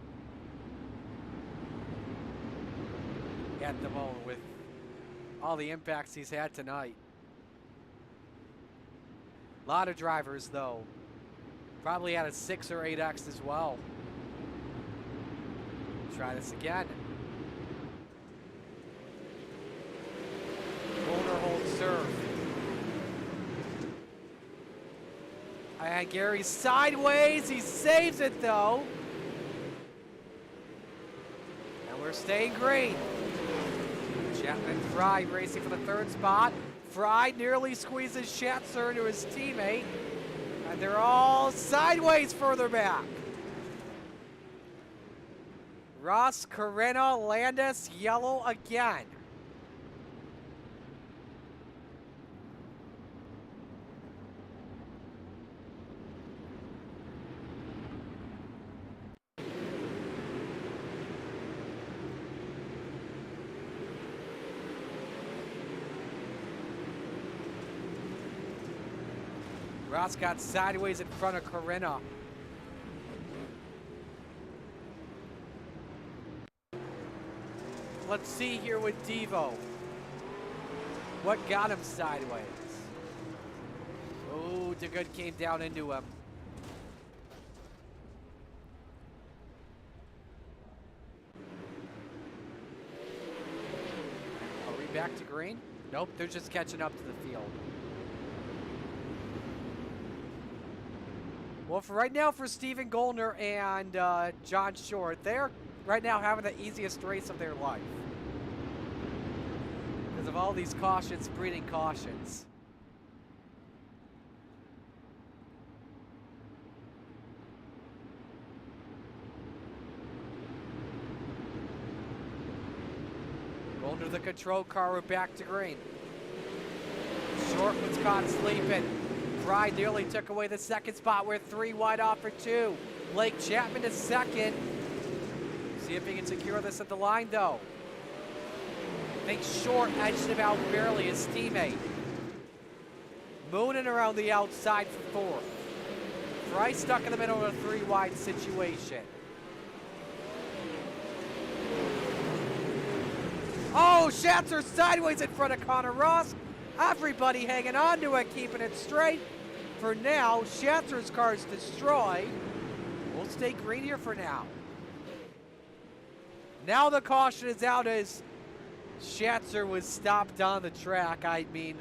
at the moment with all the impacts he's had tonight. A lot of drivers, though, probably at a 6 or 8x as well. Try this again. Golder holds serve. And Gary's sideways. He saves it, though. And we're staying green. Chapman Fry racing for the third spot. Fry nearly squeezes Schatzer into his teammate. And they're all sideways further back. Ross, Carrera, Landis, yellow again. Ross got sideways in front of Carrera. Let's see here with Devo. What got him sideways? Oh, DeGood came down into him. Are we back to green? Nope, they're just catching up to the field. Well, for right now, for Stephen Goldner and John Short, they're right now having the easiest race of their life. Because of all these cautions breeding cautions. Goldner the control car, we're back to green. Short was caught sleeping. Fry nearly took away the second spot. We're 3 wide off for 2. Blake Chapman is second. See if he can secure this at the line, though. I think Short edged him out barely, his teammate. Moonin around the outside for 4th. Fry stuck in the middle of a 3 wide situation. Oh, Schatzer sideways in front of Connor Ross. Everybody hanging on to it, keeping it straight. For now, Schatzer's car is destroyed. We'll stay green here for now. Now the caution is out as Schatzer was stopped on the track. I mean,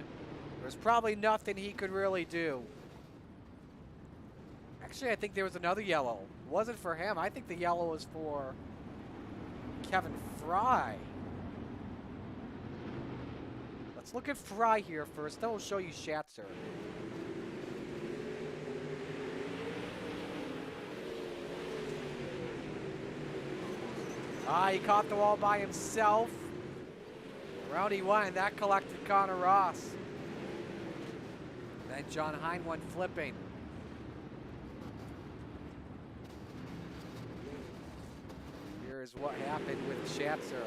there's probably nothing he could really do. Actually, I think there was another yellow. It wasn't for him. I think the yellow was for Kevin Fry. Let's look at Fry here first, then we'll show you Schatzer. He caught the wall by himself. Around he went, and that collected Connor Ross. Then John Hine went flipping. Here's what happened with Schatzer.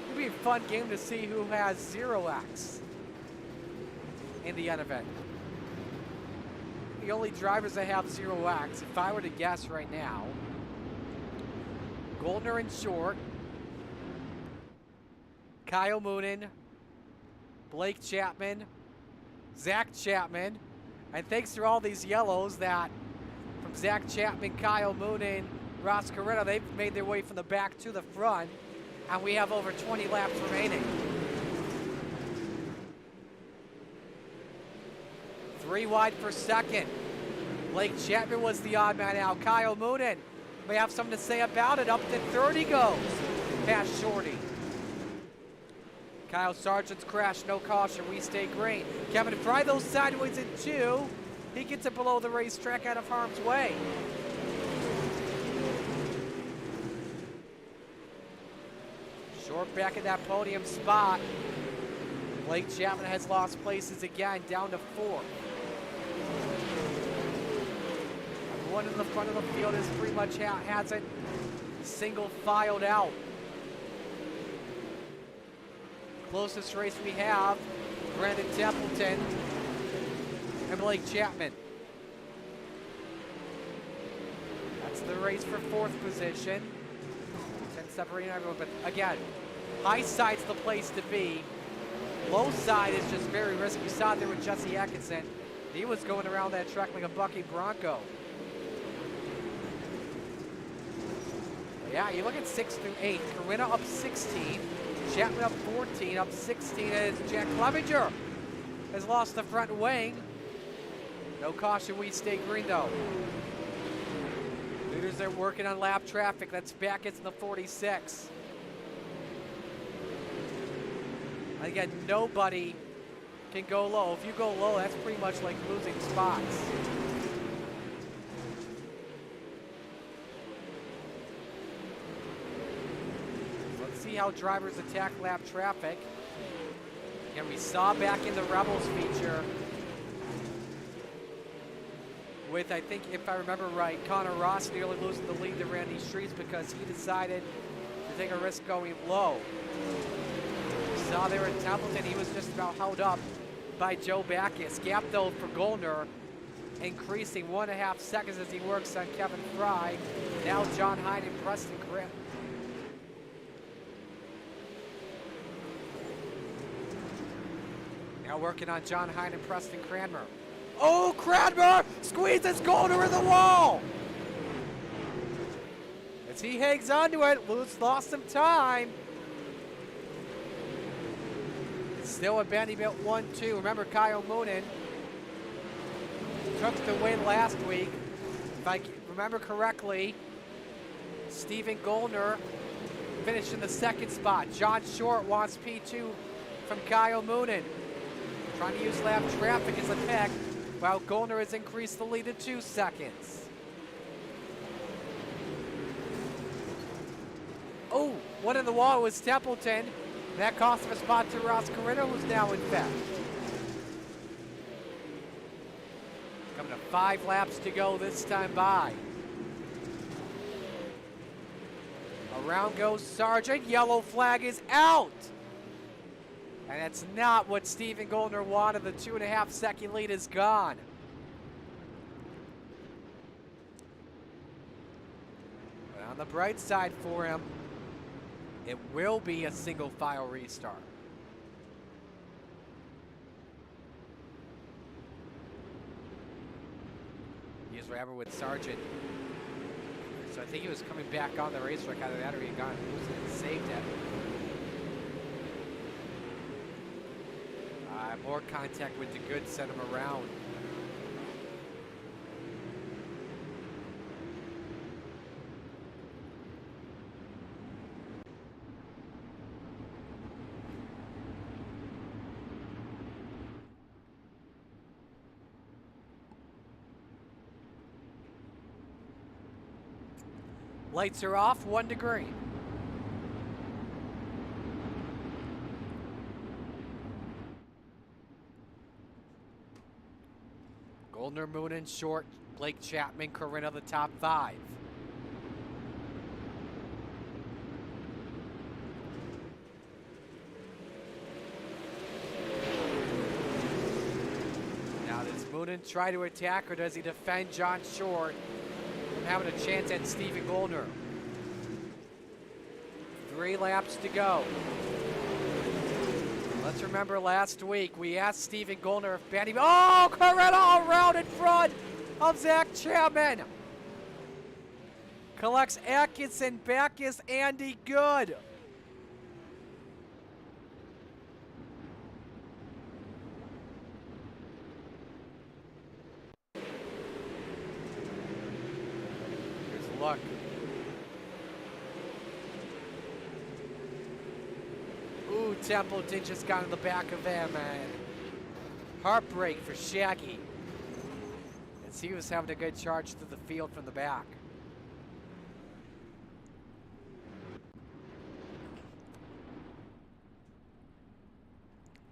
It'll be a fun game to see who has 0x in the end event. The only drivers that have 0x, if I were to guess right now, Goldner and Short, Kyle Moonin, Blake Chapman, Zach Chapman, and thanks to all these yellows that from Zach Chapman, Kyle Moonin, Ross Carrera, they've made their way from the back to the front, and we have over 20 laps remaining. 3 wide for second. Blake Chapman was the odd man out. Kyle Moonin may have something to say about it. Up to 30 goes past Shorty. Kyle Sargent's crash, no caution. We stay green. Kevin Fry those sideways in 2. He gets it below the racetrack out of harm's way. Short back in that podium spot. Blake Chapman has lost places again, down to 4th. One in the front of the field is pretty much hasn't single filed out. Closest race we have, Brandon Templeton and Blake Chapman. into the race for 4th position. 10 separating everyone, but again, high side's the place to be. Low side is just very risky. You saw it there with Jesse Atkinson. He was going around that track like a bucking bronco. Yeah, you look at 6 through 8. Corinna up 16. Chapman up 14. Up 16 is Jack Clevenger. Has lost the front wing. No caution, we stay green though. Leaders are working on lap traffic. That's back into the 46. Again, nobody can go low. If you go low, that's pretty much like losing spots. Let's see how drivers attack lap traffic. And we saw back in the Rebels feature with, I think, if I remember right, Connor Ross nearly losing the lead to Randy Streets because he decided to take a risk going low. We saw there in Templeton, he was just about held up by Joe Backus. Gap though for Gollner increasing 1.5 seconds as he works on Kevin Fry. Now John Hyde and Preston Grant. Now working on John Hyde and Preston Cranmer. Oh, Cranmer squeezes Gollner in the wall. As he hangs onto it, lost some time. It's still a Vanderbilt 1-2. Remember, Kyle Moonen took the win last week. If I remember correctly, Stephen Gollner finished in the 2nd spot. John Short wants P2 from Kyle Moonen. Trying to use lap traffic as a pick, while Gollner has increased the lead to 2 seconds. Oh, one in the wall was Templeton. That cost him a spot to Ross Corinna, who's now in 5th. Coming to 5 laps to go this time by. Around goes Sargent. Yellow flag is out. And that's not what Stephen Gollner wanted. The 2.5 second lead is gone. But on the bright side for him, it will be a single file restart. He's Rabber with Sargent. So I think he was coming back on the racetrack. Either that or he had gone and saved it. More contact with the good, sent him around. Lights are off, 1 to green. Gollner, Moonen, Short, Blake Chapman, Corinna, the top 5. Now does Moonen try to attack or does he defend John Short from having a chance at Stephen Gollner? 3 laps to go. Let's remember last week we asked Stephen Gollner if Bandy. Oh, Corinna all around in front of Zach Chapman. Collects Atkinson, Backus, Andy Good. Here's a look. Ooh, Templeton just got in the back of him, and heartbreak for Shaggy. As he was having a good charge through the field from the back.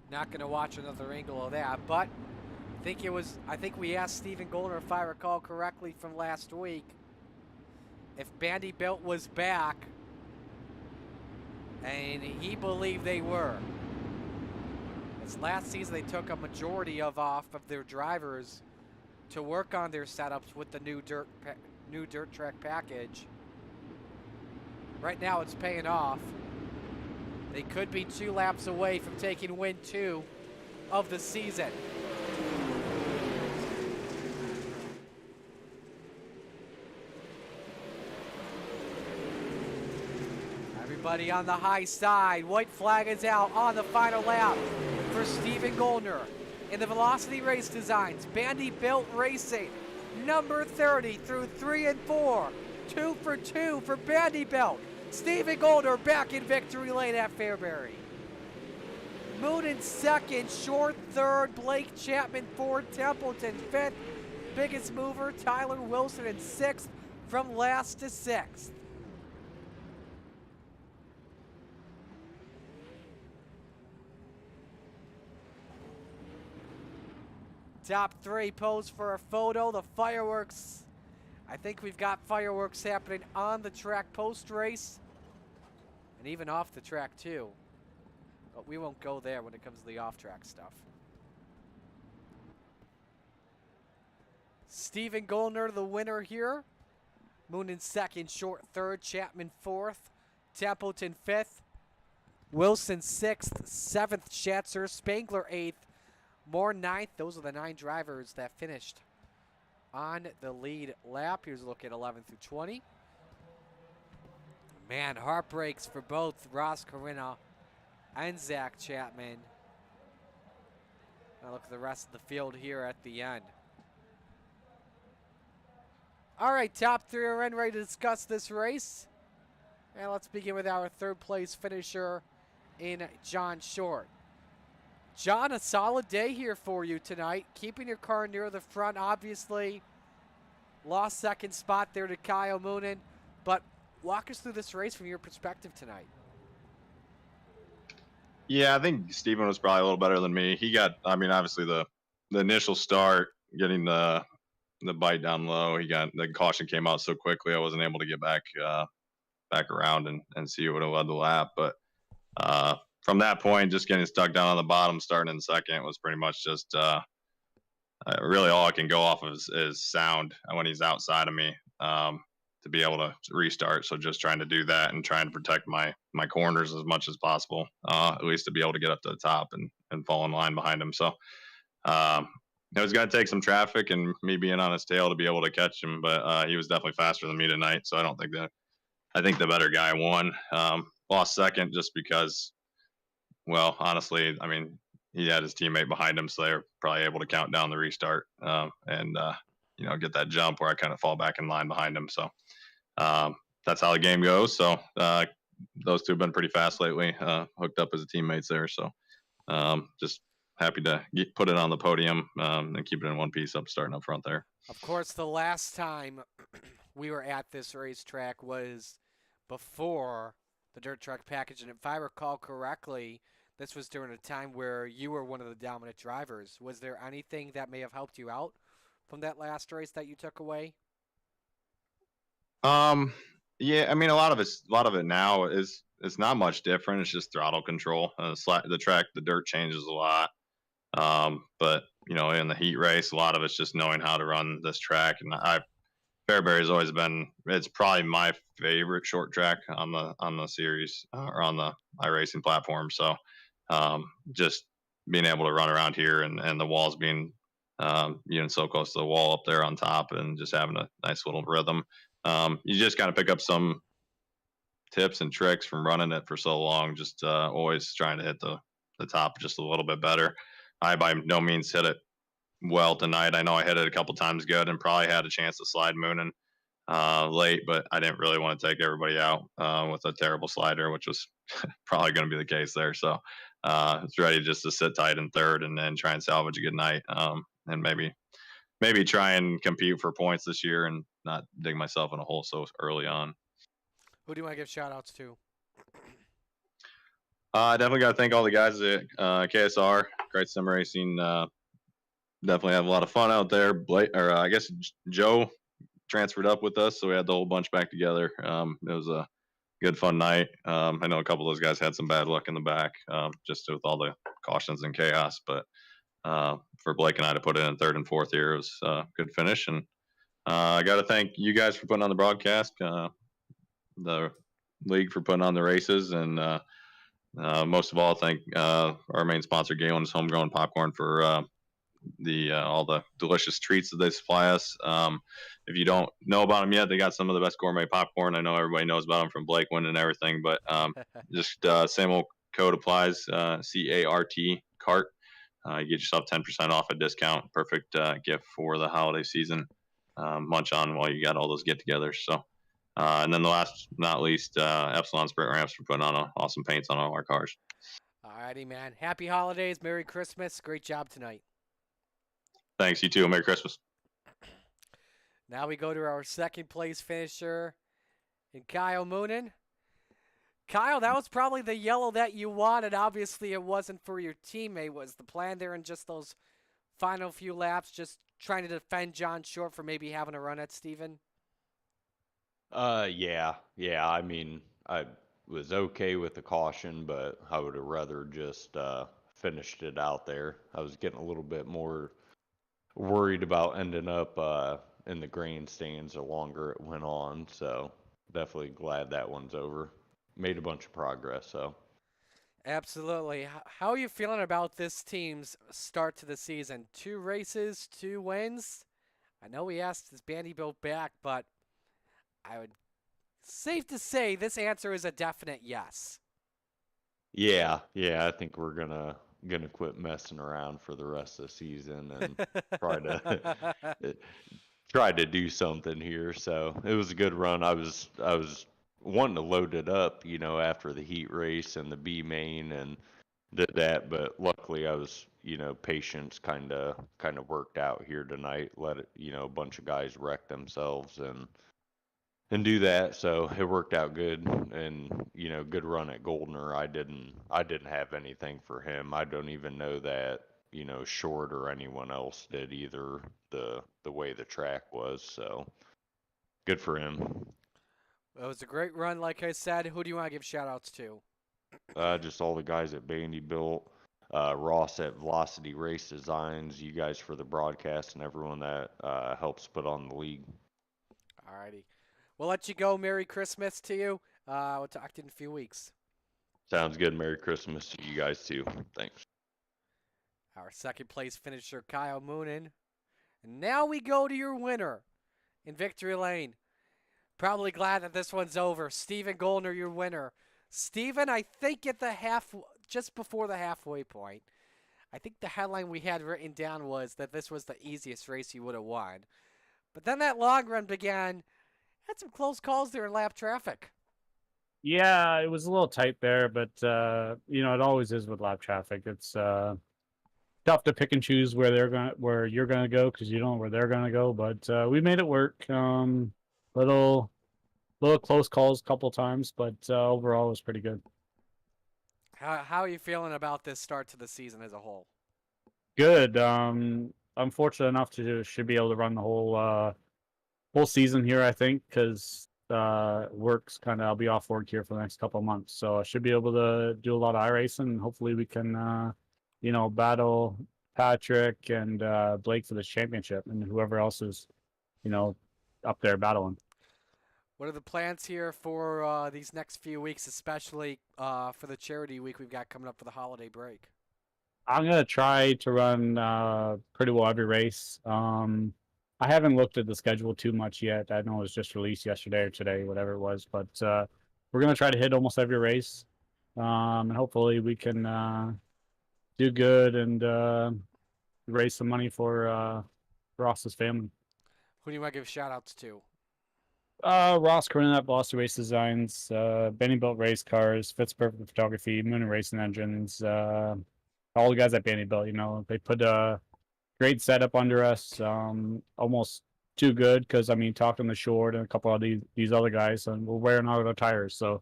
Not gonna watch another angle of that, but I think we asked Stephen Gollner, if I recall correctly from last week, if Vanderbilt was back. And he believed they were. As last season they took a majority off of their drivers to work on their setups with the new dirt new dirt track package. Right now it's paying off. They could be 2 laps away from taking win 2 of the season. Everybody on the high side. White flag is out on the final lap for Steven Goldner in the Velocity Race Designs Vanderbilt Racing. Number 30 through 3 and 4. 2 for 2 for Vanderbilt. Steven Goldner back in victory lane at Fairbury. Moon in second, Short third, Blake Chapman fourth, Templeton fifth. Biggest mover, Tyler Wilson in sixth from last to sixth. Top 3 pose for a photo. The fireworks. I think we've got fireworks happening on the track post race and even off the track too. But we won't go there when it comes to the off track stuff. Steven Goldner, the winner here. Moon in second, Short third, Chapman fourth, Templeton fifth, Wilson sixth, seventh, Schatzer, Spangler eighth, Moore ninth. Those are the 9 drivers that finished on the lead lap. Here's a look at 11 through 20. Man, heartbreaks for both Ross Carina and Zach Chapman. Now look at the rest of the field here at the end. All right, top 3 are in, ready to discuss this race. And let's begin with our 3rd place finisher in John Short. John, a solid day here for you tonight. Keeping your car near the front, obviously. Lost second spot there to Kyle Moonen. But walk us through this race from your perspective tonight. Yeah, I think Steven was probably a little better than me. He got, I mean, obviously the initial start, getting the bite down low. The caution came out so quickly, I wasn't able to get back around and see who would have led the lap. But from that point, just getting stuck down on the bottom, starting in second was pretty much just really all I can go off of is sound when he's outside of me to be able to restart. So just trying to do that and trying to protect my corners as much as possible, at least to be able to get up to the top and fall in line behind him. So it was going to take some traffic and me being on his tail to be able to catch him, but he was definitely faster than me tonight. So I think the better guy won. Lost second just because, well, honestly, I mean, he had his teammate behind him, so they were probably able to count down the restart and get that jump where I kind of fall back in line behind him. So that's how the game goes. So those two have been pretty fast lately, hooked up as teammates there. So just happy to put it on the podium and keep it in one piece starting up front there. Of course, the last time we were at this racetrack was before the dirt track package, and if I recall correctly, this was during a time where you were one of the dominant drivers. Was there anything that may have helped you out from that last race that you took away? Yeah, I mean, a lot of it now is not much different. It's just throttle control. The dirt changes a lot. But in the heat race, a lot of it's just knowing how to run this track. And Fairbury's always been, it's probably my favorite short track on the series or on the iRacing platform. So just being able to run around here and the walls being so close to the wall up there on top and just having a nice little rhythm. You just kind of pick up some tips and tricks from running it for so long, just always trying to hit the top just a little bit better. I by no means hit it well tonight. I know I hit it a couple times good and probably had a chance to slide Moonin late, but I didn't really want to take everybody out with a terrible slider, which was probably going to be the case there. So it's ready just to sit tight in third and then try and salvage a good night and maybe try and compete for points this year and not dig myself in a hole so early on. Who do you want to give shout outs to? I definitely got to thank all the guys at KSR, Great Sim Racing. Definitely have a lot of fun out there. I guess Joe transferred up with us, so we had the whole bunch back together. It was a good, fun night. I know a couple of those guys had some bad luck in the back, just with all the cautions and chaos. But for Blake and I to put it in third and fourth here, it was a good finish. And I got to thank you guys for putting on the broadcast, the league for putting on the races, and most of all, thank our main sponsor, Galen's Homegrown Popcorn, for all the delicious treats that they supply us. If you don't know about them yet, they got some of the best gourmet popcorn. I know everybody knows about them from Blakewind and everything, but just same old code applies. CART. You get yourself 10% off a discount. Perfect gift for the holiday season. Munch on while you got all those get-togethers. So, and then the last but not least, Epsilon Sprint Ramps for putting on awesome paints on all our cars. Alrighty, man. Happy holidays. Merry Christmas. Great job tonight. Thanks, you too. Merry Christmas. Now we go to our second place finisher in Kyle Moonen. Kyle, that was probably the yellow that you wanted. Obviously, it wasn't for your teammate. Was the plan there in just those final few laps, just trying to defend John Short for maybe having a run at Steven? Yeah. I mean, I was okay with the caution, but I would have rather just finished it out there. I was getting a little bit more worried about ending up in the grandstands the longer it went on, so definitely glad that one's over. Made a bunch of progress, so. Absolutely. How are you feeling about this team's start to the season? 2 races, 2 wins. I know we asked is Vanderbilt back, but I would safe to say this answer is a definite yes. Yeah, I think we're gonna quit messing around for the rest of the season and try to do something here. So it was a good run. I was wanting to load it up, after the heat race and the B main and did that, but luckily I was, patience kind of worked out here tonight. Let it, a bunch of guys wreck themselves and do that. So it worked out good, and good run at Goldner. I didn't have anything for him. I don't even know that Short or anyone else did either. The way the track was, so good for him. It was a great run, like I said. Who do you want to give shout-outs to? Just all the guys at Vanderbilt, Ross at Velocity Race Designs, you guys for the broadcast, and everyone that helps put on the league. Alrighty. We'll let you go. Merry Christmas to you. We'll talk to you in a few weeks. Sounds good. Merry Christmas to you guys, too. Thanks. Our second place finisher, Kyle Moonen. And now we go to your winner in Victory Lane. Probably glad that this one's over. Steven Goldner, your winner. Steven, I think at the just before the halfway point, I think the headline we had written down was that this was the easiest race you would have won. But then that long run began. Had some close calls there in lap traffic. Yeah, it was a little tight there, but it always is with lap traffic. It's tough to pick and choose where you're gonna go because you don't know where they're gonna go. But we made it work. Little close calls a couple times, but overall it was pretty good. How are you feeling about this start to the season as a whole? Good. I'm fortunate enough to should be able to run the whole season here, I think, because work's I'll be off work here for the next couple of months, so I should be able to do a lot of iRacing, and hopefully we can battle Patrick and Blake for this championship, and whoever else is up there battling. What are the plans here for these next few weeks, especially for the charity week we've got coming up for the holiday break? I'm gonna try to run pretty well every race. I haven't looked at the schedule too much yet. I know it was just released yesterday or today, whatever it was. But we're going to try to hit almost every race. And hopefully we can do good and raise some money for Ross's family. Who do you want to give shout-outs to? Ross Corinne at Velocity Race Designs, Vanderbilt Race Cars, Fitzperfect Photography, Moon Racing Engines, all the guys at Vanderbilt, they put great setup under us, almost too good because, talking to Short and a couple of these other guys, and we're wearing out our tires, so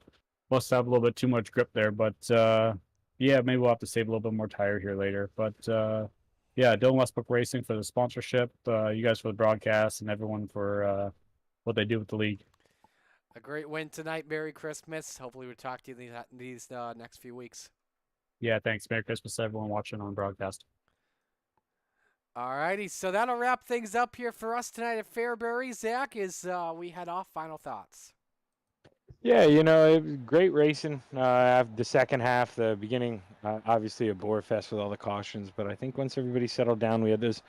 must have a little bit too much grip there. But, yeah, maybe we'll have to save a little bit more tire here later. But, yeah, Dylan Westbrook Racing for the sponsorship, you guys for the broadcast, and everyone for what they do with the league. A great win tonight. Merry Christmas. Hopefully we'll talk to you these next few weeks. Yeah, thanks. Merry Christmas to everyone watching on broadcast. Alrighty, so that'll wrap things up here for us tonight at Fairbury. Zach, as we head off, final thoughts. Yeah, you know, it was great racing. After the second half, the beginning, obviously a bore fest with all the cautions. But I think once everybody settled down, we had those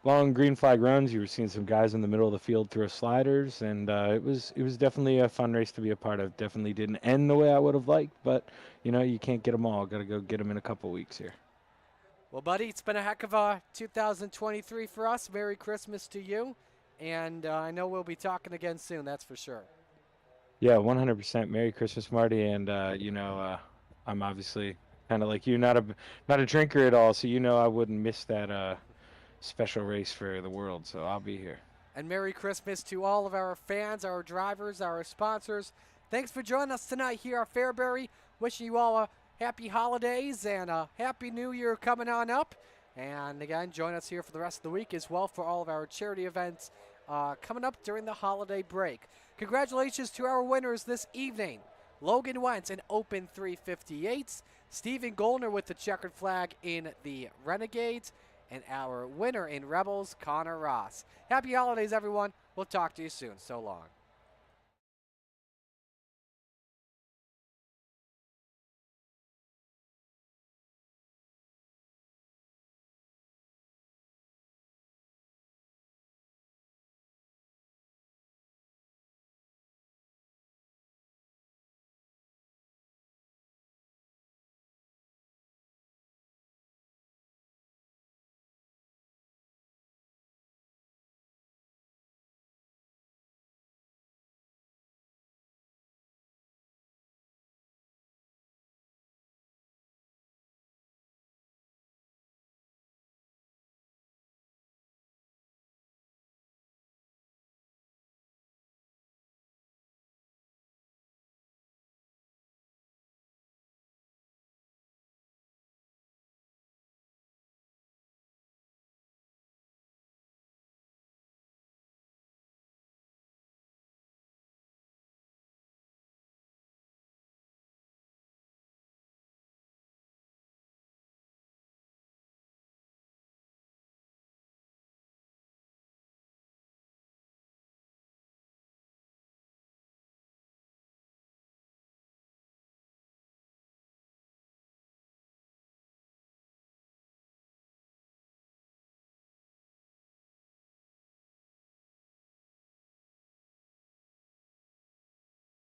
long green flag runs. You were seeing some guys in the middle of the field throw sliders, and it was definitely a fun race to be a part of. Definitely didn't end the way I would have liked, but you know, you can't get them all. Got to go get them in a couple weeks here. Well, buddy, it's been a heck of a 2023 for us. Merry Christmas to you, and I know we'll be talking again soon. That's for sure. Yeah, 100%. Merry Christmas, Marty. And you know, I'm obviously kind of like you, not a drinker at all, so you know I wouldn't miss that special race for the world. So I'll be here. And Merry Christmas to all of our fans, our drivers, our sponsors. Thanks for joining us tonight here at Fairbury. Wishing you all a happy holidays and a happy new year coming on up. And again, join us here for the rest of the week as well for all of our charity events coming up during the holiday break. Congratulations to our winners this evening. Logan Wentz in Open 358s, Stephen Goldner with the checkered flag in the Renegades, and our winner in Rebels, Connor Ross. Happy holidays, everyone. We'll talk to you soon. So long.